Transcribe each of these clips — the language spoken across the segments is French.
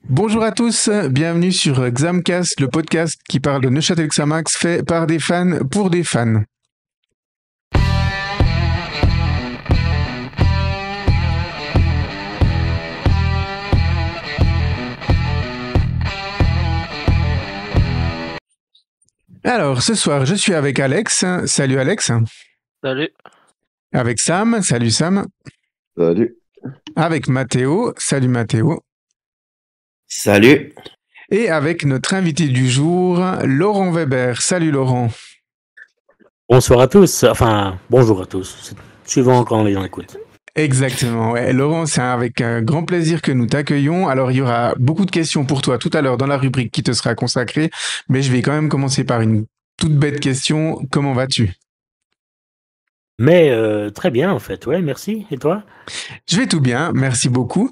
Bonjour à tous, bienvenue sur Xamcast, le podcast qui parle de Neuchâtel Xamax fait par des fans pour des fans. Alors, ce soir, je suis avec Alex. Salut Alex. Salut. Avec Sam. Salut Sam. Salut. Avec Mathéo. Salut Mathéo. Salut. Et avec notre invité du jour, Laurent Weber. Salut Laurent. Bonsoir à tous, enfin bonjour à tous, suivant quand les gens écoutent. Exactement, ouais. Laurent, c'est avec un grand plaisir que nous t'accueillons. Alors, il y aura beaucoup de questions pour toi tout à l'heure dans la rubrique qui te sera consacrée, mais je vais quand même commencer par une toute bête question. Comment vas-tu ? Mais très bien en fait, ouais, merci. Et toi ? Je vais tout bien, merci beaucoup.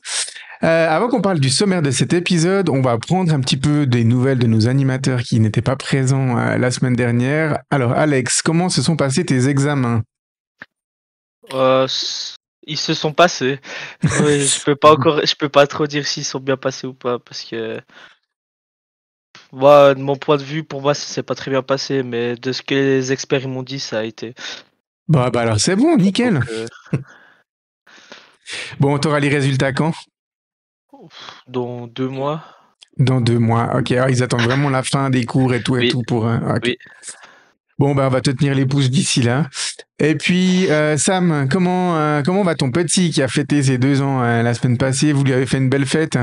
Avant qu'on parle du sommaire de cet épisode, on va prendre un petit peu des nouvelles de nos animateurs qui n'étaient pas présents la semaine dernière. Alors, Alex, comment se sont passés tes examens ? Ils se sont passés. Oui, je peux pas trop dire s'ils sont bien passés ou pas parce que moi, de mon point de vue, pour moi, ça s'est pas très bien passé, mais de ce que les experts ils m'ont dit, ça a été. Bah alors c'est bon, nickel. Donc, Bon, t'auras les résultats quand ? dans 2 mois. Dans 2 mois. Ok, alors ils attendent vraiment la fin des cours et tout Oui, pour. Ok. oui. Bon, bah on va te tenir les pouces d'ici là. Et puis, Sam, comment va ton petit qui a fêté ses 2 ans la semaine passée ? Vous lui avez fait une belle fête ?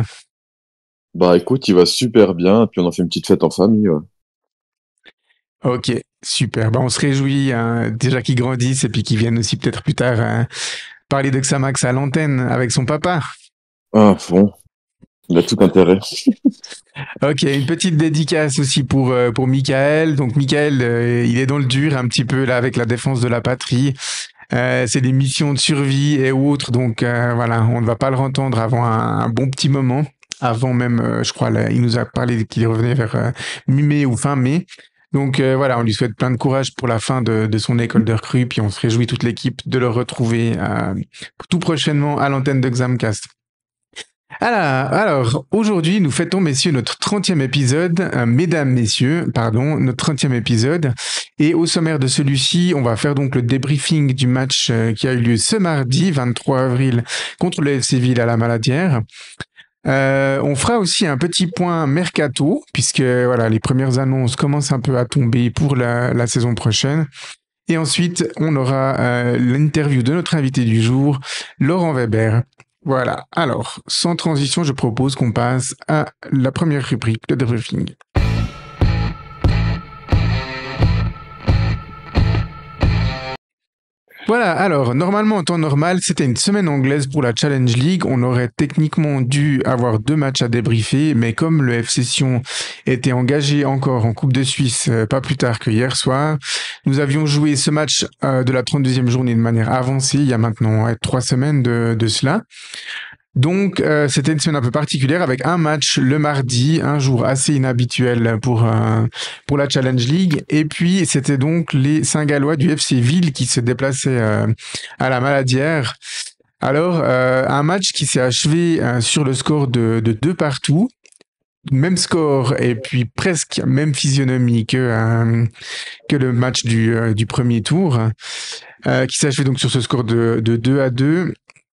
Bah écoute, il va super bien, puis on a fait une petite fête en famille. Ouais. Ok, super. Bah, on se réjouit déjà qu'il grandisse et puis qu'il vienne aussi peut-être plus tard parler de Xamax à l'antenne avec son papa. Ah bon, il a tout intérêt. Ok, une petite dédicace aussi pour Michael. Donc Michael, il est dans le dur un petit peu là avec la défense de la patrie. C'est des missions de survie et autres, donc voilà, on ne va pas le entendre avant un bon petit moment. Avant même, je crois, là, il nous a parlé qu'il revenait vers mi-mai ou fin mai. Donc voilà, on lui souhaite plein de courage pour la fin de son école de recrue, puis on se réjouit toute l'équipe de le retrouver tout prochainement à l'antenne de Xamcast. Alors, aujourd'hui, nous fêtons, messieurs, notre 30e épisode, mesdames, messieurs, pardon, notre 30e épisode. Et au sommaire de celui-ci, on va faire donc le débriefing du match qui a eu lieu ce mardi, 23 avril, contre le FC Ville à la Maladière. On fera aussi un petit point mercato, puisque voilà, les premières annonces commencent un peu à tomber pour la saison prochaine. Et ensuite, on aura l'interview de notre invité du jour, Laurent Weber. Voilà, alors, sans transition, je propose qu'on passe à la première rubrique, le débriefing. Voilà, alors, normalement, en temps normal, c'était une semaine anglaise pour la Challenge League. On aurait techniquement dû avoir 2 matchs à débriefer, mais comme le FC Sion était engagé encore en Coupe de Suisse pas plus tard que hier soir, nous avions joué ce match de la 32e journée de manière avancée, il y a maintenant 3 semaines de cela. Donc, c'était une semaine un peu particulière avec un match le mardi, un jour assez inhabituel pour la Challenge League. Et puis, c'était donc les Saint-Gallois du FC Ville qui se déplaçaient à la Maladière. Alors, un match qui s'est achevé sur le score de 2-2. Même score et puis presque même physionomie que le match du premier tour, qui s'est achevé donc sur ce score de 2-2.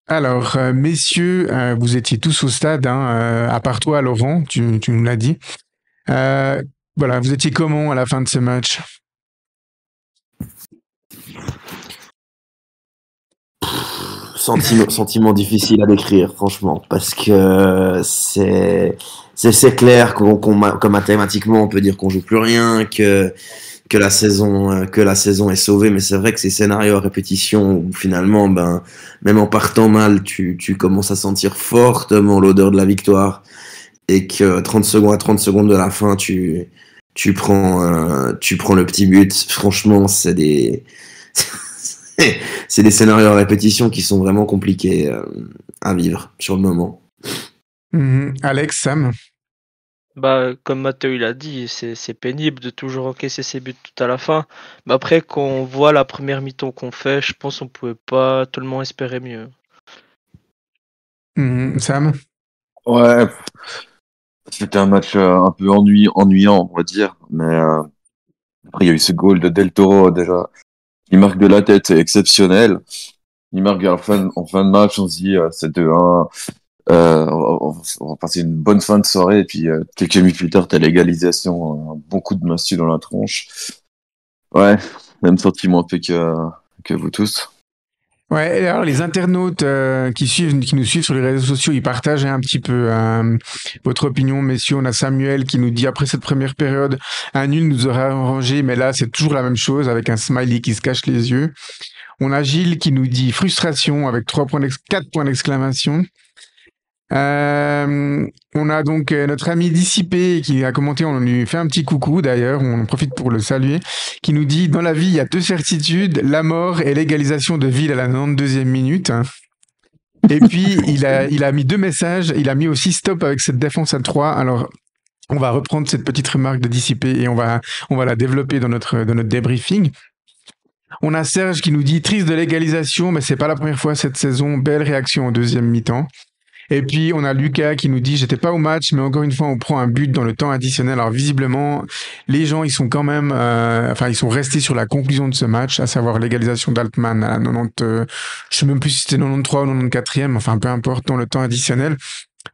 Alors, messieurs, vous étiez tous au stade, à part toi, Laurent, tu nous l'as dit. Voilà, vous étiez comment à la fin de ce match ? Sentiment difficile à décrire, franchement, parce que c'est clair que mathématiquement on peut dire qu'on joue plus rien, que la saison est sauvée, mais c'est vrai que ces scénarios à répétition où finalement même en partant mal tu commences à sentir fortement l'odeur de la victoire et que 30 secondes de la fin tu prends le petit but. Franchement, c'est des c'est des scénarios à répétition qui sont vraiment compliqués à vivre sur le moment. Alex, Sam ? Bah, comme Mathieu il a dit, c'est pénible de toujours encaisser ses buts tout à la fin. Mais après, quand on voit la première mi-temps qu'on fait, je pense qu'on pouvait pas tellement espérer mieux. Sam ? Ouais, C'était un match un peu ennuyant, on va dire. Mais après, il y a eu ce goal de Del Toro déjà. Il marque de la tête, c'est exceptionnel. Il marque en fin de match, on se dit c'est 2-1. On va passer une bonne fin de soirée. Et puis quelques minutes plus tard, t'as l'égalisation. Un bon coup de massue dans la tronche. Ouais, même sentiment un peu que vous tous. Ouais, et alors les internautes qui nous suivent sur les réseaux sociaux, ils partagent un petit peu votre opinion, messieurs. On a Samuel qui nous dit après cette première période, un nul nous aurait arrangé, mais là c'est toujours la même chose avec un smiley qui se cache les yeux. On a Gilles qui nous dit frustration avec 4 points d'exclamation. On a donc notre ami Dissipé qui a commenté, on lui fait un petit coucou d'ailleurs, on en profite pour le saluer, qui nous dit dans la vie il y a 2 certitudes, la mort et l'égalisation de Ville à la 92e minute. Et puis il a mis 2 messages, il a mis aussi stop avec cette défense à 3. Alors on va reprendre cette petite remarque de Dissipé et on va la développer dans notre débriefing. On a Serge qui nous dit triste de l'égalisation, mais c'est pas la première fois cette saison, belle réaction en deuxième mi-temps. Et puis, on a Lucas qui nous dit « J'étais pas au match, mais encore une fois, on prend un but dans le temps additionnel. » Alors, visiblement, les gens, ils sont quand même... ils sont restés sur la conclusion de ce match, à savoir l'égalisation d'Altman à la 90... je sais même plus si c'était 93 ou 94e, enfin, peu importe, dans le temps additionnel.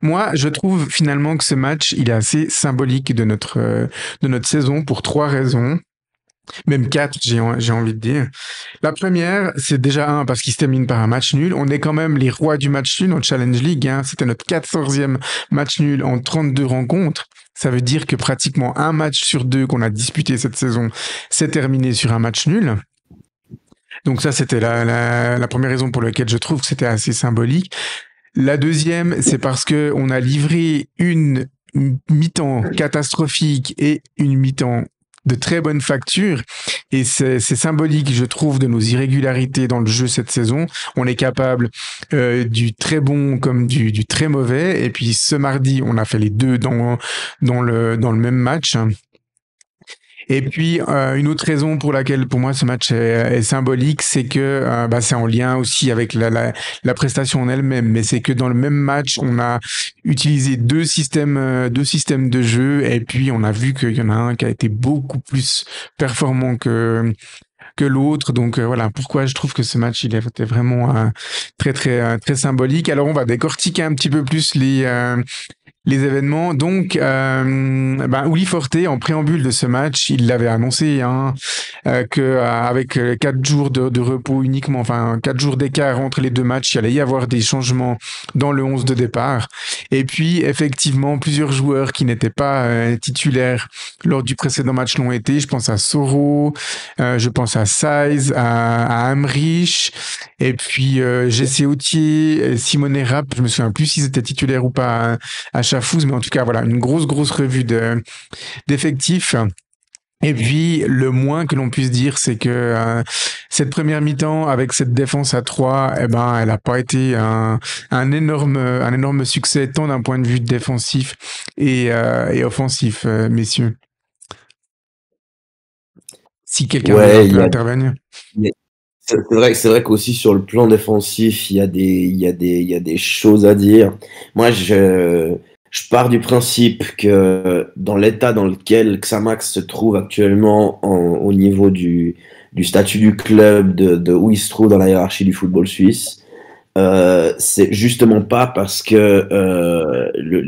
Moi, je trouve finalement que ce match, il est assez symbolique de notre saison pour 3 raisons. Même 4, j'ai envie de dire. La première, c'est déjà parce qu'il se termine par un match nul. On est quand même les rois du match nul en Challenge League. C'était notre 14e match nul en 32 rencontres. Ça veut dire que pratiquement un match sur 2 qu'on a disputé cette saison s'est terminé sur un match nul. Donc ça, c'était la première raison pour laquelle je trouve que c'était assez symbolique. La deuxième, c'est parce que on a livré une mi-temps catastrophique et une mi-temps de très bonne facture, et c'est symbolique, je trouve, de nos irrégularités dans le jeu cette saison. On est capable du très bon comme du très mauvais, et puis ce mardi, on a fait les deux dans le même match. Et puis, une autre raison pour laquelle, pour moi, ce match est symbolique, c'est que c'est en lien aussi avec la prestation en elle-même. Mais c'est que dans le même match, on a utilisé deux systèmes de jeu, et puis on a vu qu'il y en a un qui a été beaucoup plus performant que l'autre. Donc voilà pourquoi je trouve que ce match il était vraiment très très très symbolique. Alors on va décortiquer un petit peu plus les événements. Donc, Willy Forte, en préambule de ce match, il l'avait annoncé que avec 4 jours de repos uniquement, enfin 4 jours d'écart entre les deux matchs, il allait y avoir des changements dans le 11 de départ. Et puis, effectivement, plusieurs joueurs qui n'étaient pas titulaires lors du précédent match l'ont été. Je pense à Soro, je pense à Saiz, à Amrich, et puis Jesse Autier, Simone Rapp, je me souviens plus s'ils étaient titulaires ou pas à Chafouz, mais en tout cas, voilà, une grosse revue d'effectifs. Et puis, le moins que l'on puisse dire, c'est que cette première mi-temps, avec cette défense à 3, elle n'a pas été un énorme succès, tant d'un point de vue défensif et offensif, messieurs. Si quelqu'un veut intervenir. C'est vrai qu'aussi sur le plan défensif, il y a des choses à dire. Moi, je pars du principe que dans l'état dans lequel Xamax se trouve actuellement au niveau du statut du club, de où il se trouve dans la hiérarchie du football suisse, c'est justement pas parce que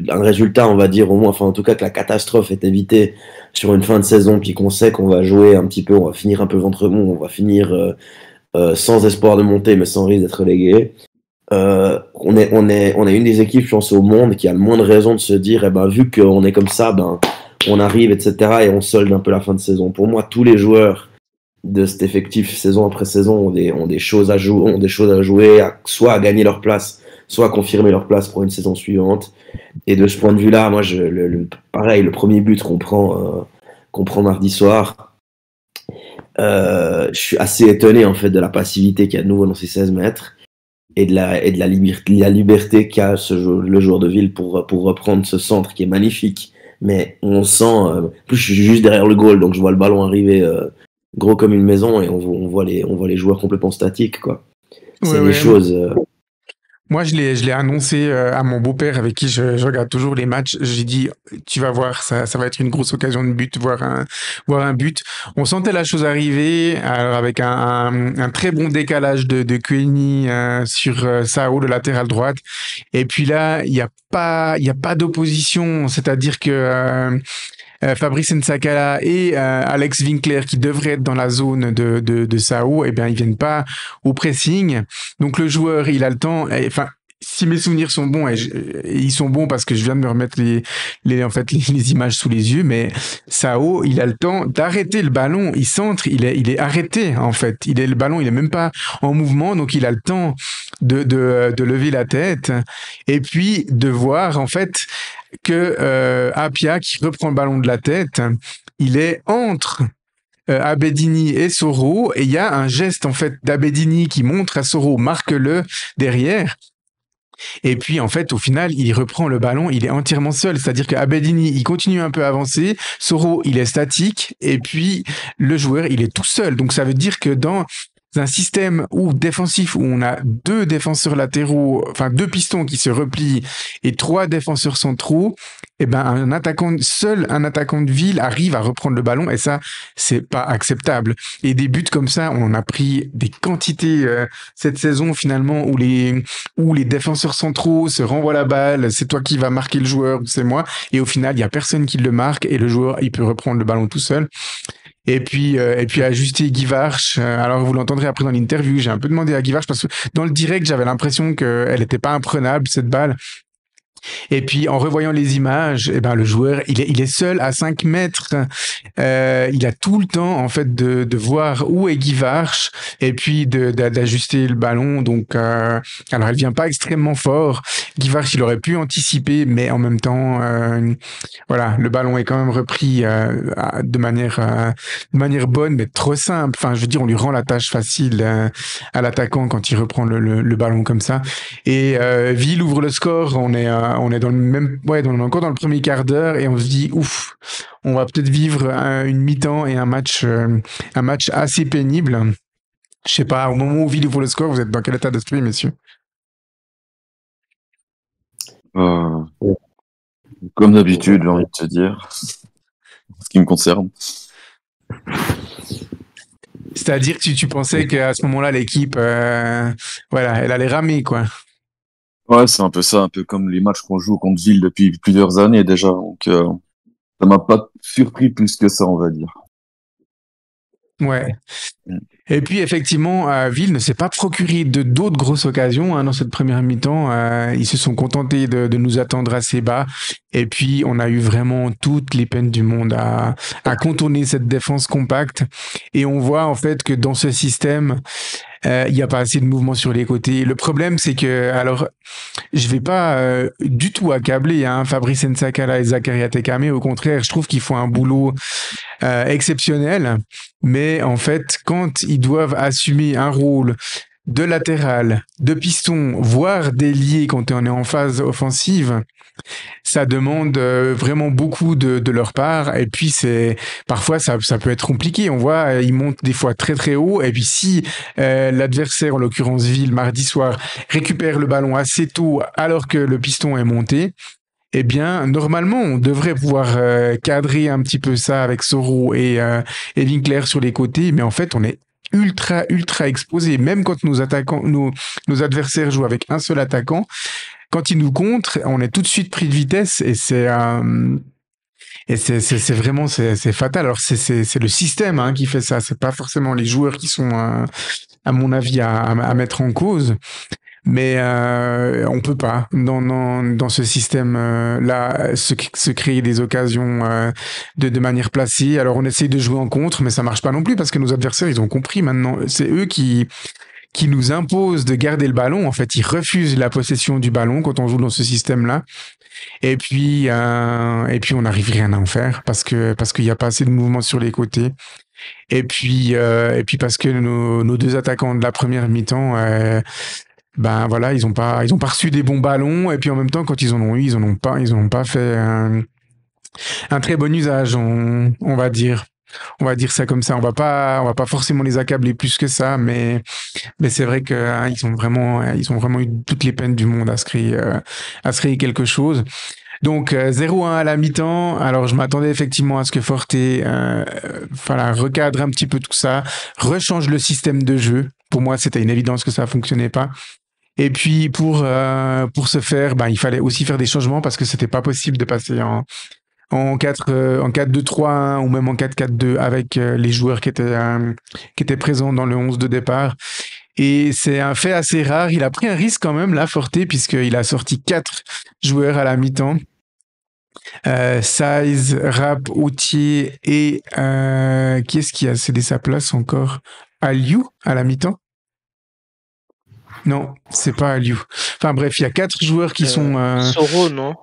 un résultat, on va dire au moins, enfin en tout cas que la catastrophe est évitée sur une fin de saison, puis qu'on sait qu'on va jouer un petit peu, on va finir un peu ventre mou, on va finir sans espoir de monter, mais sans risque d'être relégué. On est une des équipes, je pense, au monde qui a le moins de raison de se dire, vu qu'on est comme ça, on arrive, etc., et on solde un peu la fin de saison. Pour moi, tous les joueurs de cet effectif, saison après saison, ont des choses à jouer, soit à gagner leur place, soit à confirmer leur place pour une saison suivante. Et de ce point de vue-là, moi, pareil, le premier but qu'on prend mardi soir, je suis assez étonné en fait de la passivité qu'il y a de nouveau dans ces 16 mètres et de la liberté qu'a le joueur de Ville pour reprendre ce centre qui est magnifique, mais on sent plus je suis juste derrière le goal, donc je vois le ballon arriver gros comme une maison, et on voit les joueurs complètement statiques, quoi. C'est des choses Moi, je l'ai annoncé à mon beau-père avec qui je regarde toujours les matchs. J'ai dit, tu vas voir, ça va être une grosse occasion de but, voir un but. On sentait la chose arriver, alors avec un très bon décalage de Koueni sur Sao, le latéral droite. Et puis là, il y a pas d'opposition, c'est-à-dire que Fabrice Nsakala et Alex Winkler, qui devraient être dans la zone de Sao, eh bien, ils viennent pas au pressing. Donc le joueur, il a le temps. Enfin, si mes souvenirs sont bons, et ils sont bons parce que je viens de me remettre en fait, les images sous les yeux, mais Sao, il a le temps d'arrêter le ballon. Il centre, il est arrêté en fait. Le ballon, il est même pas en mouvement, donc il a le temps de lever la tête et puis de voir en fait que Apia, qui reprend le ballon de la tête, il est entre Abedini et Soro, et il y a un geste en fait d'Abedini qui montre à Soro, marque-le derrière. Et puis en fait, au final, il reprend le ballon, il est entièrement seul. C'est-à-dire que Abedini, il continue un peu à avancer, Soro, il est statique, et puis le joueur, il est tout seul. Donc ça veut dire que dans un système défensif où on a deux défenseurs latéraux, enfin deux pistons qui se replient et trois défenseurs centraux, eh ben seul un attaquant de ville arrive à reprendre le ballon, et ça, c'est pas acceptable. Et des buts comme ça, on en a pris des quantités cette saison finalement où les défenseurs centraux se renvoient la balle, c'est toi qui vas marquer le joueur ou c'est moi, et au final, il y a personne qui le marque et le joueur, il peut reprendre le ballon tout seul. Et puis ajuster Guy Varche. Alors vous l'entendrez après dans l'interview. J'ai un peu demandé à Guy Varche parce que dans le direct j'avais l'impression qu'elle n'était pas imprenable cette balle. Et puis en revoyant les images, eh ben le joueur il est seul à 5 mètres. Il a tout le temps en fait de voir où est Guy Varche et puis d'ajuster le ballon. Donc alors elle vient pas extrêmement fort. Guy Varche il aurait pu anticiper, mais en même temps voilà, le ballon est quand même repris de manière bonne, mais trop simple. Enfin je veux dire, on lui rend la tâche facile à l'attaquant quand il reprend le ballon comme ça. Et Ville ouvre le score. On est dans le même, ouais, on est encore dans le premier quart d'heure et on se dit ouf, on va peut-être vivre une mi-temps et un match assez pénible. Je sais pas, au moment où Ville ouvre le score, vous êtes dans quel état d'esprit, messieurs? Comme d'habitude, j'ai envie de te dire, en ce qui me concerne. C'est-à-dire que tu pensais qu'à ce moment-là, l'équipe, voilà, elle allait ramer, quoi. Ouais, c'est un peu ça, un peu comme les matchs qu'on joue contre Ville depuis plusieurs années déjà. Donc, ça m'a pas surpris plus que ça, on va dire. Ouais. Et puis effectivement, Ville ne s'est pas procuré d'autres grosses occasions dans cette première mi-temps. Ils se sont contentés de nous attendre assez bas. Et puis on a eu vraiment toutes les peines du monde à contourner cette défense compacte. Et on voit en fait que dans ce système, il n'y a pas assez de mouvement sur les côtés. Le problème, c'est que, alors, je vais pas du tout accabler Fabrice Nsakala et Zakaria Tekame. Au contraire, je trouve qu'ils font un boulot exceptionnel. Mais en fait, quand ils doivent assumer un rôle de latéral, de piston, voire d'ailier quand on est en phase offensive, ça demande vraiment beaucoup de leur part. Et puis parfois ça peut être compliqué. On voit ils montent des fois très très haut. Et puis si l'adversaire, en l'occurrence Ville, mardi soir, récupère le ballon assez tôt alors que le piston est monté, eh bien, normalement, on devrait pouvoir cadrer un petit peu ça avec Soro et Winkler sur les côtés, mais en fait, on est ultra exposé. Même quand nos adversaires jouent avec un seul attaquant, quand ils nous contrent, on est tout de suite pris de vitesse et c'est vraiment c'est fatal. Alors c'est le système qui fait ça. C'est pas forcément les joueurs qui sont à mon avis à mettre en cause. Mais on peut pas dans ce système là se créer des occasions de manière placée. Alors on essaye de jouer en contre, mais ça marche pas non plus parce que nos adversaires ils ont compris maintenant. C'est eux qui nous imposent de garder le ballon. En fait, ils refusent la possession du ballon quand on joue dans ce système-là. Et puis on n'arrive rien à en faire parce qu'il y a pas assez de mouvement sur les côtés. Et puis parce que nos deux attaquants de la première mi-temps ben voilà, ils ont pas reçu des bons ballons, et puis en même temps quand ils en ont eu, ils en ont pas fait un très bon usage, on va dire. On va dire ça comme ça. On va pas forcément les accabler plus que ça, mais c'est vrai que ils ont vraiment eu toutes les peines du monde à se créer quelque chose. Donc 0-1 à la mi-temps. Alors je m'attendais effectivement à ce que Forte voilà, recadre un petit peu tout ça, rechange le système de jeu. Pour moi, c'était une évidence que ça fonctionnait pas. Et puis pour ce faire, il fallait aussi faire des changements parce que c'était pas possible de passer en 4-2-3-1 ou même en 4-4-2 avec les joueurs qui étaient présents dans le 11 de départ. Et c'est un fait assez rare. Il a pris un risque quand même, là, Forte, puisqu'il a sorti 4 joueurs à la mi-temps. Size, Rap, Outier et qui est-ce qui a cédé sa place encore? Aliou à la mi-temps? Non, c'est pas Aliou. Enfin bref, il y a 4 joueurs qui sont... Soro, non?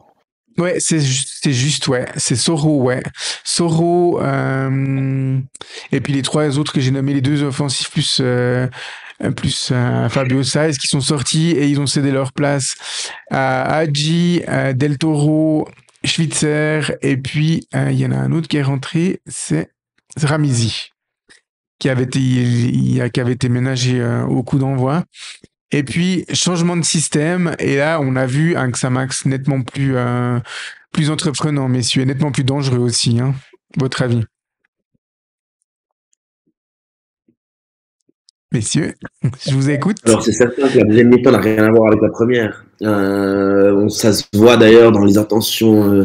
Ouais, c'est juste, ouais. C'est Soro, ouais. Soro, et puis les 3 autres que j'ai nommés, les 2 offensifs plus Fabio Saez qui sont sortis et ils ont cédé leur place à Hadji, Del Toro, Schwitzer, et puis il y en a un autre qui est rentré, c'est Ramizi, qui avait été ménagé au coup d'envoi. Et puis, changement de système, et là, on a vu un Xamax nettement plus entreprenant, messieurs, et nettement plus dangereux aussi, hein. Votre avis? Messieurs, je vous écoute. Alors, c'est certain que la deuxième mi-temps n'a rien à voir avec la première. Ça se voit d'ailleurs dans les intentions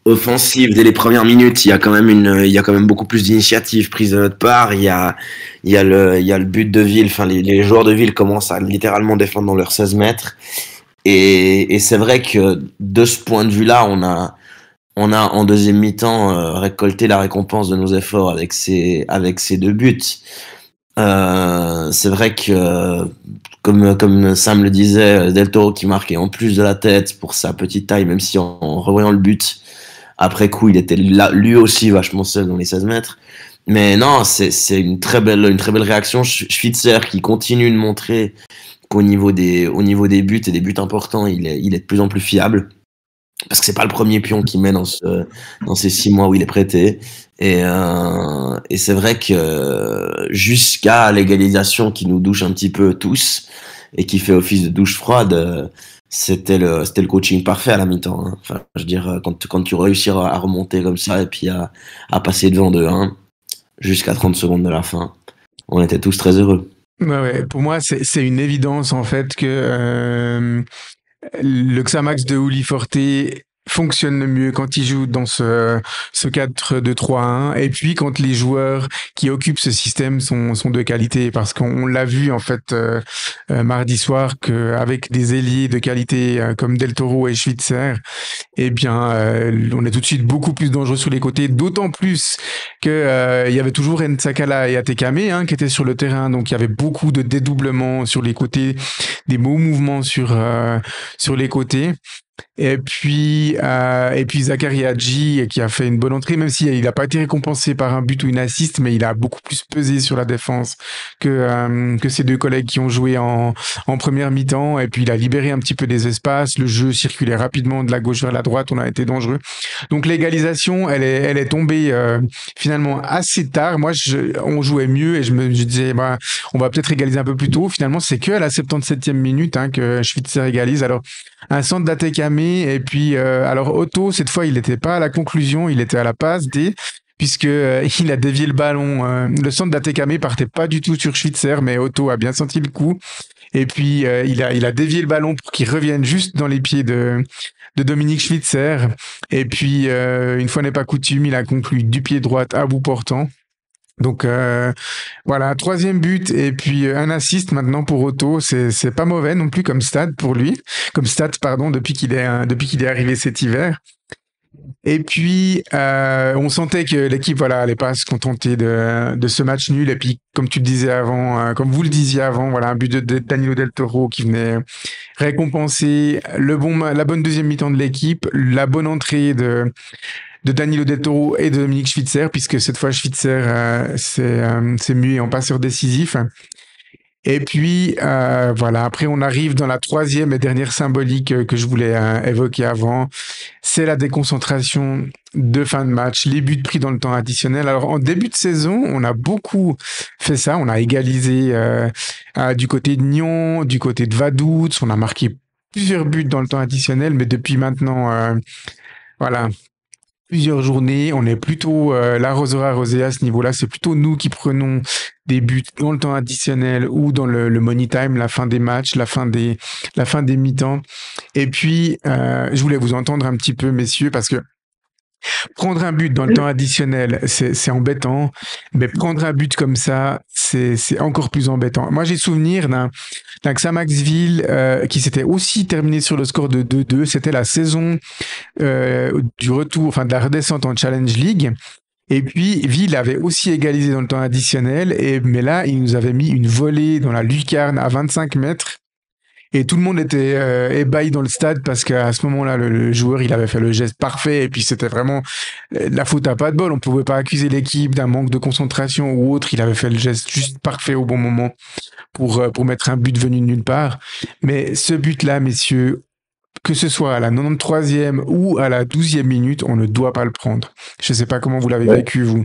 offensives dès les premières minutes. Il y a quand même beaucoup plus d'initiatives prises de notre part. Il y a le but de Ville. Enfin, les joueurs de Ville commencent à littéralement défendre dans leurs 16 mètres. Et c'est vrai que de ce point de vue-là, on a en deuxième mi-temps récolté la récompense de nos efforts avec ces 2 buts. C'est vrai que comme Sam le disait, Del Toro qui marquait en plus de la tête pour sa petite taille, même si en revoyant le but après coup il était là, lui aussi vachement seul dans les 16 mètres. Mais non, c'est une très belle réaction. Schwitzer qui continue de montrer qu'au niveau des buts et des buts importants, il est de plus en plus fiable. Parce que c'est pas le premier pion qu'il met dans ces 6 mois où il est prêté. Et c'est vrai que jusqu'à l'égalisation qui nous douche un petit peu tous et qui fait office de douche froide, c'était le coaching parfait à la mi-temps, hein. Enfin, je veux dire, quand tu réussis à remonter comme ça et puis à passer devant 2-1 jusqu'à 30 secondes de la fin, on était tous très heureux. Ouais, pour moi, c'est une évidence en fait que le Xamax de Uli Forte fonctionne le mieux quand il joue dans ce 4-2-3-1 et puis quand les joueurs qui occupent ce système sont de qualité, parce qu'on l'a vu en fait mardi soir qu'avec des ailiers de qualité comme Del Toro et Schwitzer, eh bien on est tout de suite beaucoup plus dangereux sur les côtés, d'autant plus que il y avait toujours Nsakala et Atekame qui étaient sur le terrain, donc il y avait beaucoup de dédoublements sur les côtés, des beaux mouvements sur les côtés. Et puis Zachary Hadji qui a fait une bonne entrée, même s'il n'a pas été récompensé par un but ou une assist, mais il a beaucoup plus pesé sur la défense que ses 2 collègues qui ont joué en première mi-temps. Et puis il a libéré un petit peu des espaces, le jeu circulait rapidement de la gauche vers la droite, on a été dangereux. Donc l'égalisation, elle est tombée finalement assez tard. Moi, on jouait mieux et je disais, on va peut-être égaliser un peu plus tôt. Finalement, c'est que à la 77e minute que Schwitzer égalise. Alors, un centre d'Atekame, et puis alors Otto, cette fois, il n'était pas à la conclusion, il était à la passe D, puisque il a dévié le ballon. Le centre d'Atekame partait pas du tout sur Schwitzer, mais Otto a bien senti le coup. Et puis il a dévié le ballon pour qu'il revienne juste dans les pieds de Dominique Schwitzer. Et puis une fois n'est pas coutume, il a conclu du pied droit à bout portant. Donc voilà, 3e but et puis un assist maintenant pour Otto, c'est pas mauvais non plus comme stat pour lui, depuis qu'il est arrivé cet hiver. Et puis on sentait que l'équipe allait pas se contenter de ce match nul, et puis comme tu le disais avant, comme vous le disiez avant, voilà, un but de Danilo Del Toro qui venait récompenser la bonne deuxième mi-temps de l'équipe, la bonne entrée de Danilo Del Toro et de Dominique Schwitzer, puisque cette fois Schwitzer s'est mué en passeur décisif. Et puis, voilà, après, on arrive dans la troisième et dernière symbolique que je voulais évoquer avant. C'est la déconcentration de fin de match, les buts pris dans le temps additionnel. Alors, en début de saison, on a beaucoup fait ça. On a égalisé du côté de Nyon, du côté de Vaduz. On a marqué plusieurs buts dans le temps additionnel, mais depuis maintenant, voilà, plusieurs journées, on est plutôt l'arroseur arrosé à ce niveau-là. C'est plutôt nous qui prenons des buts dans le temps additionnel ou dans le money time, la fin des matchs, la fin des mi-temps. Et puis, je voulais vous entendre un petit peu, messieurs, parce que prendre un but dans le temps additionnel, c'est embêtant, mais prendre un but comme ça, c'est encore plus embêtant. Moi, j'ai souvenir d'un Xamaxville qui s'était aussi terminé sur le score de 2-2. C'était la saison du retour, enfin de la redescente en Challenge League. Et puis, Ville avait aussi égalisé dans le temps additionnel, mais là, il nous avait mis une volée dans la lucarne à 25 mètres. Et tout le monde était ébahi dans le stade parce qu'à ce moment-là, le joueur, il avait fait le geste parfait. Et puis, c'était vraiment la faute à pas de bol. On pouvait pas accuser l'équipe d'un manque de concentration ou autre. Il avait fait le geste juste parfait au bon moment pour mettre un but venu de nulle part. Mais ce but-là, messieurs, que ce soit à la 93e ou à la 12e minute, on ne doit pas le prendre. Je sais pas comment vous l'avez vécu, vous.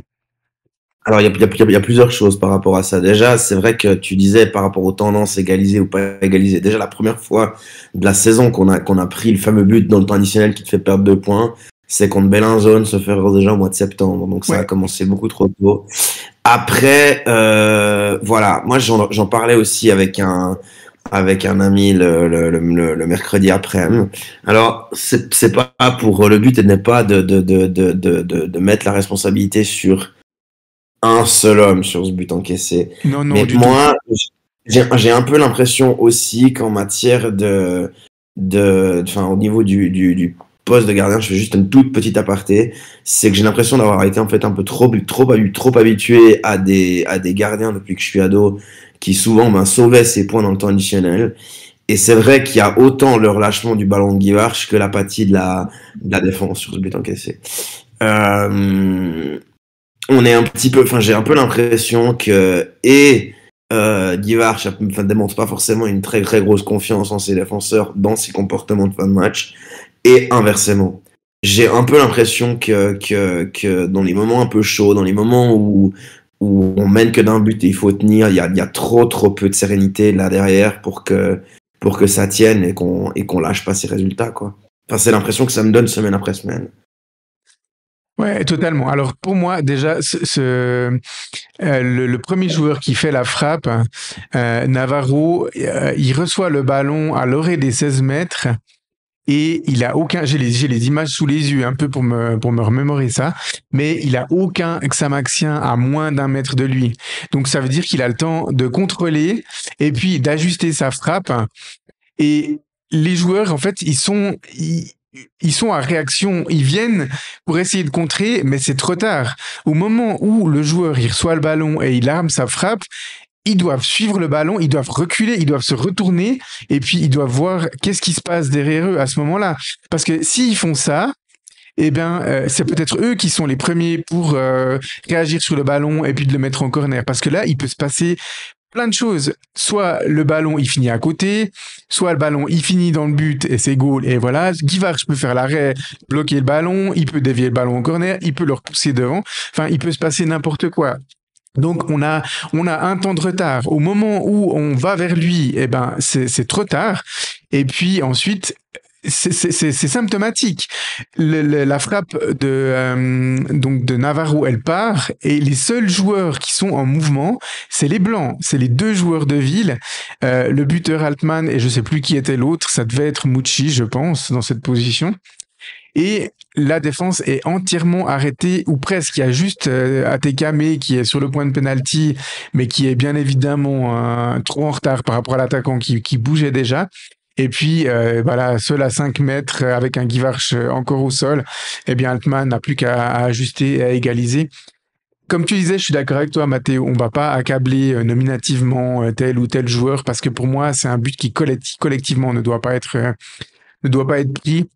Alors, il y a plusieurs choses par rapport à ça. Déjà, c'est vrai que tu disais par rapport aux tendances égalisées ou pas égalisées. Déjà, la première fois de la saison qu'on a pris le fameux but dans le temps additionnel qui te fait perdre 2 points, c'est contre Bellinzone, se faire déjà au mois de septembre. Donc, ça a commencé beaucoup trop tôt. Après, voilà. Moi, j'en parlais aussi avec un ami le mercredi après. Alors, c'est pas pour, le but n'est pas de mettre la responsabilité sur un seul homme sur ce but encaissé. Non, mais moi, j'ai un peu l'impression aussi qu'en matière enfin, au niveau du poste de gardien, je fais juste une toute petite aparté, c'est que j'ai l'impression d'avoir été en fait un peu trop habitué à des gardiens depuis que je suis ado, qui souvent sauvaient ses points dans le temps additionnel. Et c'est vrai qu'il y a autant le relâchement du ballon de Guivarch que l'apathie de la défense sur ce but encaissé. On est un petit peu, enfin, j'ai un peu l'impression que Guivarch démontre pas forcément une très très grosse confiance en ses défenseurs dans ses comportements de fin de match, et inversement. J'ai un peu l'impression que dans les moments un peu chauds, dans les moments où on mène que d'un but et il faut tenir, il y a trop peu de sérénité là derrière pour que ça tienne et qu'on lâche pas ses résultats, quoi. Enfin, c'est l'impression que ça me donne semaine après semaine. Ouais, totalement. Alors pour moi, déjà, le premier joueur qui fait la frappe, Navarro, il reçoit le ballon à l'orée des 16 mètres et il a aucun. J'ai les images sous les yeux un peu pour me remémorer ça, mais il a aucun Xamaxien à moins d'1 mètre de lui. Donc ça veut dire qu'il a le temps de contrôler et puis d'ajuster sa frappe. Et les joueurs, en fait, ils sont à réaction, ils viennent pour essayer de contrer, mais c'est trop tard. Au moment où le joueur il reçoit le ballon et il arme sa frappe, ils doivent suivre le ballon, ils doivent reculer, ils doivent se retourner, et puis ils doivent voir qu'est-ce qui se passe derrière eux à ce moment-là. Parce que s'ils font ça, eh bien, c'est peut-être eux qui sont les premiers pour réagir sur le ballon et puis de le mettre en corner. Parce que là, il peut se passer plein de choses. Soit le ballon, il finit à côté, soit le ballon, il finit dans le but et c'est goal. Et voilà, Guivarch peut faire l'arrêt, bloquer le ballon, il peut dévier le ballon au corner, il peut le repousser devant. Enfin, il peut se passer n'importe quoi. Donc, on a un temps de retard. Au moment où on va vers lui, eh ben, c'est trop tard. Et puis ensuite, c'est symptomatique. La frappe de Navarro, elle part, et les seuls joueurs qui sont en mouvement, c'est les blancs, c'est les 2 joueurs de Ville, le buteur Altman et je sais plus qui était l'autre, ça devait être Mouchi, je pense, dans cette position. Et la défense est entièrement arrêtée, ou presque. Il y a juste Atekame qui est sur le point de penalty, mais qui est bien évidemment trop en retard par rapport à l'attaquant qui bougeait déjà. Et puis, voilà, seul à 5 mètres, avec un Guivarch encore au sol, eh bien, Altman n'a plus qu'à ajuster et à égaliser. Comme tu disais, je suis d'accord avec toi, Mathéo, on va pas accabler nominativement tel ou tel joueur, parce que pour moi, c'est un but qui collectivement ne doit pas être pris.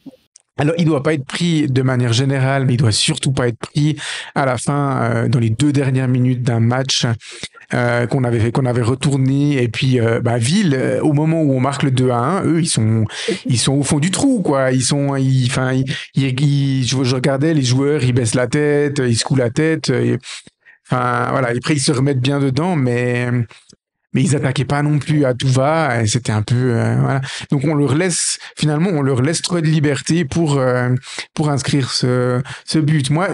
Alors, il doit pas être pris de manière générale, mais il doit surtout pas être pris à la fin, dans les 2 dernières minutes d'un match. qu'on avait retourné. Et puis, Ville, au moment où on marque le 2-1, eux, ils sont au fond du trou, quoi. Je regardais les joueurs, ils baissent la tête, ils secouent la tête. Enfin, voilà. Après, ils se remettent bien dedans, mais ils attaquaient pas non plus à tout va. Et c'était un peu, voilà. Donc, finalement, on leur laisse trop de liberté pour inscrire ce but. Moi,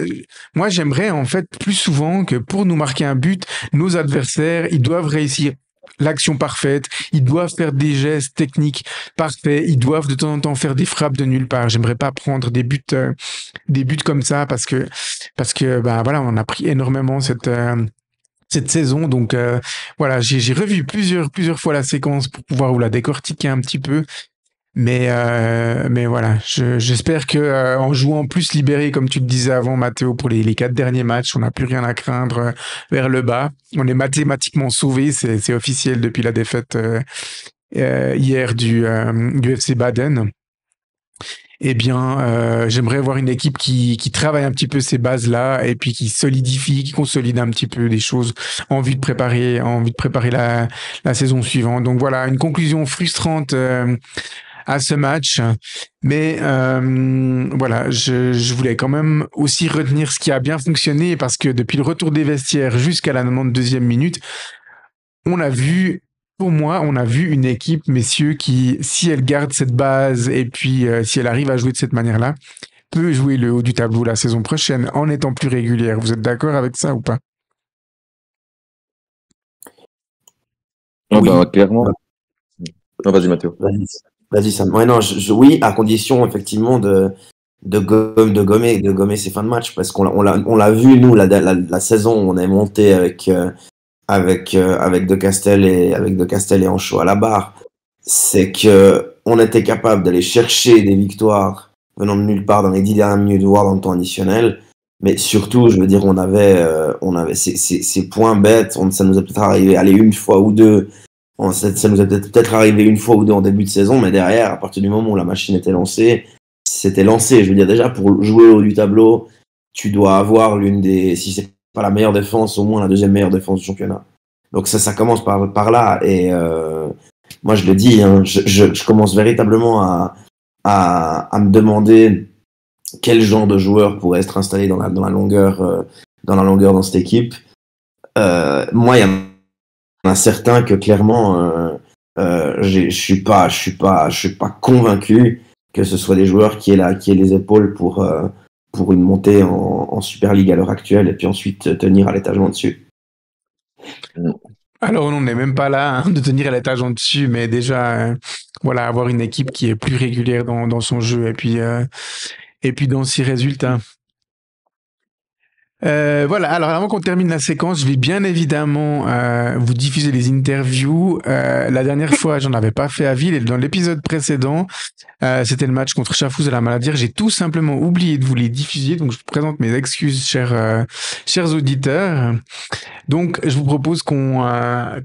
j'aimerais, en fait, plus souvent que pour nous marquer un but, nos adversaires, ils doivent réussir l'action parfaite, ils doivent faire des gestes techniques parfaits, ils doivent de temps en temps faire des frappes de nulle part. J'aimerais pas prendre des buts comme ça parce que, bah, voilà, on a pris énormément cette saison. Donc voilà, j'ai revu plusieurs fois la séquence pour pouvoir vous la décortiquer un petit peu. Mais voilà, j'espère que en jouant plus libéré, comme tu le disais avant, Mathéo, pour les 4 derniers matchs, on n'a plus rien à craindre vers le bas. On est mathématiquement sauvé, c'est officiel depuis la défaite hier du FC Baden. Eh bien, j'aimerais voir une équipe qui travaille un petit peu ces bases-là et puis qui solidifie, qui consolide un petit peu des choses en vue de préparer la saison suivante. Donc voilà, une conclusion frustrante à ce match. Mais voilà, je voulais quand même aussi retenir ce qui a bien fonctionné parce que depuis le retour des vestiaires jusqu'à la 92e minute, pour moi, on a vu une équipe, messieurs, qui, si elle garde cette base et puis si elle arrive à jouer de cette manière-là, peut jouer le haut du tableau la saison prochaine en étant plus régulière. Vous êtes d'accord avec ça ou pas? Ah Oui. bah, clairement. Non, vas-y, Mathéo. Vas-y, Sam. Ouais, non, oui, à condition, effectivement, de gommer ces fins de match, parce qu'on l'a vu, nous, la saison où on est monté avec De Castel et Ancho à la barre, c'est que on était capable d'aller chercher des victoires venant de nulle part dans les 10 dernières minutes, voire dans le temps additionnel. Mais surtout, je veux dire, on avait ces points bêtes. Ça nous est peut-être arrivé, aller une fois ou deux. Ça nous est peut-être arrivé une fois ou deux en début de saison, mais derrière, à partir du moment où la machine était lancée, c'était lancé. Je veux dire, déjà, pour jouer au haut du tableau, tu dois avoir si c'est pas la meilleure défense, au moins la deuxième meilleure défense du championnat. Donc ça commence par là. Et moi, je le dis, hein, je commence véritablement à me demander quel genre de joueur pourrait être installé dans la longueur dans cette équipe. Moi, il y en a certains que clairement, je suis pas convaincu que ce soit des joueurs qui aient les épaules pour une montée en Super League à l'heure actuelle et puis ensuite tenir à l'étage en dessus. Alors, on n'est même pas là de tenir à l'étage en dessus, mais déjà, voilà, avoir une équipe qui est plus régulière dans son jeu et puis dans ses résultats. Voilà, alors avant qu'on termine la séquence, je vais bien évidemment vous diffuser les interviews. La dernière fois, j'en avais pas fait à Ville et dans l'épisode précédent, c'était le match contre Chafouz à la Maladière. J'ai tout simplement oublié de vous les diffuser, donc je vous présente mes excuses, chers auditeurs. Donc, je vous propose qu'on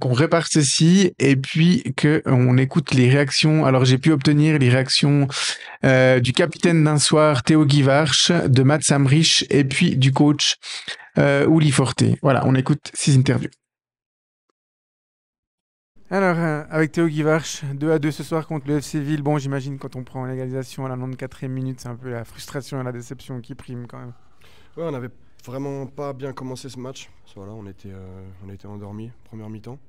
répare ceci et puis qu'on écoute les réactions. Alors, j'ai pu obtenir les réactions du capitaine d'un soir, Théo Guivarch, de Matt Samrich et puis du coach Uli Forte. Voilà, on écoute ces interviews. Alors, avec Théo Guivarch, 2-2 ce soir contre le FC Ville. Bon, j'imagine quand on prend l'égalisation à la 94e minute, c'est un peu la frustration et la déception qui priment quand même. Ouais, on n'avait vraiment pas bien commencé ce match. Voilà, on était endormis, première mi-temps.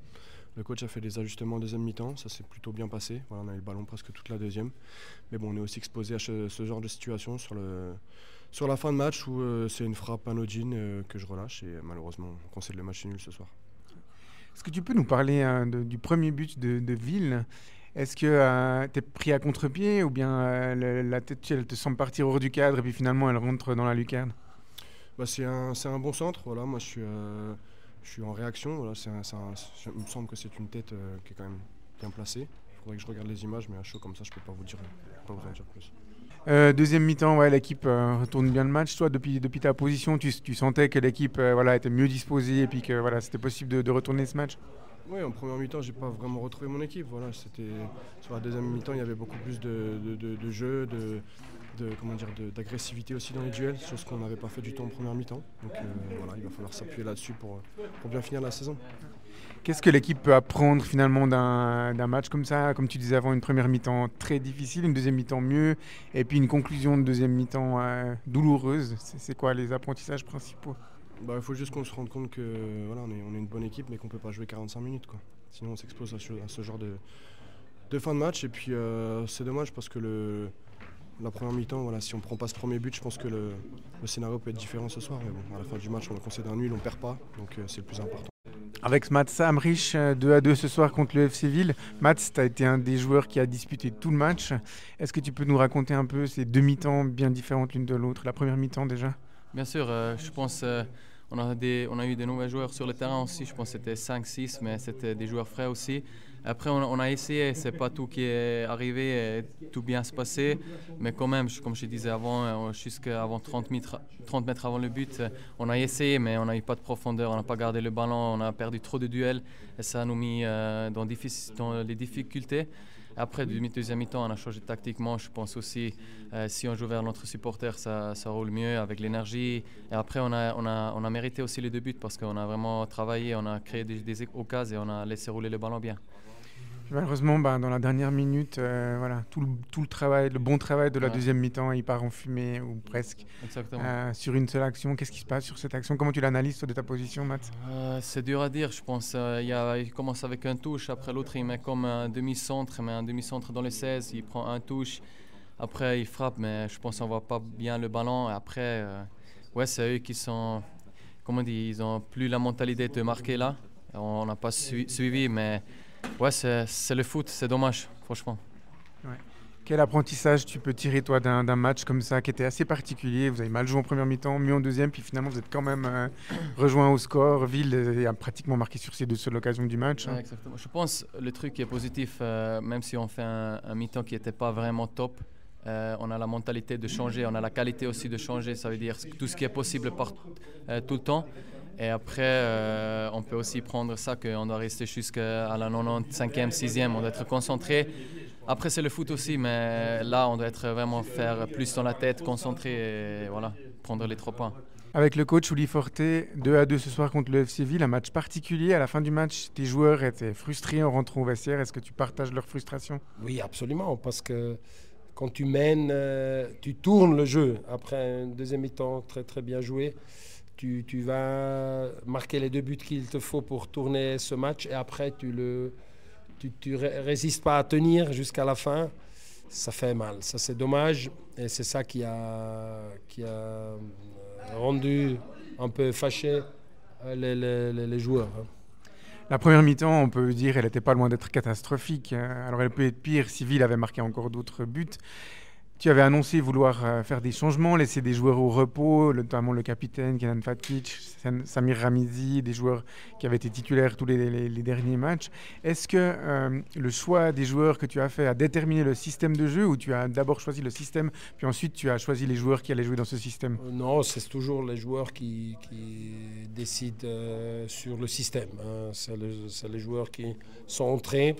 Le coach a fait des ajustements en deuxième mi-temps, ça s'est plutôt bien passé. Voilà, on a eu le ballon presque toute la deuxième. Mais bon, on est aussi exposé à ce genre de situation sur la fin de match où c'est une frappe anodine que je relâche et malheureusement on concède le match nul ce soir. Est-ce que tu peux nous parler du premier but de Ville? Est-ce que tu es pris à contre-pied ou bien la tête elle te semble partir hors du cadre et puis finalement elle rentre dans la lucarne? Bah, c'est un bon centre, voilà. Moi je suis en réaction, voilà. Il me semble que c'est une tête qui est quand même bien placée. Il faudrait que je regarde les images, mais à chaud comme ça je peux pas vous en dire plus. Deuxième mi-temps, ouais, l'équipe retourne bien le match. Toi, depuis ta position, tu sentais que l'équipe était mieux disposée et puis que c'était possible de retourner ce match? Oui, en première mi-temps, j'ai pas vraiment retrouvé mon équipe. Voilà, sur la deuxième mi-temps, il y avait beaucoup plus de jeu, d'agressivité aussi dans les duels, chose qu'on n'avait pas fait du tout en première mi-temps. Donc voilà, il va falloir s'appuyer là-dessus pour bien finir la saison. Qu'est-ce que l'équipe peut apprendre finalement d'un match comme ça? Comme tu disais avant, une première mi-temps très difficile, une deuxième mi-temps mieux, et puis une conclusion de deuxième mi-temps douloureuse. C'est quoi les apprentissages principaux? Il faut juste qu'on se rende compte que voilà, on est une bonne équipe, mais qu'on ne peut pas jouer 45 minutes, quoi. Sinon, on s'expose à ce genre de fin de match. Et puis, c'est dommage parce que la première mi-temps, voilà, si on ne prend pas ce premier but, je pense que le scénario peut être différent ce soir. Mais bon, à la fin du match, on concède un nul, on ne perd pas. Donc, c'est le plus important. Avec Mats Hamrich, 2-2 ce soir contre le FC Ville. Mats, tu as été un des joueurs qui a disputé tout le match. Est-ce que tu peux nous raconter un peu ces deux mi-temps bien différentes l'une de l'autre? La première mi-temps déjà? Bien sûr, je pense on a eu des nouveaux joueurs sur le terrain aussi. Je pense que c'était 5-6, mais c'était des joueurs frais aussi. Après, on a essayé, c'est pas tout qui est arrivé, et tout bien se passé. Mais quand même, comme je disais avant, jusqu'avant 30 mètres avant le but, on a essayé, mais on n'a eu pas de profondeur, on n'a pas gardé le ballon, on a perdu trop de duels. Et ça nous a mis dans les difficultés. Après, deuxième mi-temps, on a changé tactiquement. Je pense aussi, si on joue vers notre supporter, ça roule mieux avec l'énergie. Et après, on a mérité aussi les deux buts parce qu'on a vraiment travaillé, on a créé des occasions et on a laissé rouler le ballon bien. Malheureusement, dans la dernière minute, voilà, tout le travail, le bon travail de la deuxième mi-temps, il part en fumée ou presque. Exactement. Sur une seule action, qu'est-ce qui se passe sur cette action? Comment tu l'analyses toi, de ta position, Matt? C'est dur à dire, je pense. Il commence avec un touche, après l'autre il met comme un demi-centre, mais un demi-centre dans les 16, il prend un touche, après il frappe, mais je pense qu'on ne voit pas bien le ballon. Et après, c'est eux qui sont, comment on dit, ils n'ont plus la mentalité de marquer là. On n'a pas suivi, mais c'est le foot, c'est dommage, franchement. Ouais. Quel apprentissage tu peux tirer, toi, d'un match comme ça, qui était assez particulier? Vous avez mal joué en première mi-temps, mieux en deuxième, puis finalement, vous êtes quand même rejoint au score. Ville a pratiquement marqué sur ces deux seules occasions du match. Ouais, exactement. Je pense que le truc qui est positif, même si on fait un mi-temps qui n'était pas vraiment top, on a la mentalité de changer, on a la qualité aussi de changer. Ça veut dire tout ce qui est possible tout le temps. Et après, on peut aussi prendre ça qu'on doit rester jusqu'à la 95e, 6e, on doit être concentré. Après, c'est le foot aussi, mais là, on doit être vraiment faire plus dans la tête, concentré et voilà, prendre les 3 points. Avec le coach Uli Forte, 2-2 ce soir contre le FC Ville, un match particulier. À la fin du match, tes joueurs étaient frustrés en rentrant au vestiaire. Est-ce que tu partages leur frustration? Oui, absolument, parce que quand tu mènes, tu tournes le jeu. Après un deuxième mi-temps très très bien joué, tu vas marquer les 2 buts qu'il te faut pour tourner ce match et après tu résistes pas à tenir jusqu'à la fin. Ça fait mal, ça c'est dommage et c'est ça qui a rendu un peu fâché les joueurs. La première mi-temps, on peut dire, elle n'était pas loin d'être catastrophique. Alors elle peut être pire si Ville avait marqué encore d'autres buts. Tu avais annoncé vouloir faire des changements, laisser des joueurs au repos, notamment le capitaine Kenan Fatkic, Samir Ramizi, des joueurs qui avaient été titulaires tous les derniers matchs. Est-ce que le choix des joueurs que tu as fait a déterminé le système de jeu ou tu as d'abord choisi le système, puis ensuite tu as choisi les joueurs qui allaient jouer dans ce système? Non, c'est toujours les joueurs qui décident sur le système. Hein. C'est les joueurs qui sont entrés,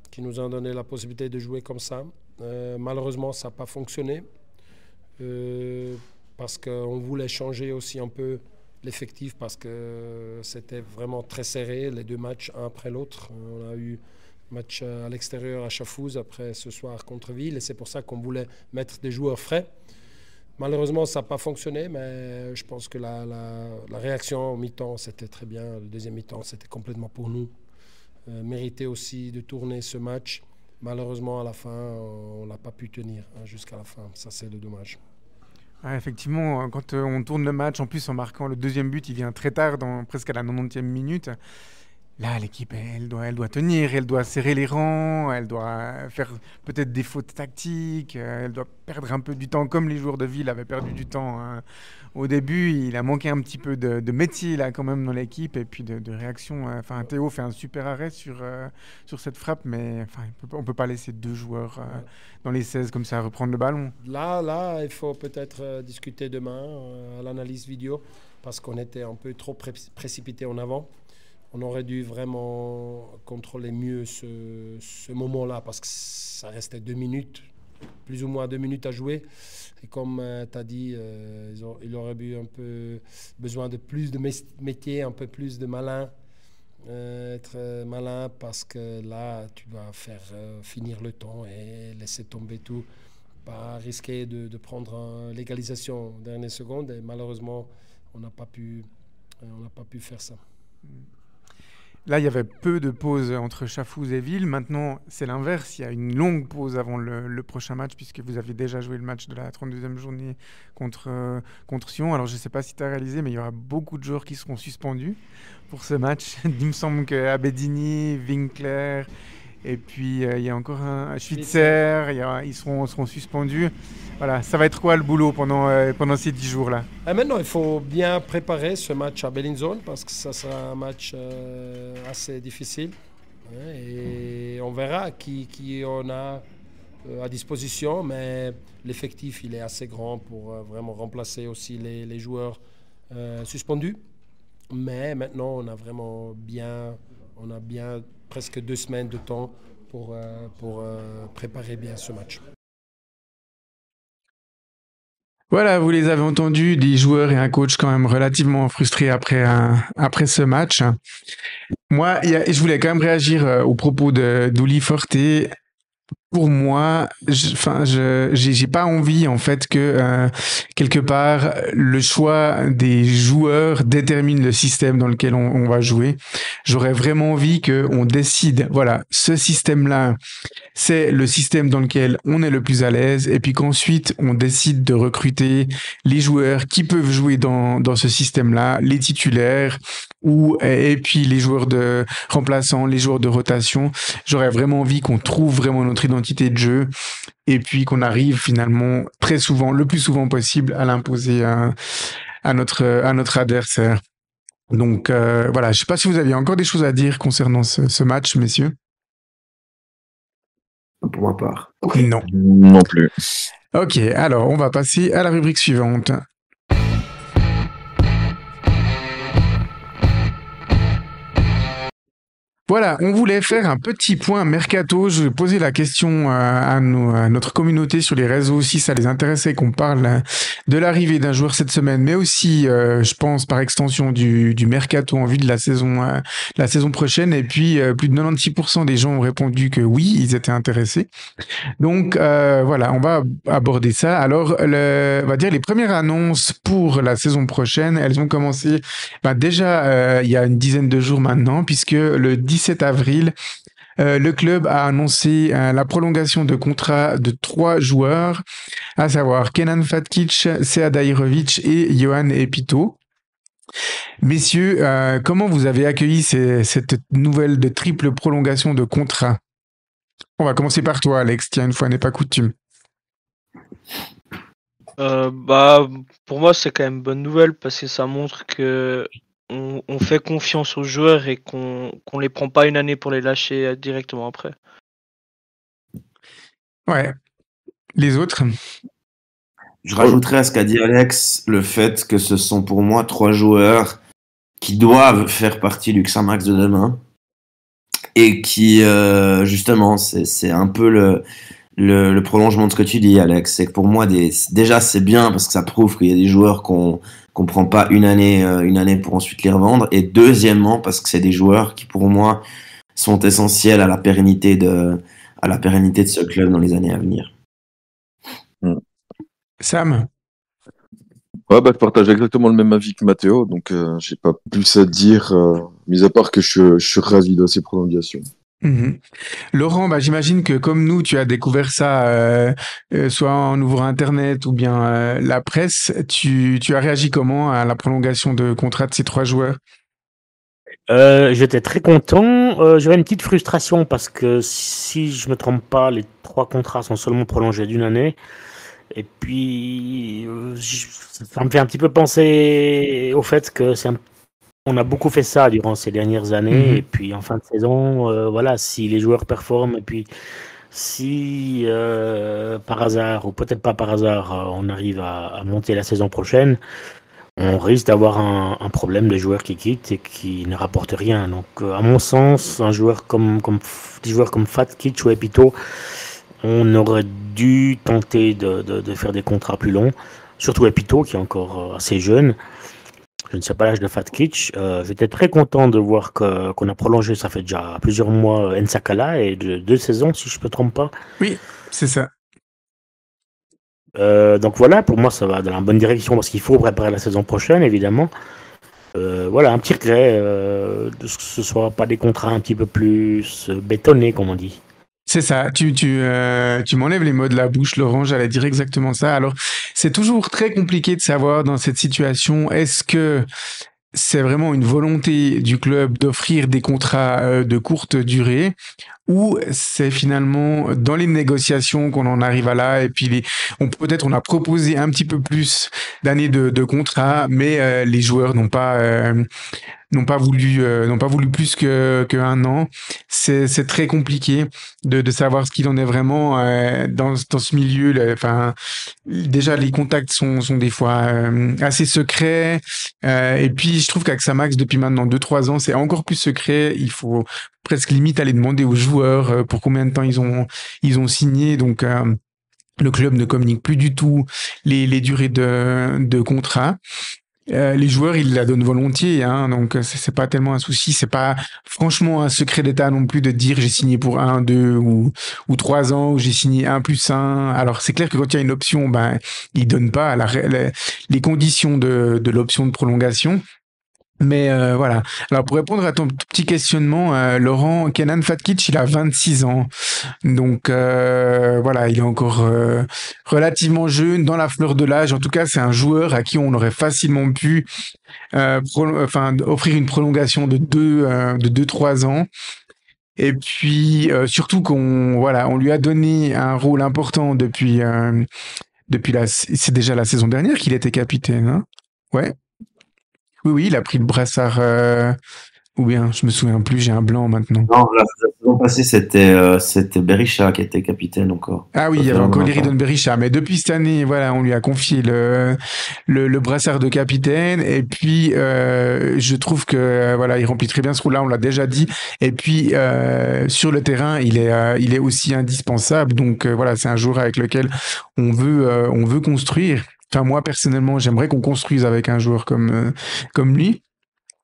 qui nous ont donné la possibilité de jouer comme ça. Malheureusement, ça n'a pas fonctionné parce qu'on voulait changer aussi un peu l'effectif parce que c'était vraiment très serré, les 2 matchs un après l'autre. On a eu match à l'extérieur à Chafouz après ce soir contre Ville et c'est pour ça qu'on voulait mettre des joueurs frais. Malheureusement, ça n'a pas fonctionné, mais je pense que la réaction au mi-temps, c'était très bien. Le deuxième mi-temps, c'était complètement pour nous. Mérité aussi de tourner ce match. Malheureusement, à la fin, on n'a pas pu tenir jusqu'à la fin. Ça, c'est le dommage. Ah, effectivement, quand on tourne le match, en plus en marquant le deuxième but, il vient très tard, presque à la 90e minute. Là, l'équipe, elle doit tenir, elle doit serrer les rangs, elle doit faire peut-être des fautes tactiques, elle doit perdre un peu du temps, comme les joueurs de Ville avaient perdu du temps. Au début, il a manqué un petit peu de métier là, quand même dans l'équipe et puis de réaction. Théo fait un super arrêt sur cette frappe, mais on ne peut pas laisser 2 joueurs dans les 16 comme ça reprendre le ballon. Là, il faut peut-être discuter demain à l'analyse vidéo parce qu'on était un peu trop précipité en avant. On aurait dû vraiment contrôler mieux ce moment-là parce que ça restait 2 minutes, plus ou moins 2 minutes à jouer. Et comme tu as dit, il aurait eu un peu besoin de plus de métier, un peu plus de malin. être malin parce que là, tu vas faire finir le temps et laisser tomber tout. Pas risquer de prendre l'égalisation en dernière seconde. Et malheureusement, on n'a pas pu faire ça. Là, il y avait peu de pauses entre Chafouz et Ville. Maintenant, c'est l'inverse. Il y a une longue pause avant le prochain match, puisque vous avez déjà joué le match de la 32e journée contre Sion. Alors, je ne sais pas si tu as réalisé, mais il y aura beaucoup de joueurs qui seront suspendus pour ce match. Il me semble qu'Abedini, Winkler, et puis il y a encore un Schwitzer, ils seront suspendus. Voilà, ça va être quoi le boulot pendant ces 10 jours-là? Et maintenant, il faut bien préparer ce match à Bellinzone parce que ça sera un match assez difficile. Et on verra qui on a à disposition, mais l'effectif il est assez grand pour vraiment remplacer aussi les joueurs suspendus. Mais maintenant, on a bien presque 2 semaines de temps pour préparer bien ce match. Voilà, vous les avez entendus, des joueurs et un coach quand même relativement frustrés après ce match. Moi, je voulais quand même réagir aux propos d'Uli Forte. Pour moi, j'ai pas envie en fait que quelque part le choix des joueurs détermine le système dans lequel on va jouer. J'aurais vraiment envie que on décide, voilà, ce système-là, c'est le système dans lequel on est le plus à l'aise, et puis qu'ensuite on décide de recruter les joueurs qui peuvent jouer dans ce système-là, les titulaires et puis les joueurs de remplaçants, les joueurs de rotation. J'aurais vraiment envie qu'on trouve vraiment notre identité de jeu et puis qu'on arrive finalement très souvent, le plus souvent possible, à l'imposer à notre adversaire. Donc voilà, je sais pas si vous aviez encore des choses à dire concernant ce match, messieurs. Pour ma part. Non. Non plus. Ok, alors on va passer à la rubrique suivante. Voilà, on voulait faire un petit point mercato. Je vais poser la question à notre communauté sur les réseaux si ça les intéressait qu'on parle de l'arrivée d'un joueur cette semaine, mais aussi, je pense, par extension du mercato en vue de la saison prochaine. Et puis, plus de 96% des gens ont répondu que oui, ils étaient intéressés. Donc voilà, on va aborder ça. Alors, on va dire les premières annonces pour la saison prochaine, elles ont commencé déjà il y a une dizaine de jours maintenant, puisque le 17 avril, le club a annoncé la prolongation de contrat de 3 joueurs, à savoir Kenan Fatkic, Sead Ahirovic et Yohan Epito. Messieurs, comment vous avez accueilli cette nouvelle de triple prolongation de contrat? On va commencer par toi, Alex. Tiens, une fois n'est pas coutume. Pour moi, c'est quand même bonne nouvelle parce que ça montre que on fait confiance aux joueurs et qu'on les prend pas une année pour les lâcher directement après. Ouais. Les autres? Je rajouterais à ce qu'a dit Alex le fait que ce sont pour moi 3 joueurs qui doivent faire partie du Xamax de demain et qui, justement, c'est un peu le prolongement de ce que tu dis, Alex. C'est que pour moi, déjà, c'est bien parce que ça prouve qu'il y a des joueurs qu'on prend pas une année pour ensuite les revendre. Et deuxièmement, parce que c'est des joueurs qui, pour moi, sont essentiels à la pérennité de ce club dans les années à venir. Sam? Ouais, je partage exactement le même avis que Mathéo, donc j'ai pas plus à dire, mis à part que je suis ravi de ces prolongations. Mmh. Laurent, j'imagine que comme nous, tu as découvert ça soit en ouvrant Internet ou bien la presse. Tu as réagi comment à la prolongation de contrat de ces 3 joueurs? J'étais très content. J'avais une petite frustration parce que si je me trompe pas, les 3 contrats sont seulement prolongés d'1 année. Et puis, ça me fait un petit peu penser au fait que on a beaucoup fait ça durant ces dernières années. Et puis, en fin de saison, voilà, si les joueurs performent et puis si par hasard, ou peut-être pas par hasard, on arrive à monter la saison prochaine, on risque d'avoir un problème de joueurs qui quittent et qui ne rapportent rien. Donc, à mon sens, des joueurs comme Fatkic ou Epito, on aurait dû tenter de faire des contrats plus longs, surtout Epito qui est encore assez jeune. Je ne sais pas l'âge de Fatkic. J'étais très content de voir qu'on a prolongé, ça fait déjà plusieurs mois, Nsakala et de 2 saisons, si je ne me trompe pas. Oui, c'est ça. Donc voilà, pour moi, ça va dans la bonne direction parce qu'il faut préparer la saison prochaine, évidemment. Voilà, un petit regret de ce que ce soit pas des contrats un petit peu plus bétonnés, comme on dit. C'est ça, tu m'enlèves les mots de la bouche, Laurent, j'allais dire exactement ça. Alors, c'est toujours très compliqué de savoir dans cette situation, est-ce que c'est vraiment une volonté du club d'offrir des contrats de courte durée ou c'est finalement dans les négociations qu'on en arrive à là et puis peut-être on a proposé un petit peu plus d'années de contrat, mais les joueurs n'ont pas voulu plus que 1 an. C'est très compliqué de savoir ce qu'il en est vraiment dans ce milieu. Enfin, déjà les contacts sont des fois assez secrets. Et puis je trouve qu'avec Samax depuis maintenant 2-3 ans, c'est encore plus secret. Il faut presque limite aller demander aux joueurs pour combien de temps ils ont signé. Donc le club ne communique plus du tout les durées de contrat. Les joueurs, ils la donnent volontiers, hein, donc c'est pas tellement un souci. C'est pas franchement un secret d'État non plus de dire j'ai signé pour 1, 2 ou 3 ans ou j'ai signé 1+1. Alors c'est clair que quand il y a une option, ben ils donnent pas les conditions de l'option de prolongation. Mais voilà. Alors pour répondre à ton petit questionnement, Laurent, Kenan Fatkic, il a 26 ans. Donc voilà, il est encore relativement jeune, dans la fleur de l'âge. En tout cas, c'est un joueur à qui on aurait facilement pu offrir une prolongation de 2-3 ans. Et puis surtout on lui a donné un rôle important depuis c'est déjà la saison dernière qu'il était capitaine, hein. Ouais. Oui, il a pris le brassard, ou bien, je me souviens plus, j'ai un blanc maintenant. Non, la saison passée, c'était Berisha qui était capitaine encore. Ah oui, il y avait encore Liridon Berisha, mais depuis cette année, voilà, on lui a confié le brassard de capitaine, et puis je trouve que voilà, il remplit très bien ce rôle-là, on l'a déjà dit, et puis sur le terrain, il est aussi indispensable, donc voilà, c'est un joueur avec lequel on veut construire. Enfin, moi, personnellement, j'aimerais qu'on construise avec un joueur comme lui.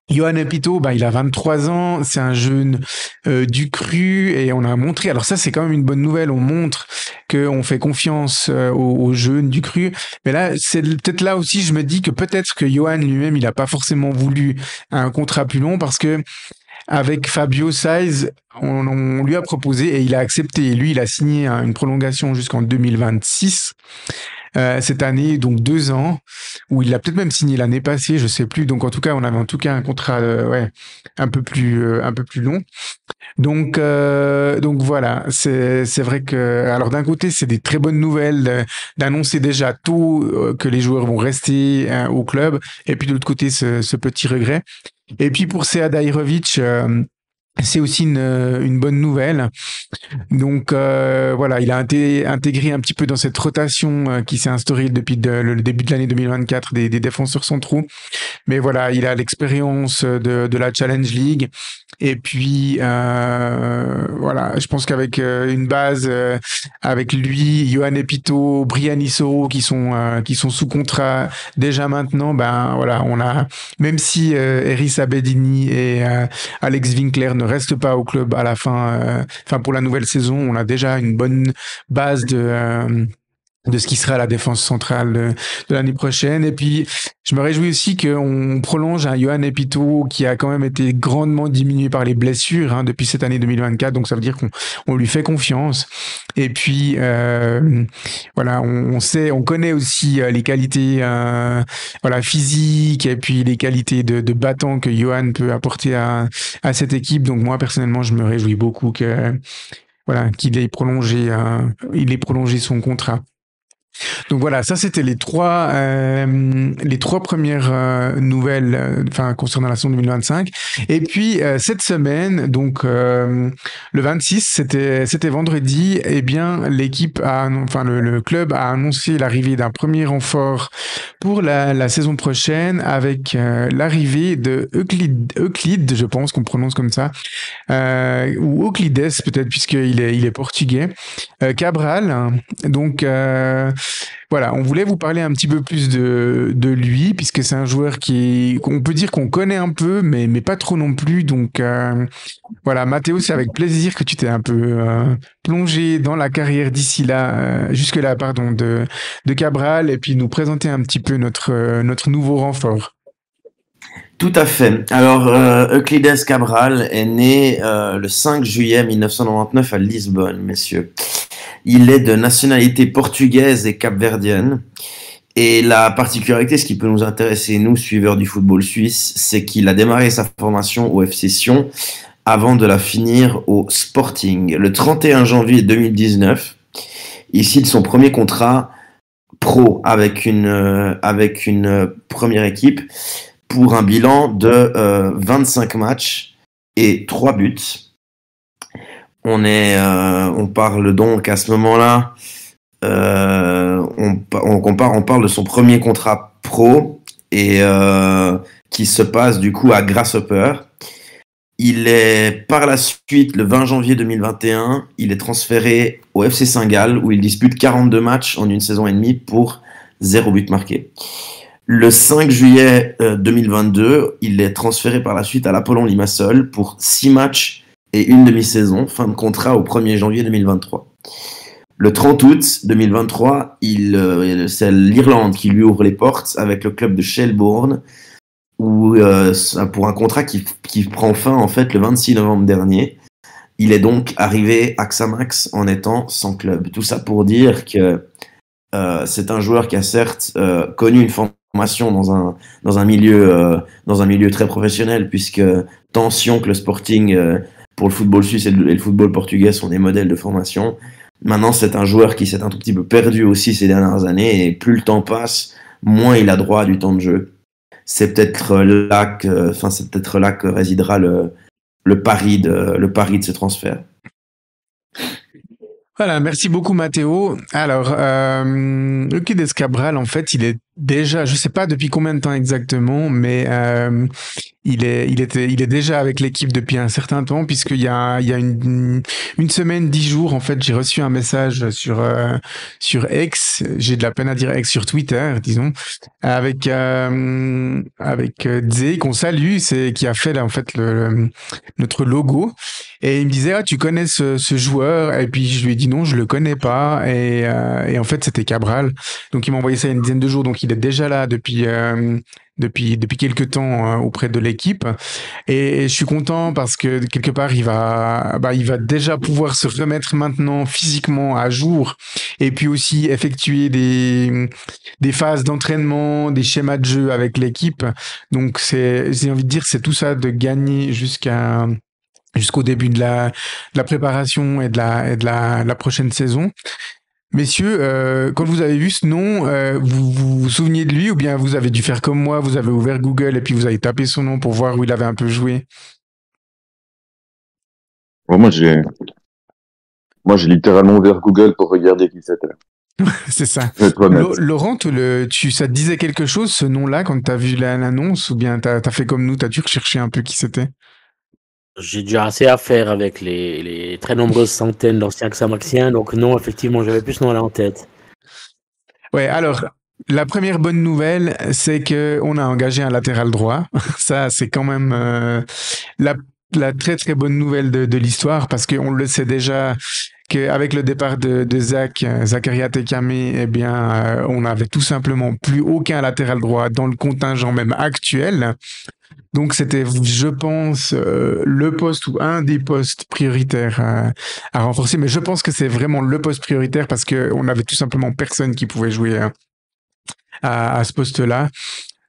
Yohan Pito, il a 23 ans, c'est un jeune du cru et on a montré, alors ça c'est quand même une bonne nouvelle, on montre qu'on fait confiance aux jeunes du cru, mais là c'est peut-être là aussi je me dis que peut-être que Yohan lui-même il a pas forcément voulu un contrat plus long parce que avec Fabio Saiz, on lui a proposé et il a accepté, et lui il a signé une prolongation jusqu'en 2026. Cette année, donc 2 ans, où il a peut-être même signé l'année passée, je sais plus. Donc en tout cas, on avait en tout cas un contrat, un peu plus long. Donc voilà, c'est vrai que alors d'un côté, c'est des très bonnes nouvelles d'annoncer déjà tôt que les joueurs vont rester au club, et puis de l'autre côté, ce petit regret. Et puis pour Sead Ahirovic, c'est aussi une bonne nouvelle. Donc voilà, il a intégré un petit peu dans cette rotation qui s'est instaurée depuis le début de l'année 2024 des défenseurs centraux. Mais voilà, il a l'expérience de la Challenge League. Et puis voilà, je pense qu'avec une base avec lui, Yohan Pito, Brian Issoro qui sont sous contrat déjà maintenant, ben voilà, on a, même si Eris Abedini et Alex Winkler ne restent pas au club à la fin, pour la nouvelle saison, on a déjà une bonne base de ce qui sera la défense centrale de l'année prochaine. Et puis, je me réjouis aussi qu'on prolonge un Yohan Pito qui a quand même été grandement diminué par les blessures depuis cette année 2024. Donc, ça veut dire qu'on lui fait confiance. Et puis, voilà, on connaît aussi les qualités physiques et puis les qualités de battant que Yohan peut apporter à cette équipe. Donc, moi, personnellement, je me réjouis beaucoup qu'il ait prolongé son contrat. Donc voilà, ça c'était les trois premières nouvelles concernant la saison 2025. Et puis cette semaine, donc le 26, c'était vendredi, et bien l'équipe le club a annoncé l'arrivée d'un premier renfort pour la saison prochaine avec l'arrivée de Euclide, je pense qu'on prononce comme ça, ou Euclides peut-être puisqu'il est portugais, Cabral, donc voilà, on voulait vous parler un petit peu plus de lui, puisque c'est un joueur qu'on peut dire qu'on connaît un peu, mais pas trop non plus. Donc voilà, Mathéo, c'est avec plaisir que tu t'es un peu plongé dans la carrière jusque-là, pardon, de Cabral, et puis nous présenter un petit peu notre nouveau renfort. Tout à fait. Alors, Euclides Cabral est né le 5 juillet 1999 à Lisbonne, messieurs. Il est de nationalité portugaise et capverdienne. Et la particularité, ce qui peut nous intéresser, nous, suiveurs du football suisse, c'est qu'il a démarré sa formation au FC Sion avant de la finir au Sporting. Le 31 janvier 2019, il signe son premier contrat pro avec une première équipe pour un bilan de 25 matchs et 3 buts. On parle donc à ce moment-là, on parle de son premier contrat pro et qui se passe du coup à Grasshopper. Il est par la suite, le 20 janvier 2021, il est transféré au FC Saint-Gall où il dispute 42 matchs en une saison et demie pour 0 but marqué. Le 5 juillet 2022, il est transféré par la suite à l'Apollon Limassol pour 6 matchs et une demi-saison, fin de contrat au 1er janvier 2023. Le 30 août 2023, c'est l'Irlande qui lui ouvre les portes avec le club de Shelbourne pour un contrat qui prend fin en fait le 26 novembre dernier. Il est donc arrivé à Xamax en étant sans club. Tout ça pour dire que c'est un joueur qui a certes connu une formation dans un milieu très professionnel, puisque tant Sion que le Sporting pour le football suisse et le football portugais sont des modèles de formation. Maintenant, c'est un joueur qui s'est un tout petit peu perdu aussi ces dernières années, et plus le temps passe, moins il a droit à du temps de jeu. C'est peut-être là que résidera le pari de ce transfert. Voilà, merci beaucoup Mathéo. Alors, Euclides Cabral, en fait, il est déjà, je sais pas depuis combien de temps exactement, mais il est déjà avec l'équipe depuis un certain temps, puisqu'il y a une semaine, 10 jours, en fait, j'ai reçu un message sur X, j'ai de la peine à dire X, sur Twitter, disons, avec Zé, qu'on salue, qui a fait là, en fait notre logo, et il me disait, ah, tu connais ce joueur? Et puis je lui ai dit non, je le connais pas, et en fait c'était Cabral, donc il m'a envoyé ça il y a une dizaine de jours, donc il est déjà là depuis quelques temps auprès de l'équipe, et je suis content parce que quelque part il va déjà pouvoir se remettre maintenant physiquement à jour, et puis aussi effectuer des phases d'entraînement, des schémas de jeu avec l'équipe. Donc j'ai envie de dire, c'est tout ça de gagner jusqu'au début de la préparation et de la prochaine saison. Messieurs, quand vous avez vu ce nom, vous vous souveniez de lui, ou bien vous avez dû faire comme moi, vous avez ouvert Google et puis vous avez tapé son nom pour voir où il avait un peu joué? Moi, j'ai littéralement ouvert Google pour regarder qui c'était. C'est ça. Je vais être honnête. Laurent, ça te disait quelque chose, ce nom-là, quand tu as vu l'annonce, ou bien t'as fait comme nous, t'as dû rechercher un peu qui c'était? J'ai déjà assez à faire avec les très nombreuses centaines d'anciens Xamaxiens, donc non, effectivement, j'avais plus ce nom-là en tête. Ouais, alors, la première bonne nouvelle, c'est que on a engagé un latéral droit. Ça, c'est quand même la très très bonne nouvelle de l'histoire, parce qu'on le sait déjà qu'avec le départ de Zakaria Tekame, eh bien, on n'avait tout simplement plus aucun latéral droit dans le contingent même actuel. Donc c'était, je pense, le poste ou un des postes prioritaires à renforcer. Mais je pense que c'est vraiment le poste prioritaire, parce qu'on n'avait tout simplement personne qui pouvait jouer à ce poste-là.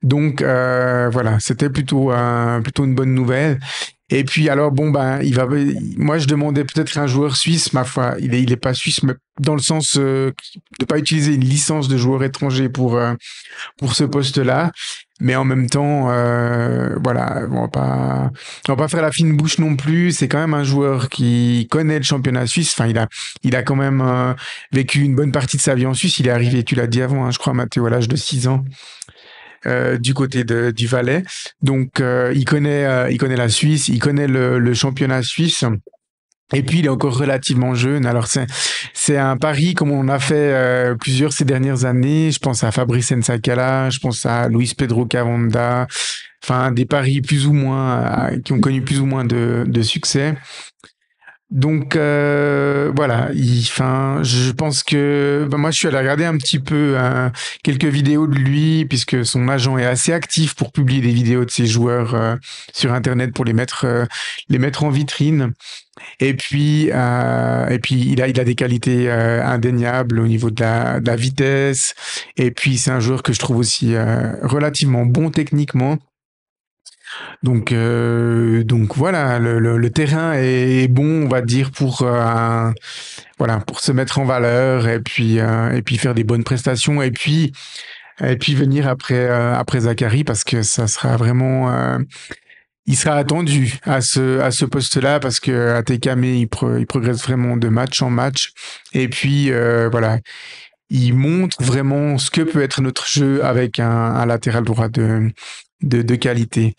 Donc voilà, c'était plutôt une bonne nouvelle. Et puis alors bon, moi je demandais peut-être un joueur suisse, ma foi, il est pas suisse, mais dans le sens de pas utiliser une licence de joueur étranger pour ce poste-là. Mais en même temps, voilà, on va pas faire la fine bouche non plus. C'est quand même un joueur qui connaît le championnat suisse. Enfin, il a quand même vécu une bonne partie de sa vie en Suisse. Il est arrivé, tu l'as dit avant, hein, je crois, Mathéo, à l'âge de 6 ans. Du côté du Valais. Donc il connaît la Suisse, il connaît le championnat suisse. Et puis il est encore relativement jeune. Alors c'est un pari comme on a fait plusieurs ces dernières années. Je pense à Fabrice Nsakala, je pense à Luis Pedro Cavanda. Enfin des paris plus ou moins qui ont connu plus ou moins de succès. Donc voilà, enfin, je pense que moi je suis allé regarder un petit peu quelques vidéos de lui puisque son agent est assez actif pour publier des vidéos de ses joueurs sur internet pour les mettre en vitrine. Et puis il a des qualités indéniables au niveau de la vitesse. Et puis c'est un joueur que je trouve aussi relativement bon techniquement. Donc voilà, le terrain est bon, on va dire, voilà, pour se mettre en valeur et puis faire des bonnes prestations et puis venir après Zachary parce que ça sera vraiment, il sera attendu à ce poste-là parce que Atekame il progresse vraiment de match en match et puis voilà, il montre vraiment ce que peut être notre jeu avec un latéral droit de qualité.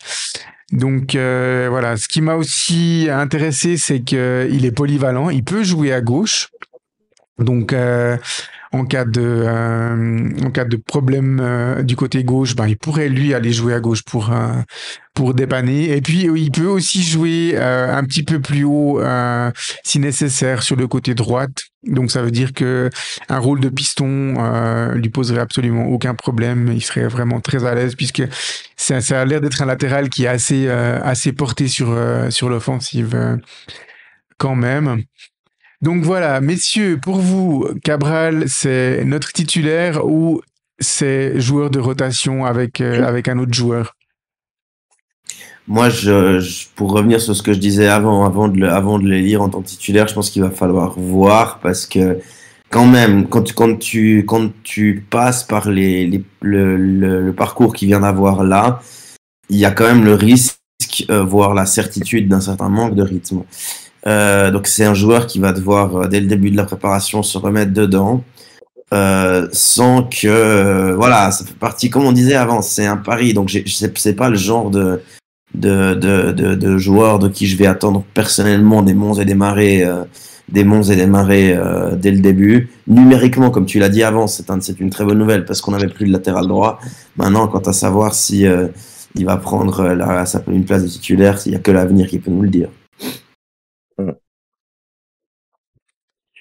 Donc voilà, ce qui m'a aussi intéressé, c'est qu'il est polyvalent, il peut jouer à gauche. Donc en cas de problème du côté gauche, ben il pourrait lui aller jouer à gauche pour dépanner. Et puis il peut aussi jouer un petit peu plus haut si nécessaire sur le côté droite. Donc ça veut dire que un rôle de piston lui poserait absolument aucun problème. Il serait vraiment très à l'aise puisque ça a l'air d'être un latéral qui est assez porté sur l'offensive quand même. Donc voilà, messieurs, pour vous, Cabral, c'est notre titulaire ou c'est joueur de rotation avec un autre joueur? Moi, pour revenir sur ce que je disais avant de le lire en tant que titulaire, je pense qu'il va falloir voir parce que quand même, quand tu passes par le parcours qu'il vient d'avoir là, il y a quand même le risque, voire la certitude d'un certain manque de rythme. Donc c'est un joueur qui va devoir dès le début de la préparation se remettre dedans sans que voilà, ça fait partie, comme on disait avant, c'est un pari, donc c'est pas le genre de joueur de qui je vais attendre personnellement des monts et des marées dès le début. Numériquement, comme tu l'as dit avant, c'est une très bonne nouvelle parce qu'on n'avait plus de latéral droit. Maintenant, quant à savoir si il va prendre une place de titulaire, il n'y a que l'avenir qui peut nous le dire.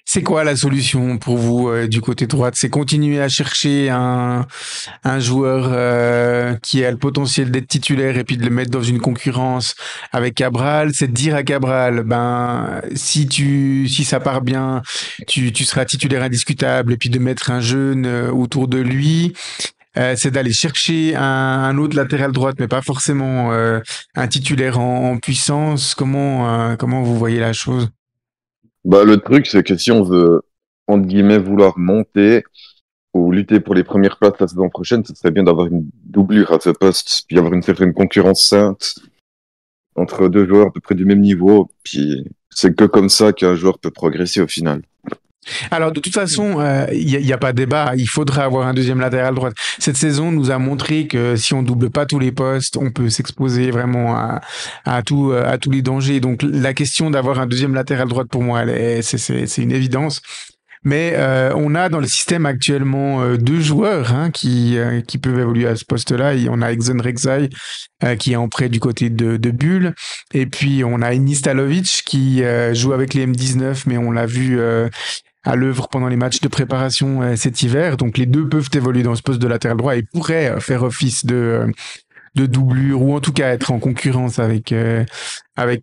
C'est quoi la solution pour vous du côté droite? C'est continuer à chercher un joueur qui a le potentiel d'être titulaire et puis de le mettre dans une concurrence avec Cabral. C'est de dire à Cabral, ben si ça part bien, tu seras titulaire indiscutable et puis de mettre un jeune autour de lui. C'est d'aller chercher un autre latéral droite, mais pas forcément un titulaire en puissance. Comment vous voyez la chose? Bah, le truc, c'est que si on veut, entre guillemets, vouloir monter ou lutter pour les premières places la saison prochaine, ce serait bien d'avoir une doublure à ce poste, puis avoir une certaine concurrence sainte entre deux joueurs à peu près du même niveau. Puis c'est que comme ça qu'un joueur peut progresser au final. Alors de toute façon, il y a pas de débat. Il faudra avoir un deuxième latéral droite. Cette saison nous a montré que si on double pas tous les postes, on peut s'exposer vraiment à tous les dangers. Donc la question d'avoir un deuxième latéral droite pour moi, c'est une évidence. Mais on a dans le système actuellement deux joueurs qui peuvent évoluer à ce poste-là. Et on a Exxon Rexay qui est en prêt du côté de Bulle. Et puis on a Enis Stalovic qui joue avec les M19, mais on l'a vu à l'œuvre pendant les matchs de préparation cet hiver. Donc les deux peuvent évoluer dans ce poste de latéral droit et pourraient faire office de doublure ou en tout cas être en concurrence avec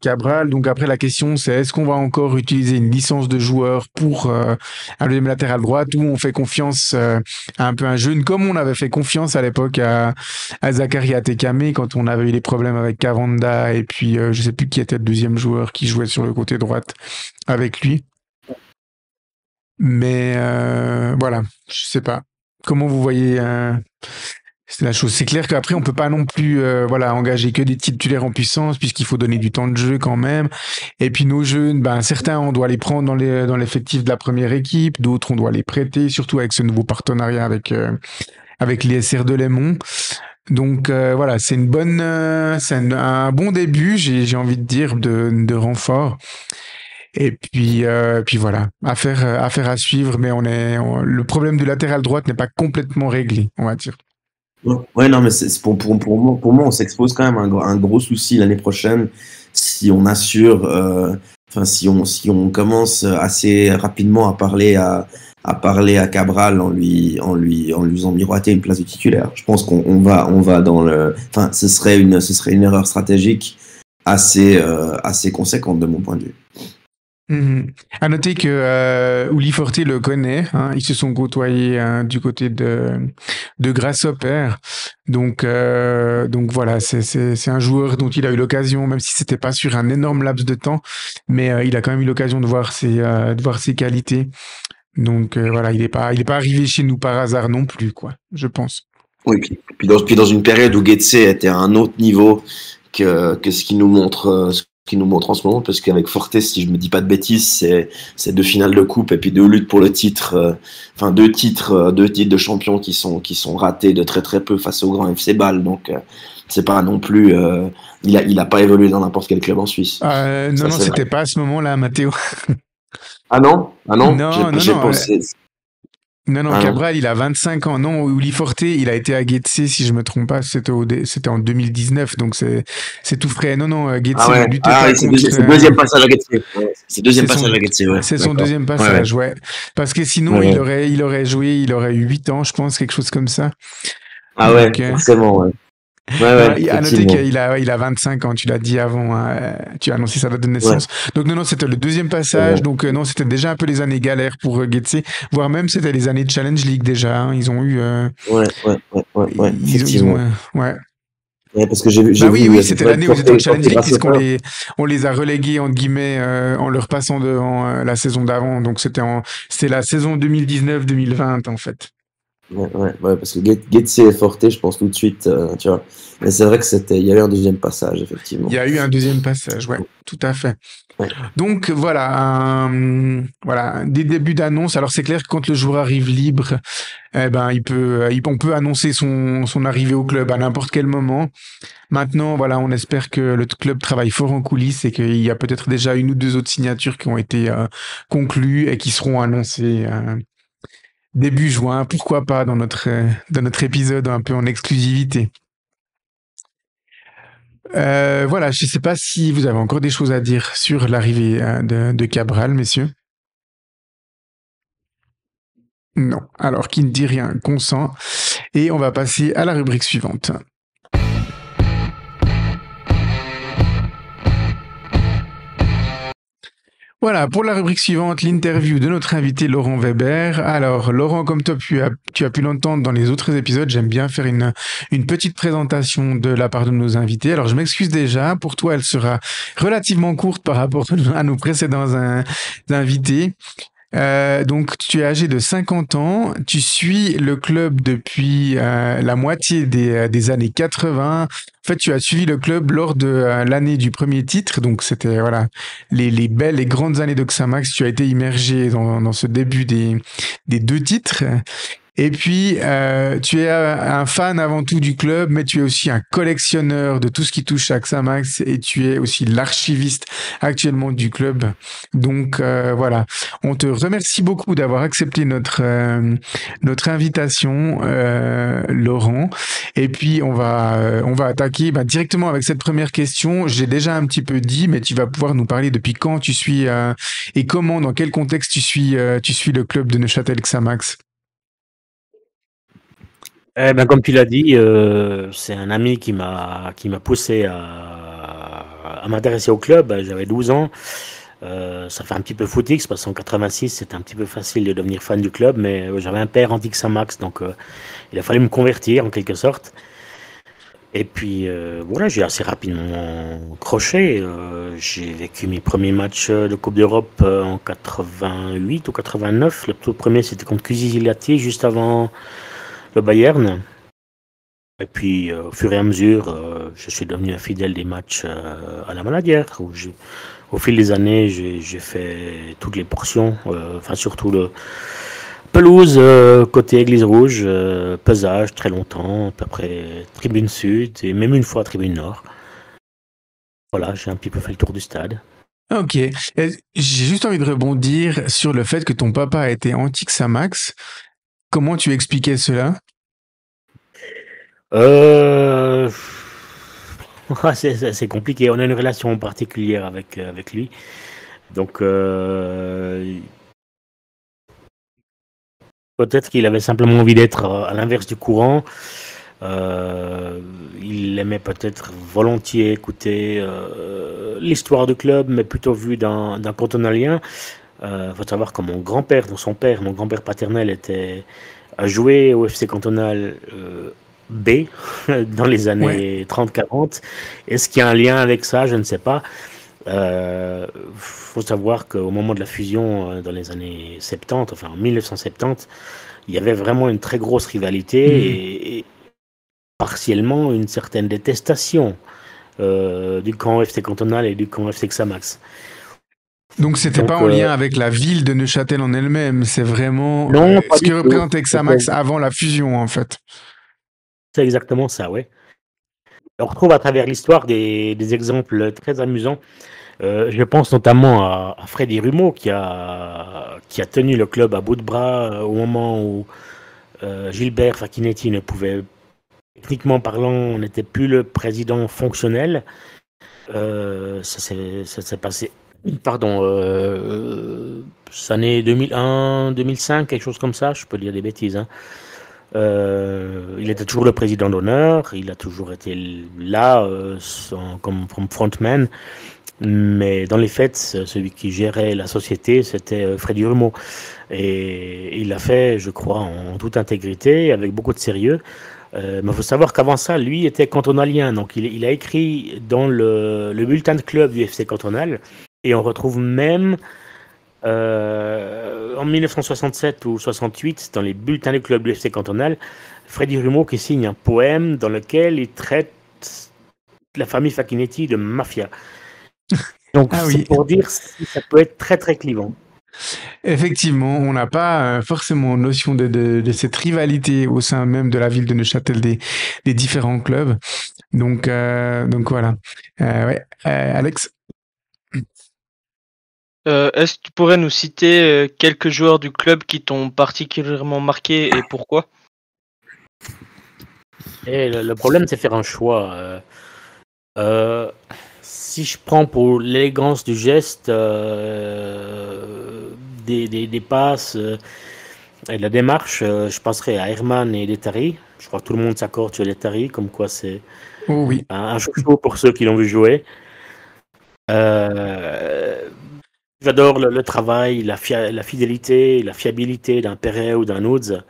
Cabral. Donc après la question c'est est-ce qu'on va encore utiliser une licence de joueur pour un deuxième latéral droite ou on fait confiance à un peu un jeune comme on avait fait confiance à l'époque à Zachary Atekame quand on avait eu les problèmes avec Cavanda et puis je sais plus qui était le deuxième joueur qui jouait sur le côté droite avec lui. Mais voilà, je sais pas. Comment vous voyez c'est la chose. C'est clair qu'après on peut pas non plus engager que des titulaires en puissance puisqu'il faut donner du temps de jeu quand même. Et puis nos jeunes, certains on doit les prendre dans l'effectif de la première équipe, d'autres on doit les prêter, surtout avec ce nouveau partenariat avec l'ISR de Lémont. Donc voilà, c'est un bon début, j'ai envie de dire de renfort. Et puis voilà, affaire à suivre, mais le problème du latéral droite n'est pas complètement réglé, on va dire. Ouais, non, mais pour moi, on s'expose quand même à un gros souci l'année prochaine si on assure, si on commence assez rapidement à parler à Cabral en lui faisant miroiter une place de titulaire. Je pense qu'on va dans ce serait une erreur stratégique assez conséquente de mon point de vue. À noter que Uli Forte le connaît, hein, ils se sont côtoyés du côté de Grasshopper, donc voilà, c'est un joueur dont il a eu l'occasion, même si c'était pas sur un énorme laps de temps, mais il a quand même eu l'occasion de voir ses qualités. Donc voilà, il est pas arrivé chez nous par hasard non plus, quoi, je pense. Oui, puis dans une période où Getse était à un autre niveau que ce qu'il nous montre en ce moment, parce qu'avec Forte, si je me dis pas de bêtises, c'est 2 finales de coupe et puis 2 luttes pour le titre, 2 titres de champion qui sont ratés de très très peu face au grand FC Bâle. Donc c'est pas non plus, il a pas évolué dans n'importe quel club en Suisse. Non, c'était pas à ce moment-là, Matteo. Ah non, j'ai non. pensé. Non, Cabral, il a 25 ans. Non, Uli Forte, il a été à Getse, si je me trompe pas, c'était en 2019, donc c'est tout frais. Non, Getse ne luttait pas contre... C'est le deuxième passage à Getse. C'est le deuxième passage à Getse, ouais. C'est son deuxième passage, ouais. Parce que sinon, il aurait joué, il aurait eu 8 ans, je pense, quelque chose comme ça. Ah donc, ouais, forcément, ouais. À noter qu'il a 25 ans, tu l'as dit avant, tu as annoncé sa date de naissance. Ouais. Donc non, c'était le deuxième passage, donc non, c'était déjà un peu les années galères pour Getse, voire même c'était les années de Challenge League déjà, hein. Ils ont eu... effectivement. Ouais, parce que j'ai vu... oui, c'était l'année où ils étaient en Challenge League, puisqu'on les a relégués, entre guillemets, en leur passant devant la saison d'avant, donc c'était la saison 2019-2020, en fait. Ouais, parce que Getse et Forte, je pense tout de suite, tu vois. Mais c'est vrai que il y a eu un deuxième passage, effectivement. Il y a eu un deuxième passage, ouais, tout à fait. Ouais. Donc voilà, des débuts d'annonce. Alors c'est clair que quand le joueur arrive libre, on peut annoncer son arrivée au club à n'importe quel moment. Maintenant, voilà, on espère que le club travaille fort en coulisses et qu'il y a peut-être déjà 1 ou 2 autres signatures qui ont été conclues et qui seront annoncées début juin, pourquoi pas dans notre épisode un peu en exclusivité. Voilà, je ne sais pas si vous avez encore des choses à dire sur l'arrivée de Cabral, messieurs. Non, alors qui ne dit rien consent. Et on va passer à la rubrique suivante. Voilà, pour la rubrique suivante, l'interview de notre invité Laurent Weber. Alors, Laurent, comme toi, tu as pu l'entendre dans les autres épisodes, j'aime bien faire une petite présentation de la part de nos invités. Alors, je m'excuse déjà, pour toi, elle sera relativement courte par rapport à nos précédents invités. Donc, tu es âgé de 50 ans, tu suis le club depuis la moitié des années 80. En fait, tu as suivi le club lors de l'année du premier titre, donc c'était les belles et grandes années de Xamax. Tu as été immergé dans ce début des 2 titres. Et puis, tu es un fan avant tout du club, mais tu es aussi un collectionneur de tout ce qui touche à Xamax et tu es aussi l'archiviste actuellement du club. Donc, voilà. On te remercie beaucoup d'avoir accepté notre invitation, Laurent. Et puis, on va attaquer directement avec cette première question. J'ai déjà un petit peu dit, mais tu vas pouvoir nous parler depuis quand tu suis et comment, dans quel contexte tu suis le club de Neuchâtel Xamax. Comme tu l'as dit, c'est un ami qui m'a poussé à m'intéresser au club. J'avais 12 ans. Ça fait un petit peu footix parce qu'en 86, c'était un petit peu facile de devenir fan du club, mais j'avais un père anti-Xamax, donc il a fallu me convertir en quelque sorte. Et puis voilà, j'ai assez rapidement croché. J'ai vécu mes premiers matchs de Coupe d'Europe en 88 ou 89. Le tout premier, c'était contre Cusisilati, juste avant le Bayern. Et puis au fur et à mesure, je suis devenu un fidèle des matchs à la Maladière, où au fil des années, j'ai fait toutes les portions, surtout le pelouse côté Église Rouge, pesage très longtemps, puis après tribune sud et même une fois tribune nord. Voilà, j'ai un petit peu fait le tour du stade. Ok. J'ai juste envie de rebondir sur le fait que ton papa était anti-Xamax. Comment tu expliquais cela? Euh... c'est compliqué. On a une relation particulière avec lui. Donc, peut-être qu'il avait simplement envie d'être à l'inverse du courant. Euh, il aimait peut-être volontiers écouter l'histoire du club, mais plutôt vu d'un cantonalien. Faut savoir que mon grand-père, mon grand-père paternel a joué au FC Cantonal B dans les Ouais. années 30-40. Est-ce qu'il y a un lien avec ça? Je ne sais pas. Faut savoir qu'au moment de la fusion dans les années 70, enfin en 1970, il y avait vraiment une très grosse rivalité Mhm. et partiellement une certaine détestation du camp FC Cantonal et du camp FC Xamax. Donc, c'était pas Donc, en lien avec la ville de Neuchâtel en elle-même. C'est vraiment non, pas ce que du tout. représentait Xamax avant la fusion, en fait. C'est exactement ça, ouais. On retrouve à travers l'histoire des exemples très amusants. Je pense notamment à Freddy Rumeau qui a tenu le club à bout de bras au moment où Gilbert Facchinetti ne pouvait, techniquement parlant, n'était plus le président fonctionnel. Ça s'est passé, pardon, année 2001, 2005, quelque chose comme ça, je peux dire des bêtises, hein. Il était toujours le président d'honneur, il a toujours été là comme frontman, mais dans les faits, celui qui gérait la société, c'était Freddy Rumeau. Et il l'a fait, je crois, en toute intégrité, avec beaucoup de sérieux. Mais il faut savoir qu'avant ça, lui était cantonalien. Donc il a écrit dans le bulletin de club du FC Cantonal. Et on retrouve même en 1967 ou 68, dans les bulletins de club du FC Cantonal, Freddy Rumeau qui signe un poème dans lequel il traite la famille Facchinetti de mafia. Donc Ah c'est oui. pour dire si ça peut être très très clivant. Effectivement, on n'a pas forcément notion de cette rivalité au sein même de la ville de Neuchâtel des différents clubs. Donc voilà. Ouais. Alex? Est-ce que tu pourrais nous citer quelques joueurs du club qui t'ont particulièrement marqué et pourquoi? Et le problème, c'est faire un choix. Si je prends pour l'élégance du geste, des passes et de la démarche, je passerai à Herman et Letari. Je crois que tout le monde s'accorde sur Letari, comme quoi c'est Oh oui. un chouchou pour ceux qui l'ont vu jouer. J'adore le travail, la fidélité, la fiabilité d'un Perret ou d'un Ouds.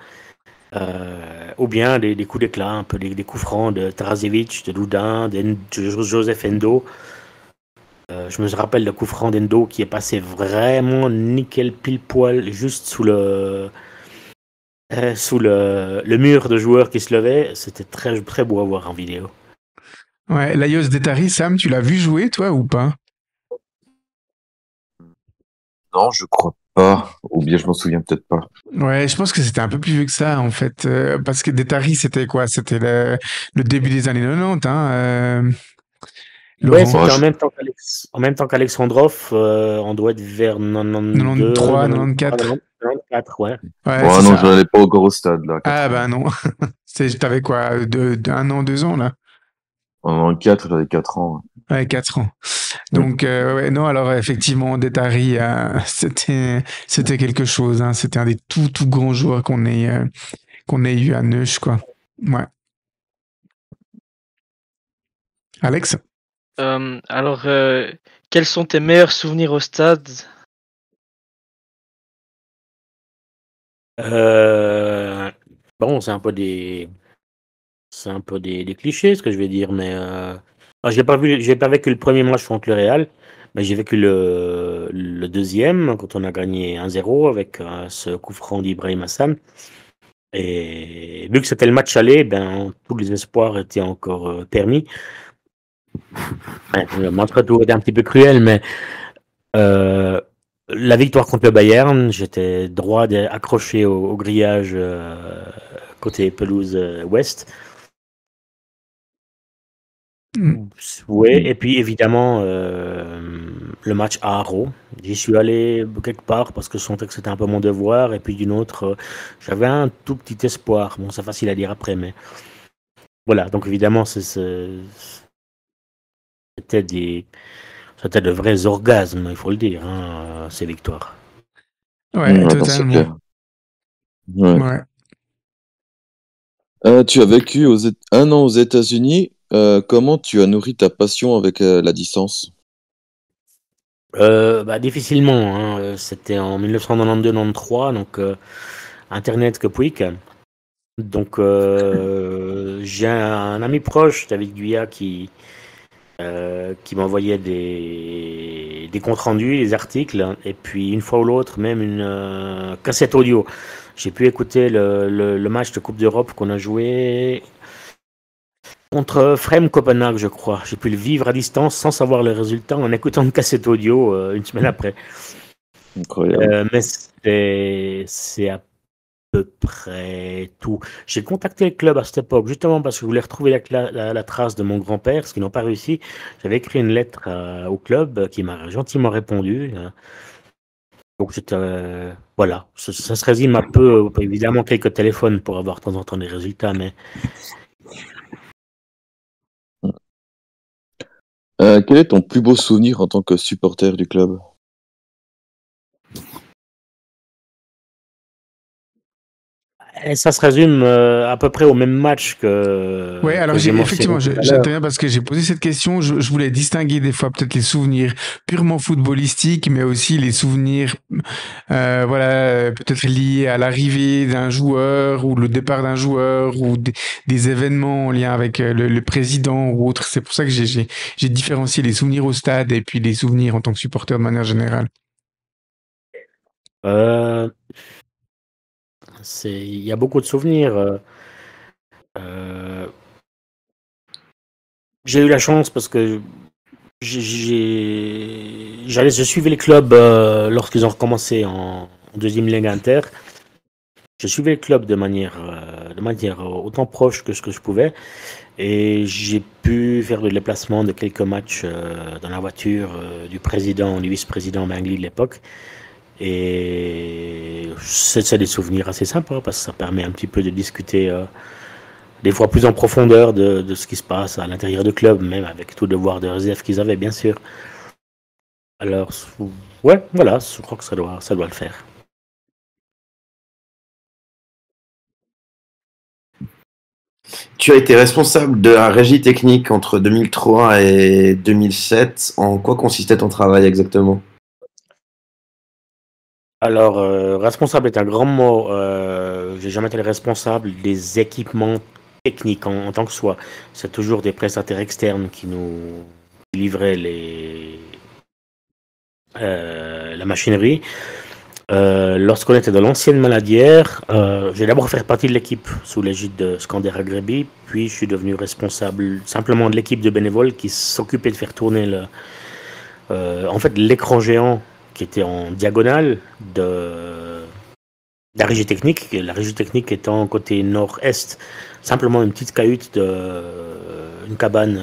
Ou bien des coups d'éclat, un peu des coups francs de Tarasevic, de Loudin, de Joseph Endo. Je me rappelle le coup franc d'Endo qui est passé vraiment nickel pile poil juste sous le mur de joueurs qui se levaient. C'était très, très beau à voir en vidéo. Ouais, Laios Detari, Sam, tu l'as vu jouer, toi, ou pas? Non, je crois pas. Ou bien je m'en souviens peut-être pas. Ouais, je pense que c'était un peu plus vieux que ça, en fait. Parce que Detari, c'était quoi? C'était le début des années 90, hein, Ouais, Laurent? c'était Ouais, en même temps qu'Alexandrov. On doit être vers 92, 93, 93, 94. 94, ouais. Ouais, c'est ouais, non, je ça. n'allais pas encore au stade, là, Ah 80. bah non. T'avais quoi? Un an, 2 ans, là? En 4, j'avais 4 ans. Ouais, 4 ans. Ouais. Donc, ouais, non, alors effectivement, Detari, c'était quelque chose, hein. C'était un des tout grands joueurs qu'on ait eu à Neuch, quoi. Ouais. Alex? Alors, quels sont tes meilleurs souvenirs au stade? Euh, bon, c'est un peu des clichés ce que je vais dire, mais j'ai pas vécu le premier match contre le Real, mais j'ai vécu le deuxième quand on a gagné 1-0 avec ce coup franc d'Ibrahim Hassan. Et vu que c'était le match aller, ben tous les espoirs étaient encore permis. Ouais, le match retour était un petit peu cruel, mais euh, la victoire contre le Bayern, j'étais droit accroché au grillage côté pelouse ouest. Mm. Ouais, et puis évidemment, le match à Haro. J'y suis allé quelque part parce que je sentais que c'était un peu mon devoir, et puis d'une autre, j'avais un tout petit espoir. Bon, c'est facile à dire après, mais voilà. Donc évidemment, c'était c'était de vrais orgasmes, il faut le dire, hein, ces victoires. Ouais, Ouais, non, c'est totalement. clair. Ouais. Ouais. Tu as vécu un an aux États-Unis. Comment tu as nourri ta passion avec la distance? Bah, difficilement, hein. C'était en 1992-93, donc Internet que Pouic. Donc j'ai un ami proche, David Guyat, qui m'envoyait des comptes rendus, des articles, hein, et puis une fois ou l'autre, même une cassette audio. J'ai pu écouter le match de Coupe d'Europe qu'on a joué contre Frem Copenhague, je crois. J'ai pu le vivre à distance sans savoir le résultat en écoutant une cassette audio une semaine après. Incroyable. Mais c'est à peu près tout. J'ai contacté le club à cette époque, justement parce que je voulais retrouver la trace de mon grand-père, ce qu'ils n'ont pas réussi. J'avais écrit une lettre au club qui m'a gentiment répondu. Donc c'était, voilà, ça se résume un peu, évidemment quelques téléphones pour avoir de temps en temps des résultats, mais Quel est ton plus beau souvenir en tant que supporter du club? et ça se résume à peu près au même match Ouais, alors que j'ai mentionné effectivement, tout à l'heure. j'interviens parce que j'ai posé cette question. Je voulais distinguer des fois peut-être les souvenirs purement footballistiques, mais aussi les souvenirs, voilà, peut-être liés à l'arrivée d'un joueur ou le départ d'un joueur ou des événements en lien avec le président ou autre. C'est pour ça que j'ai différencié les souvenirs au stade et puis les souvenirs en tant que supporter de manière générale. Euh, il y a beaucoup de souvenirs. Euh, j'ai eu la chance parce que je suivais les clubs lorsqu'ils ont recommencé en deuxième ligue inter. Je suivais le club de manière autant proche que ce que je pouvais, et j'ai pu faire le déplacement de quelques matchs dans la voiture du président, du vice-président Mengli de l'époque. Et c'est des souvenirs assez sympas parce que ça permet un petit peu de discuter des fois plus en profondeur de ce qui se passe à l'intérieur du club, même avec tout le devoir de réserve qu'ils avaient, bien sûr. Alors, ouais, voilà, je crois que ça doit le faire. Tu as été responsable de la régie technique entre 2003 et 2007. En quoi consistait ton travail exactement? Alors, responsable est un grand mot. J'ai jamais été le responsable des équipements techniques en tant que soi. C'est toujours des prestataires externes qui nous livraient la machinerie. Lorsqu'on était dans l'ancienne Maladière, j'ai d'abord fait partie de l'équipe sous l'égide de Skander Agrebi, puis je suis devenu responsable simplement de l'équipe de bénévoles qui s'occupait de faire tourner en fait l'écran géant qui était en diagonale de la régie technique, la régie technique étant côté nord-est, simplement une petite cahute, une cabane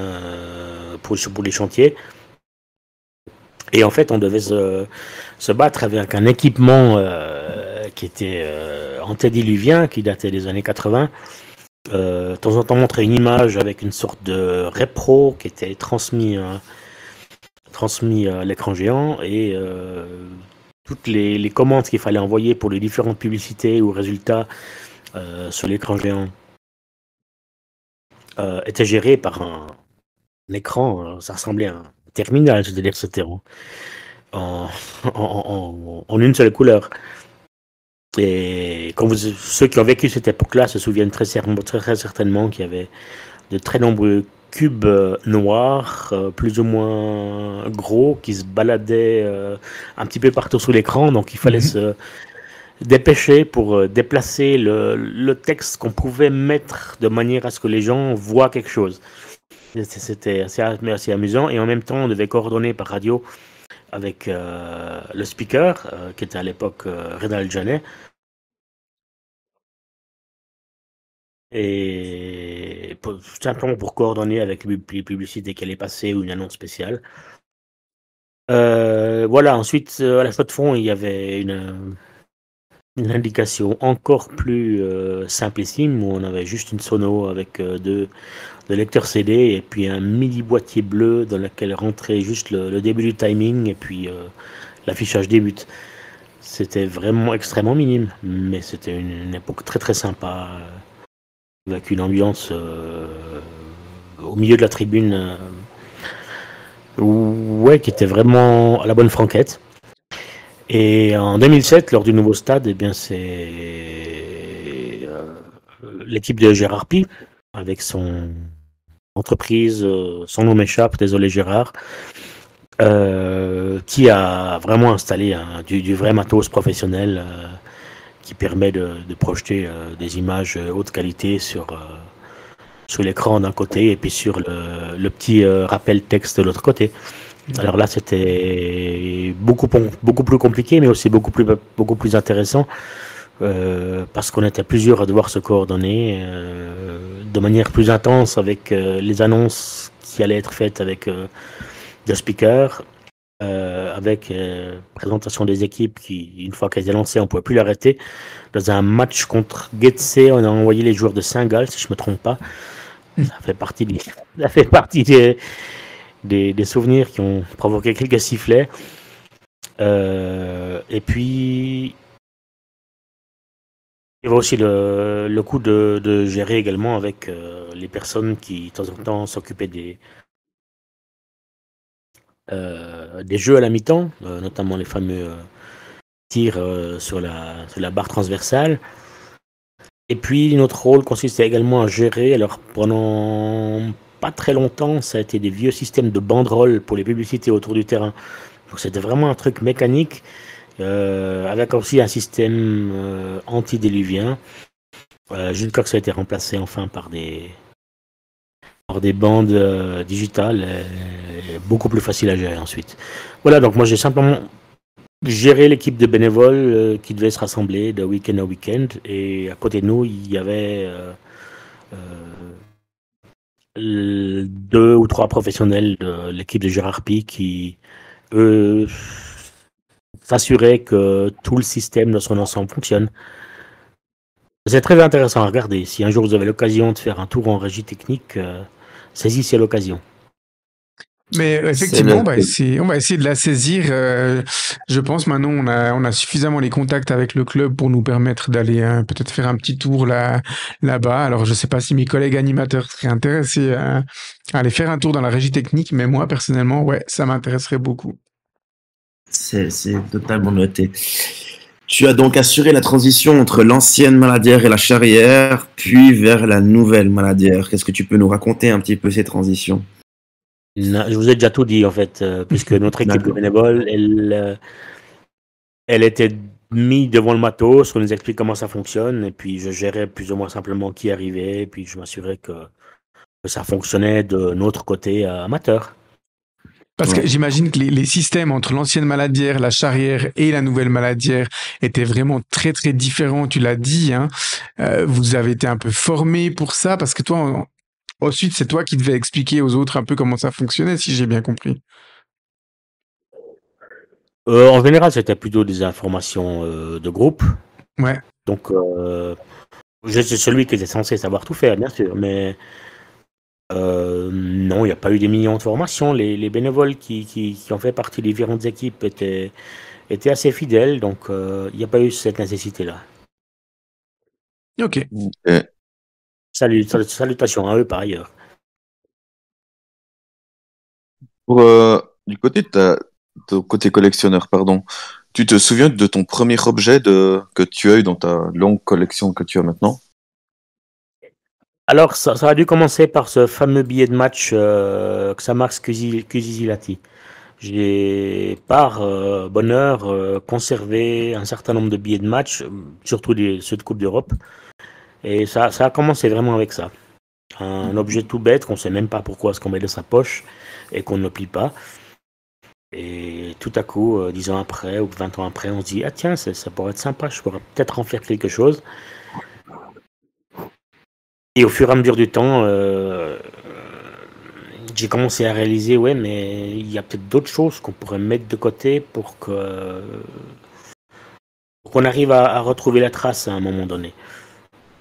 pour les chantiers. Et en fait, on devait se battre avec un équipement qui était antédiluvien, qui datait des années 80. De temps en temps, montrer une image avec une sorte de repro qui était transmis à l'écran géant, et toutes les commandes qu'il fallait envoyer pour les différentes publicités ou résultats sur l'écran géant étaient gérées par un écran, ça ressemblait à un terminal, c'est-à-dire que c'était en une seule couleur. Et ceux qui ont vécu cette époque-là se souviennent très certainement qu'il y avait de très nombreux cubes noirs, plus ou moins gros, qui se baladaient un petit peu partout sous l'écran. Donc il fallait se dépêcher pour déplacer le texte qu'on pouvait mettre de manière à ce que les gens voient quelque chose. C'était assez amusant. Et en même temps, on devait coordonner par radio avec le speaker, qui était à l'époque Renal Janet. Et simplement pour coordonner avec les publicités qui allaient passer ou une annonce spéciale. Voilà, ensuite, à la fois de fond, il y avait une indication encore plus simplissime où on avait juste une sono avec deux lecteurs CD et puis un mini boîtier bleu dans lequel rentrait juste le début du timing et puis l'affichage des buts. C'était vraiment extrêmement minime, mais c'était une époque très très sympa avec une ambiance au milieu de la tribune ouais, qui était vraiment à la bonne franquette. Et en 2007, lors du nouveau stade, eh bien, c'est l'équipe de Gérard Pi, avec son entreprise, son nom m'échappe, désolé Gérard, qui a vraiment installé du vrai matos professionnel qui permet de projeter des images haute qualité sur l'écran d'un côté et puis sur le petit rappel texte de l'autre côté. Alors là, c'était beaucoup plus compliqué, mais aussi beaucoup plus intéressant, parce qu'on était plusieurs à devoir se coordonner de manière plus intense avec les annonces qui allaient être faites avec le speaker, avec présentation des équipes qui, une fois qu'elles étaient lancées, on ne pouvait plus l'arrêter. Dans un match contre Getse, on a envoyé les joueurs de Saint-Gall, si je ne me trompe pas. Ça fait partie des souvenirs qui ont provoqué quelques sifflets. Et puis, il y avait aussi le coup de gérer également avec les personnes qui, de temps en temps, s'occupaient des jeux à la mi-temps, notamment les fameux tirs sur la barre transversale. Et puis, notre rôle consistait également à gérer, alors pendant pas très longtemps, ça a été des vieux systèmes de banderoles pour les publicités autour du terrain. Donc c'était vraiment un truc mécanique, avec aussi un système antidéluvien. Jusqu'à que ça a été remplacé enfin par des bandes digitales, beaucoup plus faciles à gérer ensuite. Voilà, donc moi j'ai simplement géré l'équipe de bénévoles qui devait se rassembler de week-end à week-end, et à côté de nous, il y avait 2 ou 3 professionnels de l'équipe de Gérard Pi qui, eux, s'assuraient que tout le système dans son ensemble fonctionne. C'est très intéressant à regarder. Si un jour vous avez l'occasion de faire un tour en régie technique, saisissez l'occasion. Mais effectivement, on va essayer de la saisir. Je pense maintenant on a suffisamment les contacts avec le club pour nous permettre d'aller peut-être faire un petit tour là-bas. Alors je sais pas si mes collègues animateurs seraient intéressés à aller faire un tour dans la régie technique, mais moi personnellement, ouais, ça m'intéresserait beaucoup. C'est totalement noté. Tu as donc assuré la transition entre l'ancienne Maladière et la Charrière, puis vers la nouvelle Maladière. Qu'est-ce que tu peux nous raconter un petit peu ces transitions? Non, je vous ai déjà tout dit en fait, puisque notre équipe de bénévoles, elle était mise devant le matos, on nous explique comment ça fonctionne, et puis je gérais plus ou moins simplement qui arrivait, et puis je m'assurais que ça fonctionnait de notre côté amateur. Parce que j'imagine que les systèmes entre l'ancienne Maladière, la Charrière et la nouvelle Maladière étaient vraiment très très différents, tu l'as dit, hein. Vous avez été un peu formé pour ça, parce que toi, ensuite, c'est toi qui devais expliquer aux autres un peu comment ça fonctionnait, si j'ai bien compris. En général, c'était plutôt des informations de groupe. Ouais. Donc, je suis celui qui était censé savoir tout faire, bien sûr, mais non, il n'y a pas eu des millions de formations. Les bénévoles qui ont fait partie des différentes équipes étaient assez fidèles, donc il n'y a pas eu cette nécessité-là. Ok. Salutations à eux par ailleurs. Du côté de côté collectionneur, pardon, tu te souviens de ton premier objet que tu as eu dans ta longue collection que tu as maintenant? Alors, ça a dû commencer par ce fameux billet de match Xamax Cusisilati. J'ai, par bonheur, conservé un certain nombre de billets de match, surtout ceux de Coupe d'Europe. Et ça a commencé vraiment avec ça. Un objet tout bête qu'on ne sait même pas pourquoi ce qu'on met dans sa poche et qu'on ne plie pas. Et tout à coup, 10 ans après ou 20 ans après, on se dit « Ah tiens, ça pourrait être sympa, je pourrais peut-être en faire quelque chose ». Et au fur et à mesure du temps, j'ai commencé à réaliser, ouais, mais il y a peut-être d'autres choses qu'on pourrait mettre de côté pour qu'on arrive à retrouver la trace à un moment donné.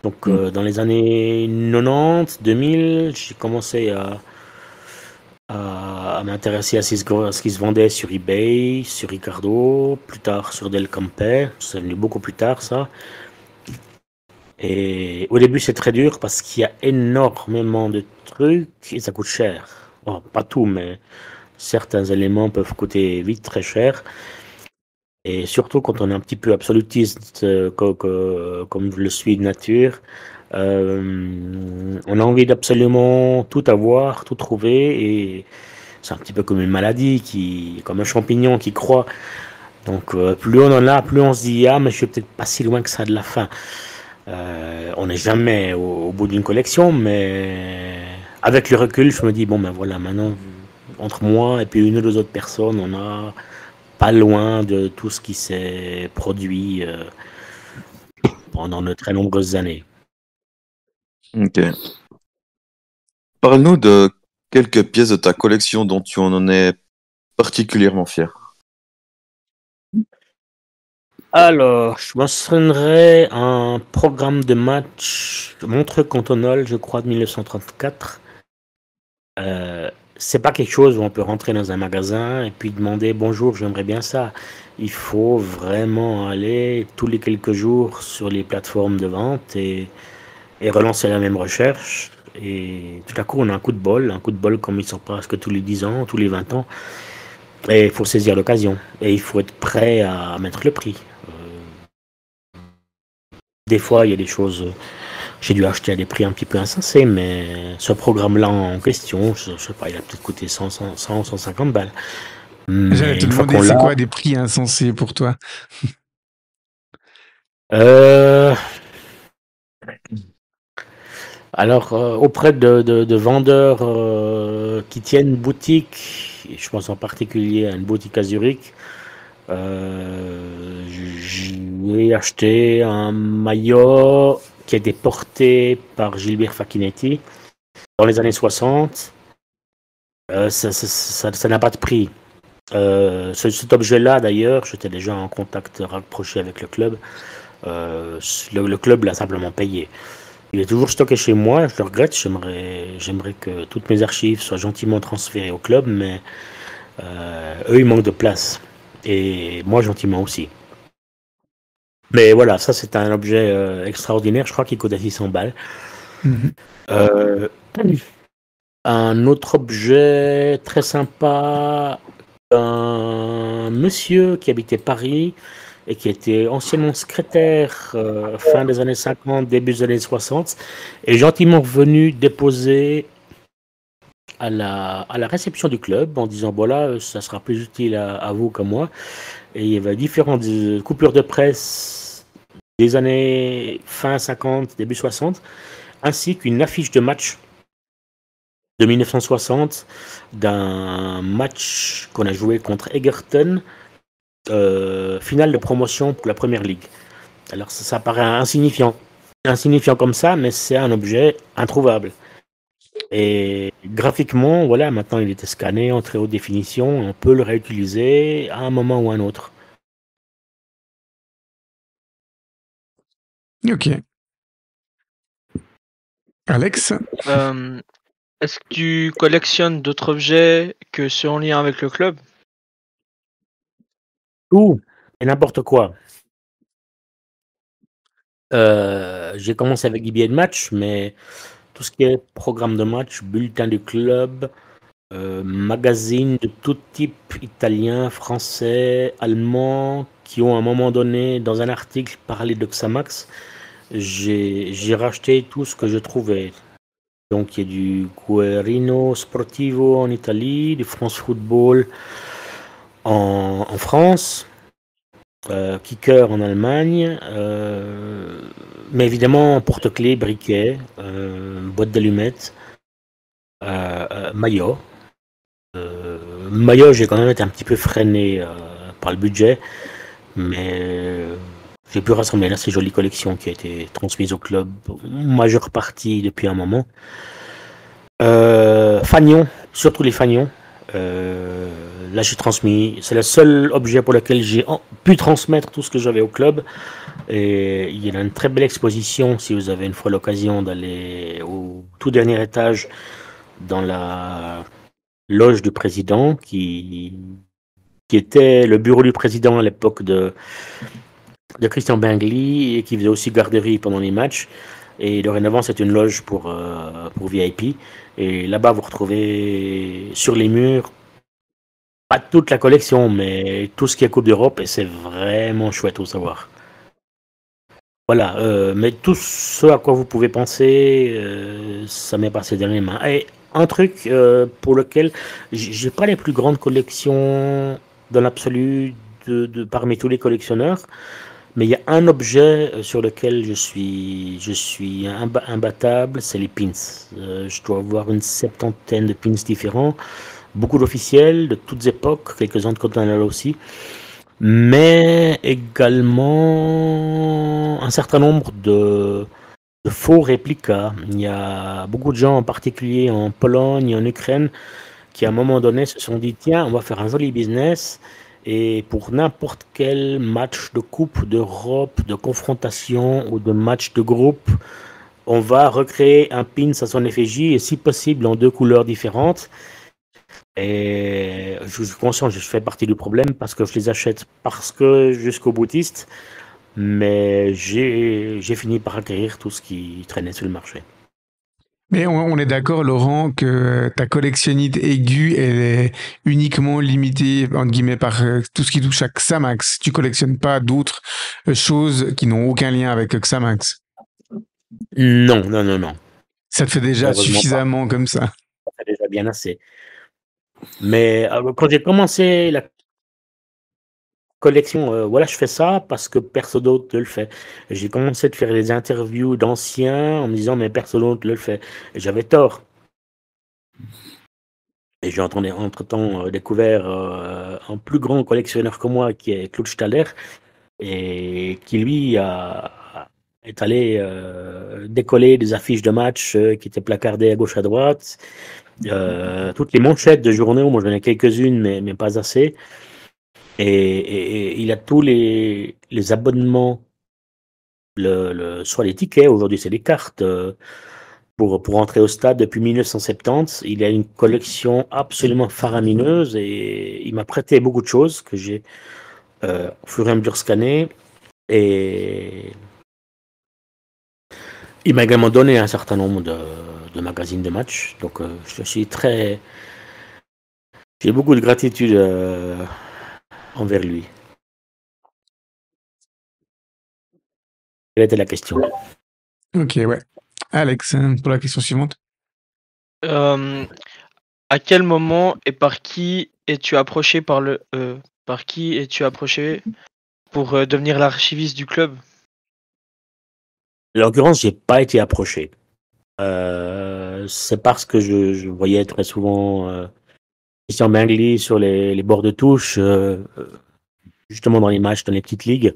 Donc, dans les années 90, 2000, j'ai commencé à m'intéresser à ce qui se vendait sur eBay, sur Ricardo, plus tard sur Del Camper. C'est venu beaucoup plus tard, ça. Et au début, c'est très dur parce qu'il y a énormément de trucs et ça coûte cher. Bon, pas tout, mais certains éléments peuvent coûter vite très cher. Et surtout quand on est un petit peu absolutiste, comme je le suis de nature, on a envie d'absolument tout avoir, tout trouver. Et c'est un petit peu comme une maladie, comme un champignon qui croît. Donc plus on en a, plus on se dit, ah, mais je suis peut-être pas si loin que ça de la fin. On n'est jamais au bout d'une collection, mais avec le recul, je me dis, bon ben voilà, maintenant, entre moi et puis une ou deux autres personnes, on a pas loin de tout ce qui s'est produit pendant de très nombreuses années. Ok. Parle-nous de quelques pièces de ta collection dont tu en es particulièrement fier. Alors, je mentionnerai un programme de match de Montreux-Cantonal, je crois, de 1934. C'est pas quelque chose où on peut rentrer dans un magasin et puis demander bonjour, j'aimerais bien ça. Il faut vraiment aller tous les quelques jours sur les plateformes de vente et relancer la même recherche. Et tout à coup, on a un coup de bol comme ils sont presque tous les 10 ans, tous les 20 ans. Et il faut saisir l'occasion. Et il faut être prêt à mettre le prix. Des fois, il y a des choses, j'ai dû acheter à des prix un petit peu insensés, mais ce programme-là en question, je sais pas, il a peut-être coûté 150 balles. J'allais te demander, c'est quoi des prix insensés pour toi? Alors, auprès de vendeurs qui tiennent boutique, je pense en particulier à une boutique à Zurich, j'ai acheté un maillot qui a été porté par Gilbert Facchinetti dans les années 60. Ça n'a pas de prix. Cet objet-là, d'ailleurs, j'étais déjà en contact rapproché avec le club. Le club l'a simplement payé. Il est toujours stocké chez moi, je le regrette. J'aimerais que toutes mes archives soient gentiment transférées au club, mais eux, ils manquent de place. Et moi, gentiment aussi. Mais voilà, ça, c'est un objet extraordinaire. Je crois qu'il coûte à 600 balles. Un autre objet très sympa, un monsieur qui habitait Paris et qui était anciennement secrétaire fin des années 50, début des années 60, est gentiment venu déposer à la réception du club en disant voilà, ça sera plus utile à vous qu'à moi. Et il y avait différentes coupures de presse des années fin 50, début 60, ainsi qu'une affiche de match de 1960 d'un match qu'on a joué contre Egerton, finale de promotion pour la Première Ligue. Alors ça paraît insignifiant comme ça, mais c'est un objet introuvable. Et graphiquement, voilà, maintenant il était scanné en très haute définition, on peut le réutiliser à un moment ou à un autre. Ok. Alex? Est-ce que tu collectionnes d'autres objets que ceux en lien avec le club? Tout et n'importe quoi. J'ai commencé avec des billets de match, mais tout ce qui est programme de match, bulletin du club, magazines de tout type, italien, français, allemand, qui ont à un moment donné, dans un article, parlé de Xamax, j'ai racheté tout ce que je trouvais. Donc il y a du Guerrino Sportivo en Italie, du France Football en France, Kicker en Allemagne, mais évidemment porte-clés, briquet, boîte d'allumettes, maillot. Maillot, j'ai quand même été un petit peu freiné par le budget, mais j'ai pu rassembler une assez jolie collection qui a été transmise au club, majeure partie depuis un moment. Fagnon, surtout les fagnons. Là, j'ai transmis. C'est le seul objet pour lequel j'ai pu transmettre tout ce que j'avais au club. Et il y a une très belle exposition, si vous avez une fois l'occasion d'aller au tout dernier étage dans la loge du président, qui était le bureau du président à l'époque de Christian Bengli et qui faisait aussi garderie pendant les matchs. Et dorénavant, c'est une loge pour VIP. Et là-bas, vous retrouvez sur les murs, pas toute la collection, mais tout ce qui est Coupe d'Europe, et c'est vraiment chouette au savoir. Voilà, mais tout ce à quoi vous pouvez penser, ça m'est passé dans les mains. Et un truc pour lequel j'ai pas les plus grandes collections dans l'absolu parmi tous les collectionneurs, mais il y a un objet sur lequel je suis imbattable, c'est les pins. Je dois avoir une 70aine de pins différents, beaucoup d'officiels de toutes époques, quelques-uns de Continental aussi, mais également un certain nombre de faux réplicas. Il y a beaucoup de gens, en particulier en Pologne et en Ukraine, qui à un moment donné se sont dit tiens, on va faire un joli business. Et pour n'importe quel match de Coupe d'Europe, de confrontation ou de match de groupe, on va recréer un pins à son effigie et si possible en 2 couleurs différentes. Et je suis conscient que je fais partie du problème parce que je les achète jusqu'au boutiste, mais j'ai fini par acquérir tout ce qui traînait sur le marché. Mais on est d'accord, Laurent, que ta collectionnite aiguë, elle est uniquement limitée, entre guillemets, par tout ce qui touche à Xamax. Tu collectionnes pas d'autres choses qui n'ont aucun lien avec Xamax. Non. Ça te fait déjà suffisamment comme ça. Ça fait déjà bien assez. Mais quand j'ai commencé la collection, voilà, je fais ça parce que personne d'autre ne le fait. J'ai commencé à faire des interviews d'anciens en me disant mais personne d'autre ne le fait. Et j'avais tort. Et j'ai entre-temps découvert un plus grand collectionneur que moi qui est Claude Staller et qui lui est allé décoller des affiches de match qui étaient placardées à gauche à droite. Toutes les manchettes de journaux, moi j'en ai quelques-unes mais pas assez. Et il a tous les abonnements, soit les tickets, aujourd'hui c'est les cartes, pour entrer au stade depuis 1970. Il a une collection absolument faramineuse et il m'a prêté beaucoup de choses que j'ai au fur et à mesure scannées. Et il m'a également donné un certain nombre de magazines de match. Donc je suis j'ai beaucoup de gratitude envers lui. Quelle était la question? Ok, ouais. Alex, pour la question suivante. À quel moment et par qui es-tu approché pour devenir l'archiviste du club? En l'occurrence, j'ai pas été approché. C'est parce que je voyais très souvent Christian Bengli sur les bords de touche, justement dans les matchs, dans les petites ligues.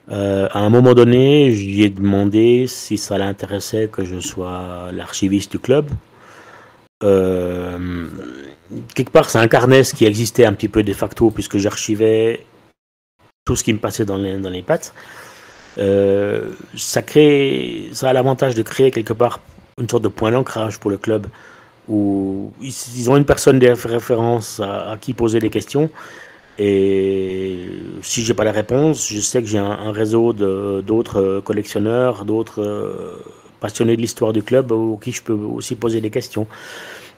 À un moment donné, je lui ai demandé si ça l'intéressait que je sois l'archiviste du club. Quelque part, c'est un carnet qui existait un petit peu de facto puisque j'archivais tout ce qui me passait dans les pattes. Ça a l'avantage de créer quelque part une sorte de point d'ancrage pour le club où ils ont une personne de référence à qui poser des questions. Et si j'ai pas la réponse, je sais que j'ai un réseau d'autres collectionneurs, d'autres passionnés de l'histoire du club aux qui je peux aussi poser des questions.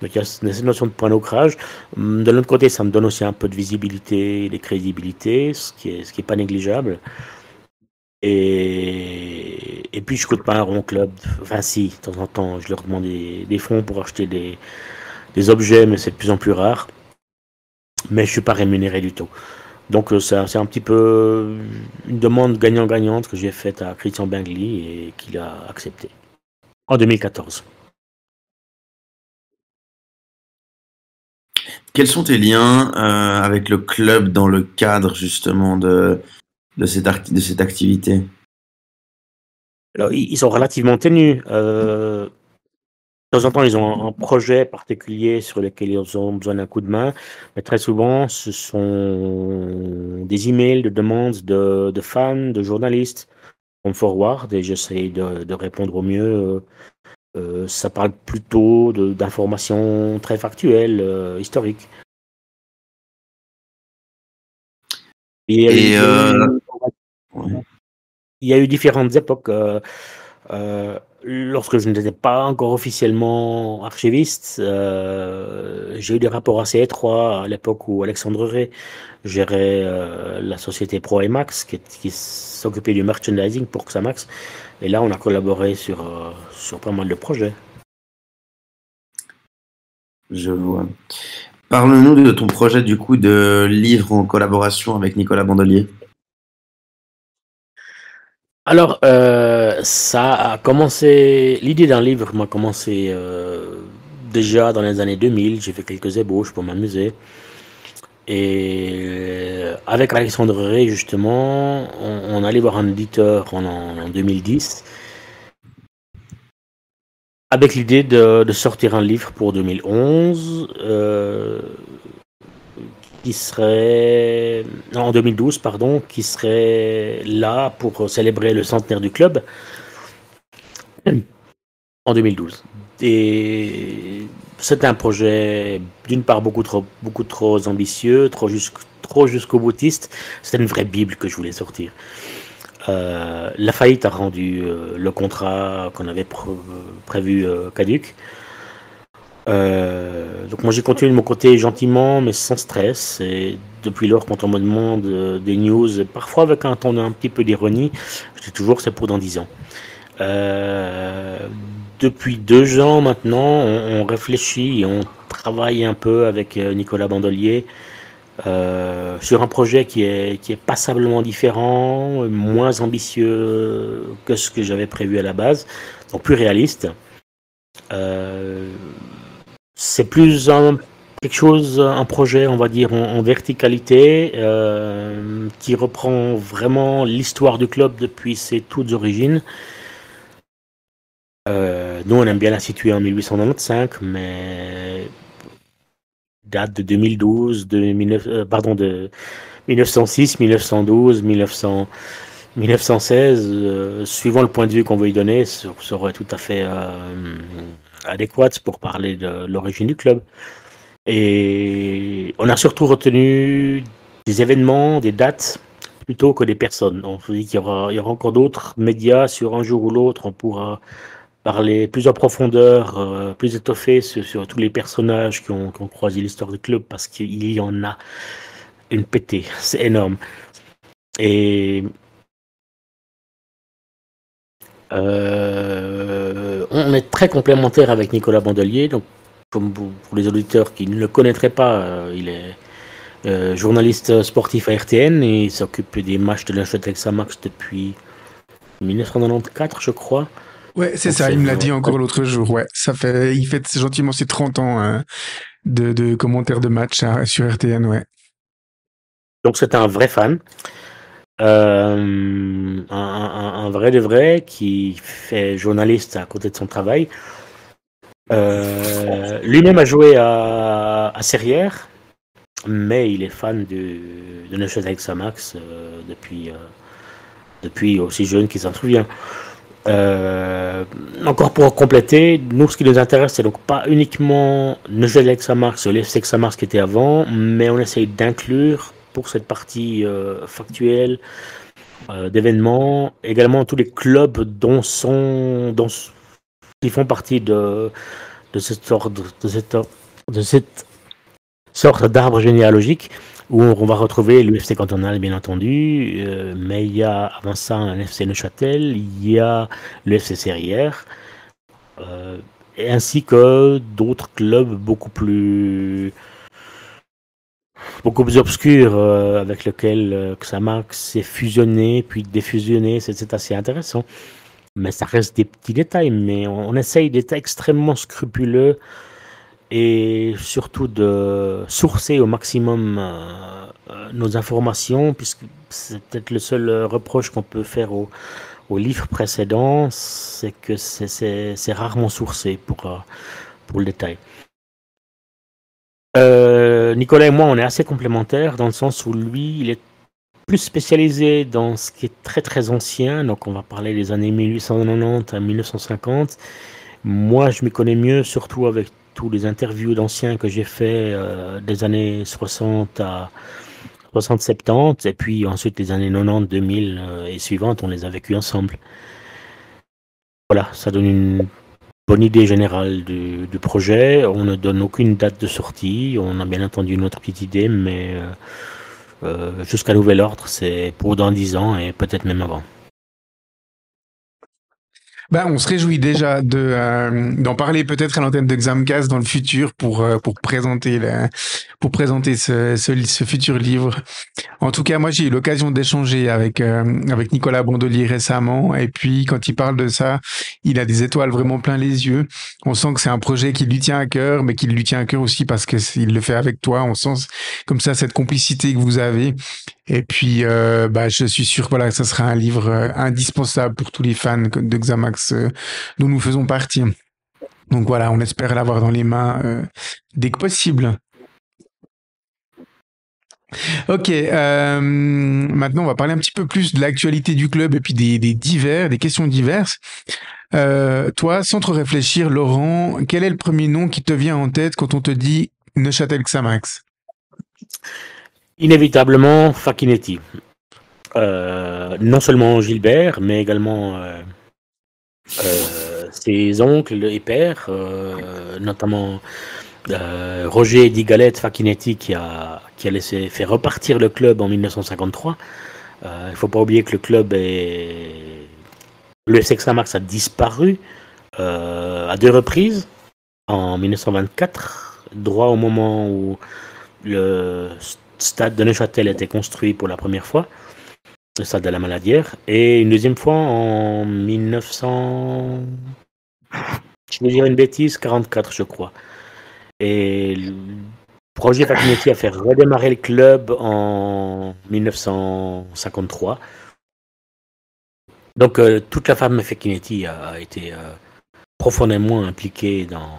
Donc il y a cette notion de point d'ancrage. De l'autre côté, ça me donne aussi un peu de visibilité et de crédibilité, ce qui est pas négligeable. Et puis je coûte pas un rond club. Enfin si, de temps en temps, je leur demande des fonds pour acheter des objets, mais c'est de plus en plus rare. Mais je suis pas rémunéré du tout. Donc c'est un petit peu une demande gagnant-gagnante que j'ai faite à Christian Bengli et qu'il a accepté en 2014. Quels sont tes liens avec le club dans le cadre justement de cette activité? Alors ils sont relativement ténus. temps en temps, ils ont un projet particulier sur lequel ils ont besoin d'un coup de main, mais très souvent, ce sont des emails de demandes de fans, de journalistes, on me forward et j'essaie de répondre au mieux. Ça parle plutôt d'informations très factuelles, historiques. Et Et il y a eu différentes époques. Lorsque je n'étais pas encore officiellement archiviste, j'ai eu des rapports assez étroits à l'époque où Alexandre Ray gérait la société Pro Emacs, qui s'occupait du merchandising pour Xamax. Et là, on a collaboré sur pas mal de projets. je vois. Parle-nous de ton projet du coup de livre en collaboration avec Nicolas Bandelier. Alors, ça a commencé. L'idée d'un livre m'a commencé déjà dans les années 2000. J'ai fait quelques ébauches pour m'amuser. Et avec Alexandre Ray, justement, on allait voir un éditeur en 2010 avec l'idée de sortir un livre pour 2011 qui serait en 2012, pardon, qui serait là pour célébrer le centenaire du club en 2012. Et c'était un projet d'une part beaucoup trop ambitieux, trop jusqu'au boutiste. C'était une vraie bible que je voulais sortir. La faillite a rendu le contrat qu'on avait prévu caduc. Donc moi j'ai continué de mon côté gentiment mais sans stress, et depuis lors quand on me demande des news, parfois avec un ton un petit peu d'ironie, je dis toujours c'est pour dans 10 ans. Depuis 2 ans maintenant, on réfléchit et on travaille un peu avec Nicolas Bandelier sur un projet qui est passablement différent, moins ambitieux que ce que j'avais prévu à la base, donc plus réaliste. C'est plus un projet, on va dire, en verticalité, qui reprend vraiment l'histoire du club depuis ses toutes origines. Nous, on aime bien la situer en 1895, mais date de 2012, de 1906, 1912, 1916, suivant le point de vue qu'on veut y donner, ça serait tout à fait adéquate pour parler de l'origine du club. Et on a surtout retenu des événements, des dates, plutôt que des personnes. On se dit qu'il y aura encore d'autres médias sur un jour ou l'autre. On pourra parler plus en profondeur, plus étoffé sur tous les personnages qui ont croisé l'histoire du club, parce qu'il y en a une pétée. C'est énorme. Et on est très complémentaires avec Nicolas Bandelier. Donc, comme pour les auditeurs qui ne le connaîtraient pas, il est journaliste sportif à RTN et il s'occupe des matchs de Neuchâtel Xamax depuis 1994, je crois. Ouais, c'est Donc, ça, il me l'a dit encore l'autre jour. Ouais, il fête gentiment ses 30 ans hein, de commentaires de match sur RTN, ouais. Donc c'est un vrai fan. Un vrai de vrai qui fait journaliste à côté de son travail. Lui-même a joué à Serrières, mais il est fan de Neuchâtel Xamax depuis aussi jeune qu'il s'en souvient. Encore pour compléter, nous ce qui nous intéresse c'est donc pas uniquement Neuchâtel Xamax, l'FC Xamax qui était avant, mais on essaye d'inclure pour cette partie factuelle d'événements également tous les clubs qui font partie de cette sorte d'arbre généalogique où on va retrouver l'UFC cantonal bien entendu, mais il y a avant ça un FC Neuchâtel, il y a l'UFC Serrières, et ainsi que d'autres clubs beaucoup plus obscurs avec lesquels Xamax s'est fusionné puis défusionné, c'est assez intéressant. Mais ça reste des petits détails, mais on essaye d'être extrêmement scrupuleux et surtout de sourcer au maximum nos informations, puisque c'est peut-être le seul reproche qu'on peut faire aux au livre précédent, c'est que c'est rarement sourcé pour le détail. Nicolas et moi, on est assez complémentaires dans le sens où lui, il est plus spécialisé dans ce qui est très très ancien, donc on va parler des années 1890 à 1950. Moi, je m'y connais mieux, surtout avec tous les interviews d'anciens que j'ai fait des années 60 à 60-70, et puis ensuite les années 90, 2000 et suivantes, on les a vécues ensemble. Voilà, ça donne une bonne idée générale du projet. On ne donne aucune date de sortie. On a bien entendu notre petite idée, mais jusqu'à nouvel ordre, c'est pour dans 10 ans et peut-être même avant. On se réjouit déjà d'en parler peut-être à l'antenne de Xamcast dans le futur pour présenter ce futur livre. En tout cas, moi, j'ai eu l'occasion d'échanger avec Nicolas Bondelier récemment. Et puis, quand il parle de ça, il a des étoiles vraiment plein les yeux. On sent que c'est un projet qui lui tient à cœur, mais qui lui tient à cœur aussi parce que il le fait avec toi. On sent comme ça cette complicité que vous avez. Et puis, je suis sûr que ça sera un livre indispensable pour tous les fans de Xamax dont nous faisons partie. Donc voilà, on espère l'avoir dans les mains dès que possible. Ok, maintenant on va parler un petit peu plus de l'actualité du club et puis des questions diverses. Toi, sans trop réfléchir, Laurent, quel est le premier nom qui te vient en tête quand on te dit Neuchâtel Xamax? Inévitablement, Facchinetti. Non seulement Gilbert, mais également ses oncles et pères, notamment Roger Di Galette Facchinetti qui a fait repartir le club en 1953. Il ne faut pas oublier que le FC Xamax a disparu à 2 reprises. En 1924, droit au moment où le stade de Neuchâtel a été construit pour la première fois, le stade de la Maladière, et une deuxième fois en 1900, je vais dire une bêtise, 44 je crois. Et Roger Facchinetti a fait redémarrer le club en 1953. Donc toute la famille Facchinetti a été profondément impliquée dans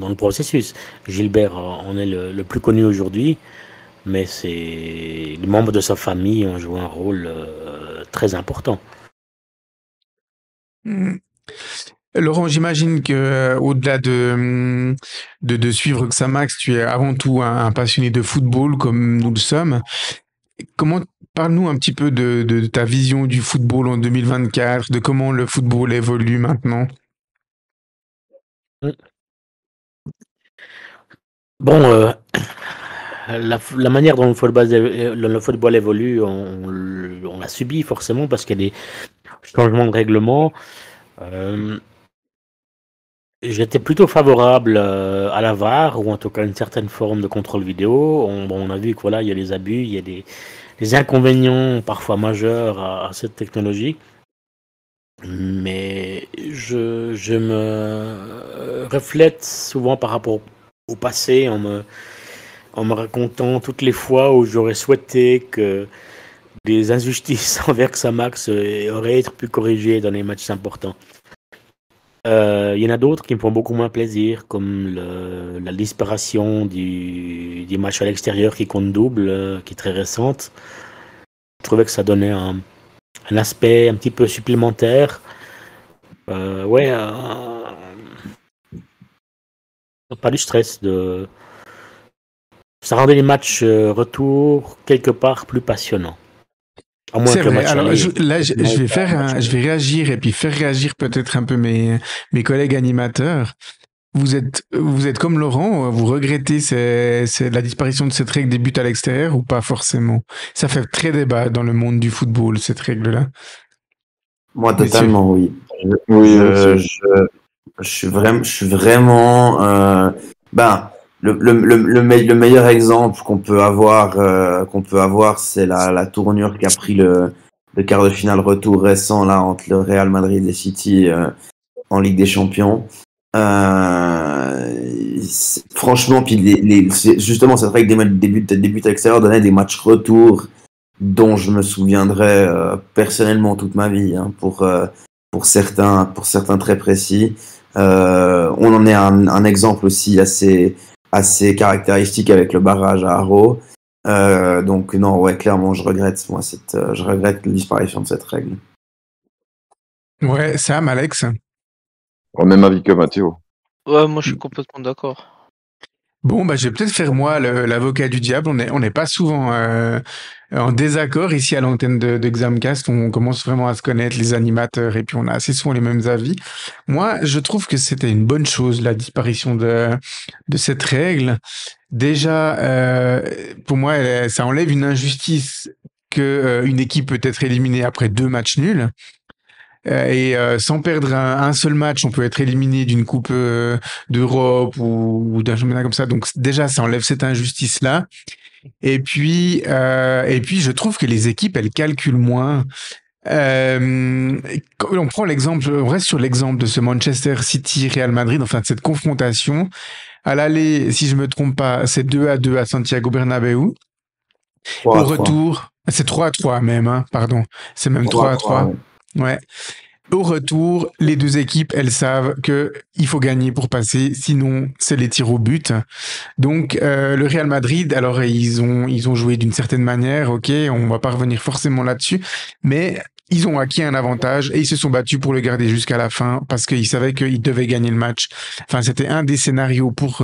le processus. Gilbert en est le plus connu aujourd'hui, mais les membres de sa famille ont joué un rôle très important. Laurent, j'imagine que au-delà de suivre Xamax, tu es avant tout un passionné de football comme nous le sommes. Parle-nous un petit peu de ta vision du football en 2024, de comment le football évolue maintenant. Bon, la manière dont le football évolue, on l'a subi forcément parce qu'il y a des changements de règlement. J'étais plutôt favorable à la VAR, ou en tout cas une certaine forme de contrôle vidéo. On a vu qu'il y a des abus, il y a des inconvénients parfois majeurs à cette technologie. Mais je me reflète souvent par rapport au passé en me racontant toutes les fois où j'aurais souhaité que des injustices envers Xamax auraient été pu corrigées dans les matchs importants. Il y en a d'autres qui me font beaucoup moins plaisir, comme la disparition du match à l'extérieur qui compte double, qui est très récente. Je trouvais que ça donnait un aspect un petit peu supplémentaire. Pas du stress. Ça rendait les matchs retour quelque part plus passionnants. C'est vrai. Alors je vais réagir et puis faire réagir peut-être un peu mes collègues animateurs. Vous êtes comme Laurent, vous regrettez la disparition de cette règle des buts à l'extérieur ou pas forcément? Ça fait très débat dans le monde du football, cette règle-là. Moi, totalement, oui. Je suis vraiment. Le meilleur exemple qu'on peut avoir, c'est la tournure qu'a pris le quart de finale retour récent là entre le Real Madrid et City en Ligue des Champions. Franchement, puis justement cette règle des buts à l'extérieur donnait des matchs retour dont je me souviendrai personnellement toute ma vie, hein, pour certains très précis. On en est un exemple aussi assez caractéristique avec le barrage à Haro. Donc non, ouais, clairement, je regrette la disparition de cette règle. Ouais, Sam, Alex. Au même avis que Mathéo. Ouais, moi je suis complètement d'accord. Bon, bah, je vais peut-être faire moi l'avocat du diable. On n'est pas souvent en désaccord ici à l'antenne de Xamcast. On commence vraiment à se connaître, les animateurs, et puis on a assez souvent les mêmes avis. Moi, je trouve que c'était une bonne chose, la disparition de cette règle. Déjà, pour moi, ça enlève une injustice que une équipe peut être éliminée après 2 matchs nuls. Sans perdre un seul match, on peut être éliminé d'une coupe d'Europe ou d'un championnat comme ça. Donc déjà, ça enlève cette injustice-là. Et puis, je trouve que les équipes, elles calculent moins. Quand on prend l'exemple, on reste sur l'exemple de ce Manchester City-Real Madrid, enfin de cette confrontation. À l'aller, si je me trompe pas, c'est 2-2 à Santiago Bernabéu. Au 3-3. retour, c'est 3-3 même, hein, pardon. C'est même 3-3. Ouais. Au retour, les deux équipes, elles savent que il faut gagner pour passer, sinon c'est les tirs au but. Donc le Real Madrid, alors ils ont joué d'une certaine manière, ok, on va pas revenir forcément là-dessus, mais ils ont acquis un avantage et ils se sont battus pour le garder jusqu'à la fin parce qu'ils savaient qu'ils devaient gagner le match. Enfin, c'était un des scénarios pour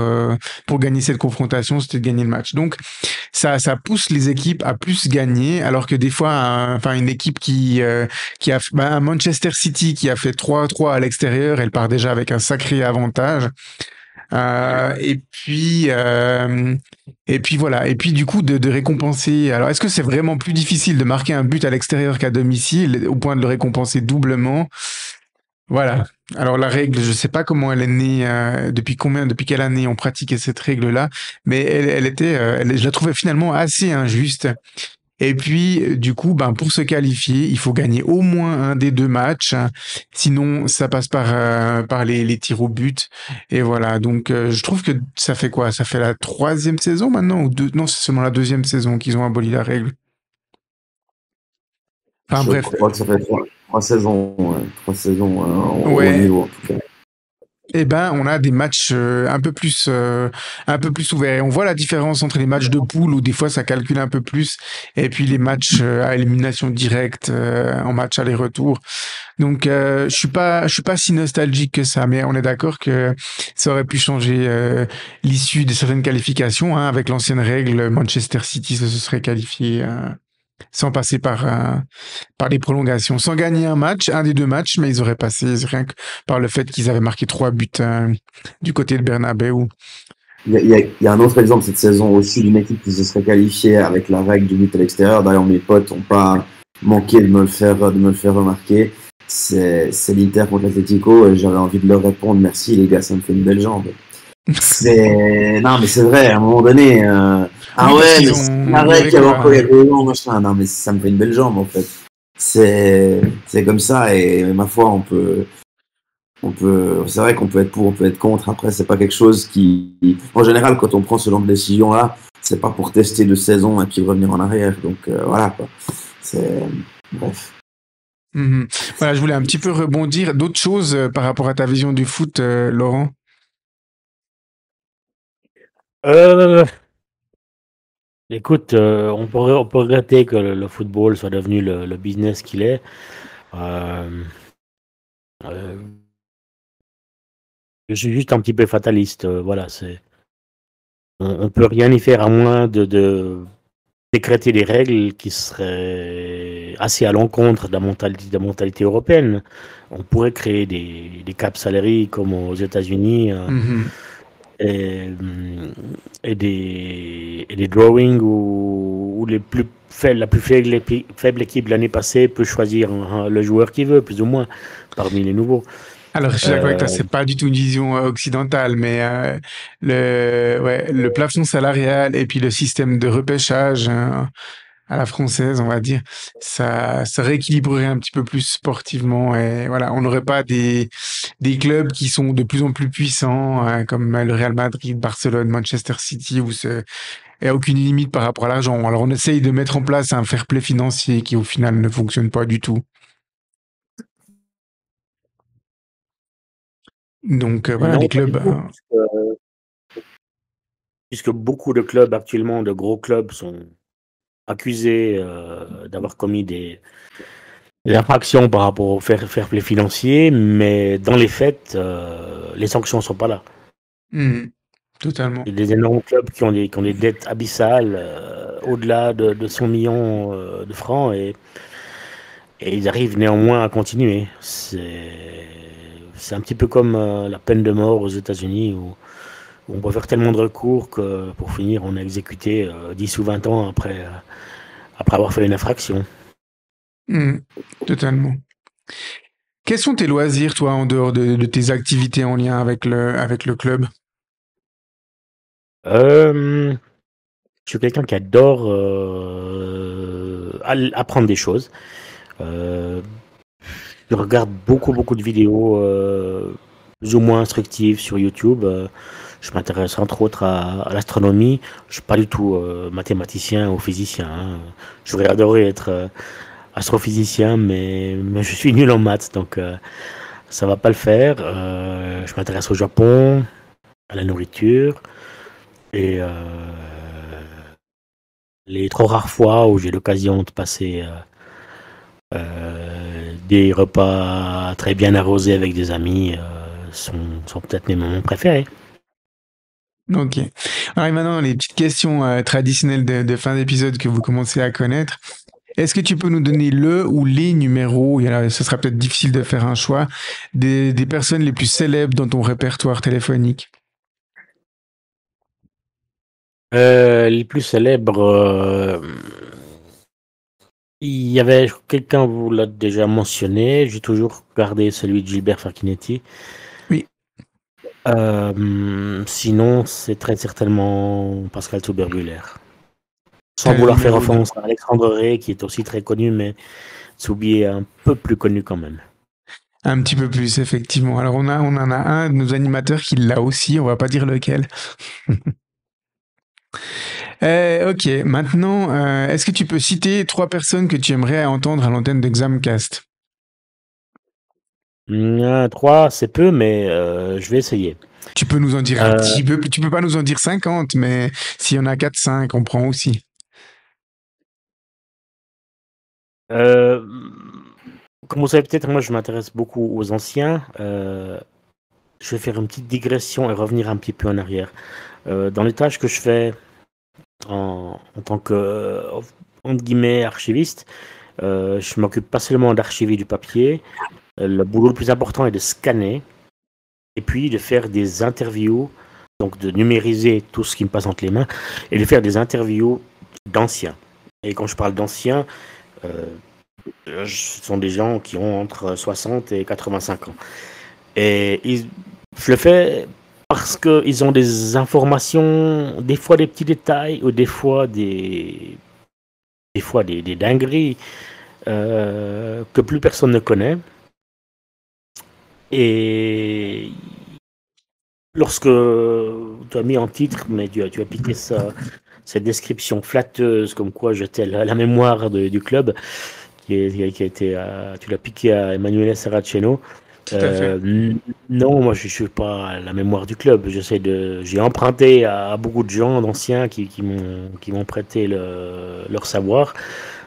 gagner cette confrontation, c'était de gagner le match. Donc ça pousse les équipes à plus gagner, alors que des fois, une équipe qui a un Manchester City qui a fait 3-3 à l'extérieur, elle part déjà avec un sacré avantage. Et puis voilà. Et puis du coup de récompenser. Alors est-ce que c'est vraiment plus difficile de marquer un but à l'extérieur qu'à domicile au point de le récompenser doublement? Voilà. Alors la règle, je sais pas comment elle est née, depuis quelle année on pratiquait cette règle-là, mais je la trouvais finalement assez injuste. Et puis, du coup, ben, pour se qualifier, il faut gagner au moins un des 2 matchs. Sinon, ça passe par les tirs au but. Et voilà. Donc, je trouve que ça fait quoi? Ça fait la 3e saison maintenant ou deux? Non, c'est seulement la 2e saison qu'ils ont aboli la règle. Enfin, Je bref. crois que ça fait 3 saisons, ouais. 3 saisons au haut Ouais. niveau, en tout cas. Eh ben, on a des matchs un peu plus ouverts. Et on voit la différence entre les matchs de poule où des fois ça calcule un peu plus, et puis les matchs à élimination directe en match aller-retour. Donc, je suis pas si nostalgique que ça, mais on est d'accord que ça aurait pu changer l'issue de certaines qualifications. Hein. Avec l'ancienne règle, Manchester City se serait qualifié sans passer par les prolongations, sans gagner un des 2 matchs, mais ils auraient passé rien que par le fait qu'ils avaient marqué 3 buts du côté de Bernabéu. Il y a un autre exemple cette saison aussi d'une équipe qui se serait qualifiée avec la règle du but à l'extérieur. D'ailleurs, mes potes n'ont pas manqué de me le faire remarquer. C'est l'Inter contre l'Atlético et j'avais envie de leur répondre merci les gars, ça me fait une belle jambe. Non mais c'est vrai, à un moment donné, Oui, parce qu'ils mais ont c'est la règle qui avait encore livré, les gens, machin. Non mais ça me fait une belle jambe en fait. C'est comme ça et ma foi c'est vrai qu'on peut être pour, on peut être contre. Après, c'est pas quelque chose en général, quand on prend ce genre de décision-là, c'est pas pour tester 2 saisons et puis revenir en arrière. Donc voilà quoi. Bref. Voilà, je voulais un petit peu rebondir. D'autres choses par rapport à ta vision du foot, Laurent? Écoute, on peut regretter que le football soit devenu le business qu'il est. Euh, euh, je suis juste un petit peu fataliste. Voilà, on peut rien y faire à moins de décréter des règles qui seraient assez à l'encontre de la mentalité européenne. On pourrait créer des caps salary comme aux États-Unis. Et, et des drawings où la plus faible équipe de l'année passée peut choisir le joueur qu'il veut, plus ou moins, parmi les nouveaux. Alors, je suis d'accord avec toi, c'est pas du tout une vision occidentale, mais le plafond salarial et puis le système de repêchage à la française, on va dire, ça rééquilibrerait un petit peu plus sportivement. Et voilà, on n'aurait pas des clubs qui sont de plus en plus puissants, comme le Real Madrid, Barcelone, Manchester City, et aucune limite par rapport à l'argent. Alors on essaye de mettre en place un fair play financier qui au final ne fonctionne pas du tout. Donc voilà, Non, les pas du clubs. tout, puisque beaucoup de clubs actuellement, de gros clubs, sont accusés d'avoir commis des infractions par rapport au fair play financier, mais dans les faits, les sanctions ne sont pas là. Totalement. Il y a des énormes clubs qui ont des dettes abyssales, au-delà de 100 millions de francs, et ils arrivent néanmoins à continuer. C'est un petit peu comme la peine de mort aux États-Unis, où on peut faire tellement de recours que pour finir, on est exécuté 10 ou 20 ans après avoir fait une infraction. Totalement. Quels sont tes loisirs, toi, en dehors de tes activités en lien avec le club? Je suis quelqu'un qui adore apprendre des choses. Je regarde beaucoup de vidéos plus ou moins instructives sur YouTube. Je m'intéresse entre autres à l'astronomie. Je suis pas du tout mathématicien ou physicien, hein. J'aurais adoré être astrophysicien, mais je suis nul en maths, donc ça va pas le faire. Je m'intéresse au Japon, à la nourriture, et les trop rares fois où j'ai l'occasion de passer des repas très bien arrosés avec des amis sont peut-être mes moments préférés. Ok. Alors et maintenant, les petites questions traditionnelles de fin d'épisode que vous commencez à connaître. Est-ce que tu peux nous donner le ou les numéros, ce sera peut-être difficile de faire un choix, des personnes les plus célèbres dans ton répertoire téléphonique? Les plus célèbres, il y avait quelqu'un, vous l'a déjà mentionné, j'ai toujours gardé celui de Gilbert Facchinetti. Oui. Sinon, c'est très certainement Pascal Zuberbuehler. Sans Quel vouloir faire numéro offense à Alexandre Ray, qui est aussi très connu, mais Zubi est un peu plus connu quand même. Un petit peu plus, effectivement. Alors on en a un de nos animateurs qui l'a aussi, on va pas dire lequel. Ok, maintenant, est-ce que tu peux citer 3 personnes que tu aimerais entendre à l'antenne d'Examcast? 3, c'est peu, mais je vais essayer. Tu peux nous en dire un petit peu, tu peux pas nous en dire 50, mais s'il y en a 4-5, on prend aussi. Comme vous savez peut-être, moi je m'intéresse beaucoup aux anciens. Je vais faire une petite digression et revenir un petit peu en arrière. Dans les tâches que je fais en tant que, entre guillemets, archiviste, je m'occupe pas seulement d'archiver du papier. Le boulot le plus important est de scanner et puis de faire des interviews, donc de numériser tout ce qui me passe entre les mains et de faire des interviews d'anciens. Et quand je parle d'anciens, ce sont des gens qui ont entre 60 et 85 ans. Et je le fais parce qu'ils ont des informations, des fois des petits détails, ou des fois des dingueries que plus personne ne connaît. Et lorsque tu as mis en titre, mais tu as piqué cette description flatteuse, comme quoi j'étais la mémoire du club, qui a été, tu l'as piqué à Emanuele Saraceno. Non, moi je suis pas la mémoire du club. J'ai emprunté à beaucoup de gens d'anciens qui m'ont prêté leur savoir,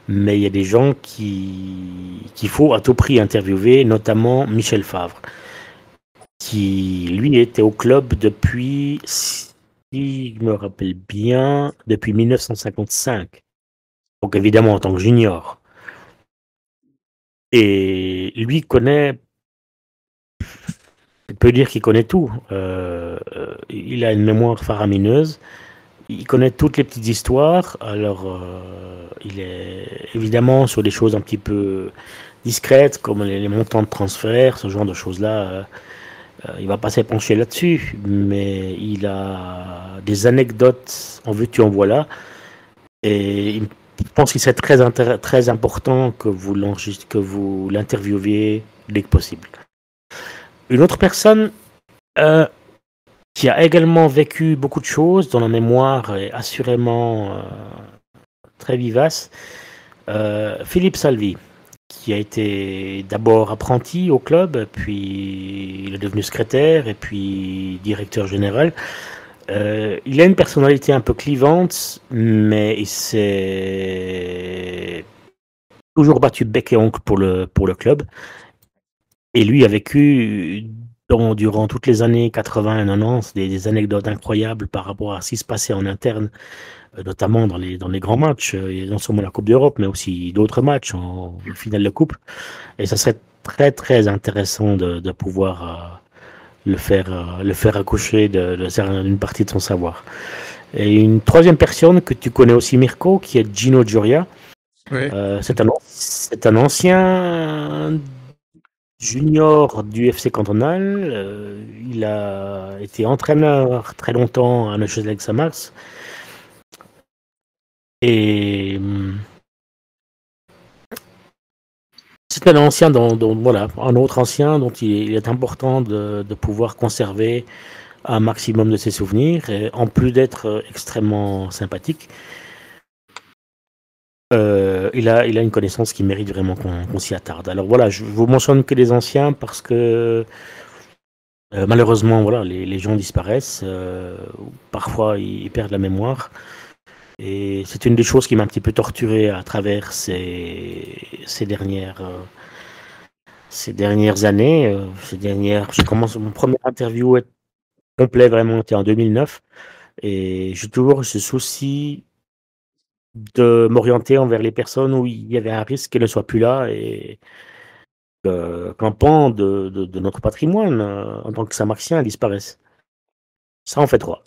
mais il y a des gens qu'il faut à tout prix interviewer, notamment Michel Favre, qui lui était au club depuis, si je me rappelle bien, depuis 1955. Donc évidemment en tant que junior. Et lui connaît. On peut dire qu'il connaît tout. Il a une mémoire faramineuse. Il connaît toutes les petites histoires. Alors, il est évidemment sur des choses un petit peu discrètes, comme les montants de transfert, ce genre de choses-là. Il va pas s'épancher là-dessus, mais il a des anecdotes en veux-tu en voilà. Et je pense qu'il serait très important que vous l'interviewiez dès que possible. Une autre personne qui a également vécu beaucoup de choses, dont la mémoire est assurément très vivace. Philippe Salvi, qui a été d'abord apprenti au club, puis il est devenu secrétaire et puis directeur général. Il a une personnalité un peu clivante, mais il s'est toujours battu bec et ongle pour le club. Et lui a vécu durant toutes les années 80 et 90 des anecdotes incroyables par rapport à ce qui se passait en interne, notamment dans les grands matchs, non seulement la Coupe d'Europe, mais aussi d'autres matchs en finale de coupe. Et ça serait très très intéressant de pouvoir le faire accoucher d'une partie de son savoir. Et une troisième personne que tu connais aussi, Mirko, qui est Gino Giuria. Oui. C'est un ancien junior du FC Cantonal. Il a été entraîneur très longtemps à Neuchâtel Xamax. Et c'est un ancien un autre ancien dont il est important de pouvoir conserver un maximum de ses souvenirs, et en plus d'être extrêmement sympathique, il a une connaissance qui mérite vraiment qu'on s'y attarde. Alors voilà, je vous mentionne que les anciens parce que malheureusement, voilà, les gens disparaissent, parfois ils perdent la mémoire. Et c'est une des choses qui m'a un petit peu torturé à travers ces dernières années. J'ai commencé mon premier interview complet vraiment était en 2009, et j'ai toujours ce souci de m'orienter envers les personnes où il y avait un risque qu'elles ne soient plus là, et qu'un pan de notre patrimoine en tant que Saint-Martien disparaisse. Ça en fait 3.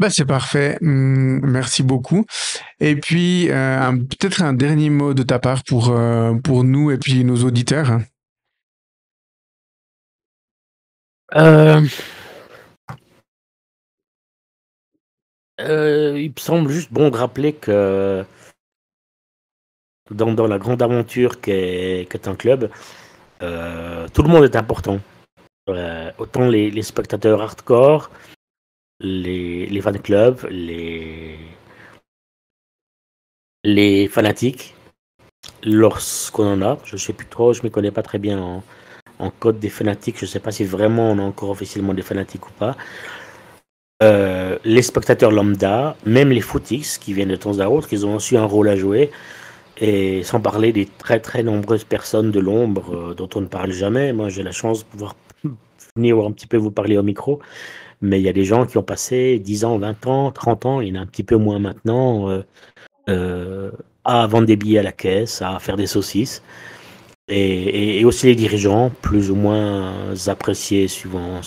C'est parfait. Merci beaucoup. Et puis, peut-être un dernier mot de ta part pour nous et puis nos auditeurs. Il me semble juste bon de rappeler que dans la grande aventure qu'est un club, tout le monde est important. Autant les spectateurs hardcore, les fan clubs, les fanatiques, lorsqu'on en a. Je sais plus trop, je ne m'y connais pas très bien en code des fanatiques. Je ne sais pas si vraiment on a encore officiellement des fanatiques ou pas. Les spectateurs lambda, même les footix qui viennent de temps à autre, ils ont aussi un rôle à jouer. Et sans parler des très très nombreuses personnes de l'ombre dont on ne parle jamais. Moi, j'ai la chance de pouvoir venir un petit peu vous parler au micro. Mais il y a des gens qui ont passé 10 ans, 20 ans, 30 ans, il y en a un petit peu moins maintenant, à vendre des billets à la caisse, à faire des saucisses. Et aussi les dirigeants, plus ou moins appréciés suivant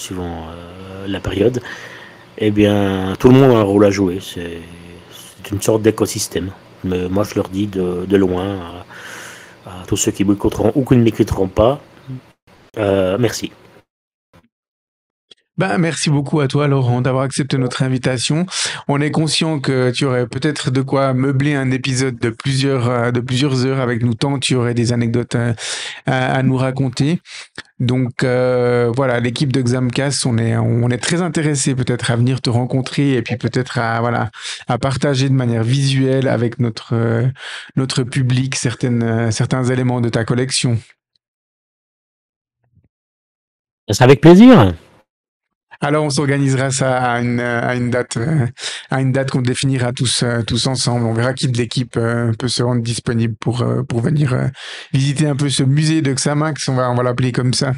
la période. Eh bien, tout le monde a un rôle à jouer. C'est une sorte d'écosystème. Mais moi, je leur dis de loin à tous ceux qui boycotteront ou qui ne m'écouteront pas, merci. Merci beaucoup à toi, Laurent, d'avoir accepté notre invitation. On est conscient que tu aurais peut-être de quoi meubler un épisode de plusieurs heures avec nous, tant tu aurais des anecdotes à nous raconter. Donc voilà, l'équipe de Xamcast, on est très intéressé peut-être à venir te rencontrer et puis peut-être à partager de manière visuelle avec notre public certains éléments de ta collection. C'est avec plaisir. Alors on s'organisera ça à une date qu'on définira tous ensemble. On verra qui de l'équipe peut se rendre disponible pour venir visiter un peu ce musée de Xamax, on va l'appeler comme ça.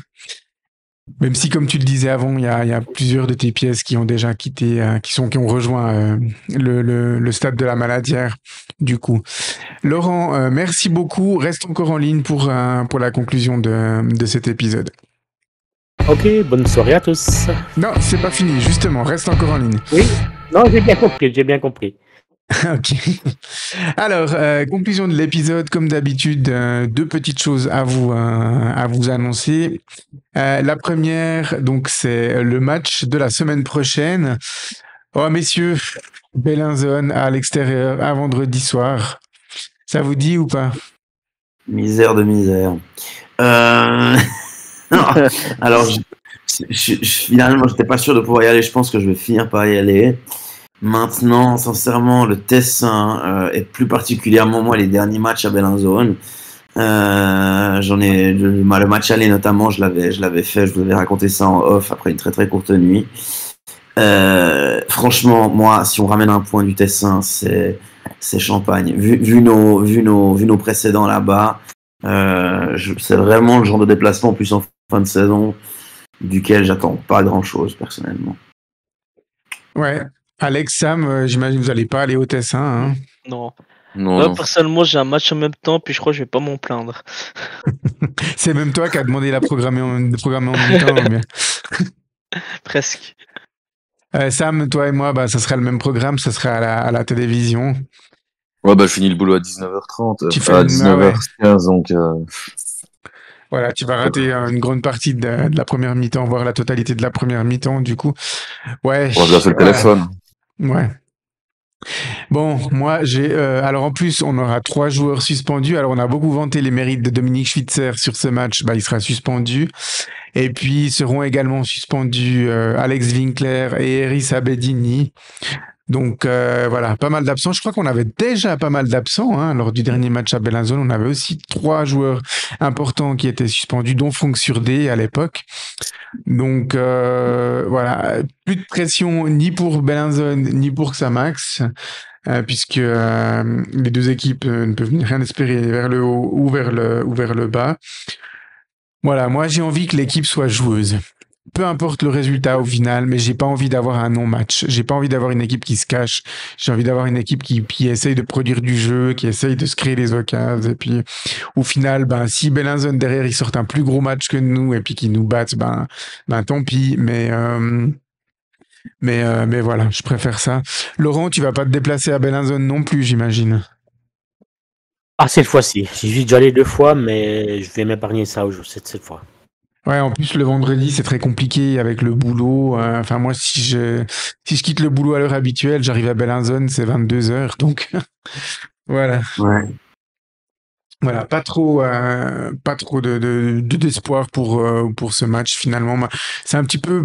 Même si, comme tu le disais avant, il y a plusieurs de tes pièces qui ont déjà quitté, qui ont rejoint le stade de la Maladière. Du coup, Laurent, merci beaucoup. Reste encore en ligne pour la conclusion de cet épisode. Ok, bonne soirée à tous. Non, c'est pas fini, justement, reste encore en ligne. Oui, non, j'ai bien compris. Ok. Alors, conclusion de l'épisode, comme d'habitude, 2 petites choses à vous annoncer. La première, donc, c'est le match de la semaine prochaine. Oh, messieurs, Bellinzone à l'extérieur, à vendredi soir. Ça vous dit ou pas? Misère de misère. Alors, Finalement, j'étais pas sûr de pouvoir y aller. Je pense que je vais finir par y aller. Maintenant, sincèrement, le Tessin et plus particulièrement moi les derniers matchs à Bellinzone. Le match aller notamment, je l'avais fait. Je vous avais raconté ça en off après une très très courte nuit. Franchement, moi, si on ramène un point du Tessin, c'est champagne. Vu nos précédents là-bas, c'est vraiment le genre de déplacement en plus en fin de saison duquel j'attends pas grand-chose personnellement. Ouais. Alex, Sam, j'imagine que vous n'allez pas aller au Tessin. Hein. Non. Non, Moi, non. personnellement, j'ai un match en même temps, puis je crois que je vais pas m'en plaindre. C'est même toi qui as demandé la programmer en même temps. Bien. Presque. Sam, toi et moi, ça sera le même programme, ça sera à la télévision. Ouais, je finis le boulot à 19h30. Tu fais À une- 19h15, donc... Voilà, tu vas rater une grande partie de la première mi-temps, voire la totalité de la première mi-temps, du coup. Ouais. On regarde sur le téléphone. Ouais. Bon, moi, alors en plus, on aura 3 joueurs suspendus. Alors, on a beaucoup vanté les mérites de Dominique Schwitzer sur ce match. Il sera suspendu. Et puis, seront également suspendus Alex Winkler et Eris Abedini. Donc voilà, pas mal d'absents. Je crois qu'on avait déjà pas mal d'absents hein, lors du dernier match à Bellinzone. On avait aussi 3 joueurs importants qui étaient suspendus, dont Franck Surdé à l'époque. Donc voilà, plus de pression ni pour Bellinzone ni pour Xamax, puisque les deux équipes ne peuvent rien espérer vers le haut ou vers le bas. Voilà, moi j'ai envie que l'équipe soit joueuse. Peu importe le résultat au final, mais j'ai pas envie d'avoir un non-match. J'ai pas envie d'avoir une équipe qui se cache. J'ai envie d'avoir une équipe qui essaye de produire du jeu, qui essaye de se créer les occasions. Et puis, au final, si Bellinzone derrière, ils sortent un plus gros match que nous et puis qu'ils nous battent, tant pis. Mais voilà, je préfère ça. Laurent, tu vas pas te déplacer à Bellinzone non plus, j'imagine. Ah, cette fois-ci. J'y suis déjà allé 2 fois, mais je vais m'épargner ça cette fois. Ouais, en plus, le vendredi, c'est très compliqué avec le boulot. Enfin, moi, si je quitte le boulot à l'heure habituelle, j'arrive à Bellinzone, c'est 22h. Donc, voilà. Ouais. Voilà, pas trop d'espoir pour ce match finalement. Ce serait un petit peu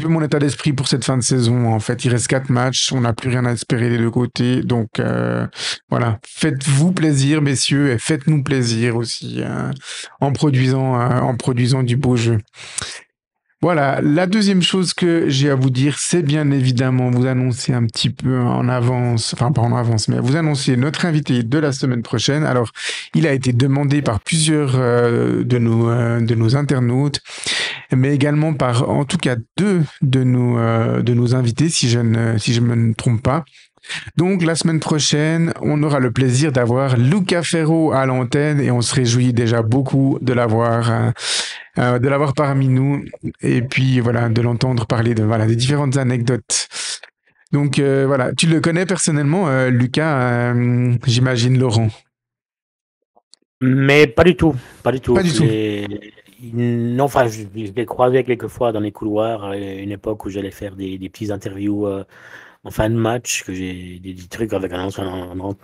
mon état d'esprit pour cette fin de saison. En fait, il reste 4 matchs, on n'a plus rien à espérer des deux côtés. Donc voilà, faites-vous plaisir, messieurs, et faites-nous plaisir aussi en produisant du beau jeu. Voilà, la deuxième chose que j'ai à vous dire, c'est bien évidemment vous annoncer un petit peu en avance, enfin pas en avance, mais vous annoncer notre invité de la semaine prochaine. Alors, il a été demandé par plusieurs de nos internautes, mais également par en tout cas 2 de nos invités, si je me trompe pas. Donc, la semaine prochaine, on aura le plaisir d'avoir Luca Ferro à l'antenne et on se réjouit déjà beaucoup de l'avoir parmi nous et puis voilà, de l'entendre parler des différentes anecdotes. Donc voilà, tu le connais personnellement, Lucas, j'imagine, Laurent. Mais pas du tout. Pas du tout. Non, enfin, je l'ai croisé quelquefois dans les couloirs à une époque où j'allais faire des petites interviews en fin de match, que j'ai des trucs avec un ancien. Non.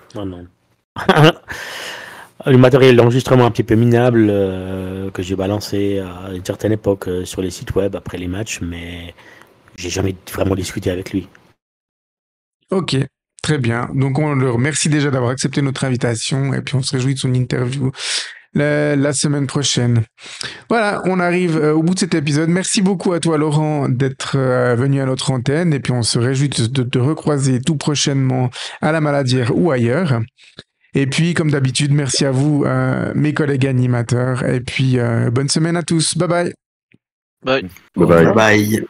Le matériel d'enregistrement un petit peu minable que j'ai balancé à une certaine époque sur les sites web après les matchs, mais j'ai jamais vraiment discuté avec lui. Ok, très bien. Donc on le remercie déjà d'avoir accepté notre invitation et puis on se réjouit de son interview la semaine prochaine. Voilà, on arrive au bout de cet épisode. Merci beaucoup à toi, Laurent, d'être venu à notre antenne et puis on se réjouit de te recroiser tout prochainement à la Maladière ou ailleurs. Et puis, comme d'habitude, merci à vous, mes collègues animateurs. Et puis, bonne semaine à tous. Bye bye. Bye. Bye bye. Bye.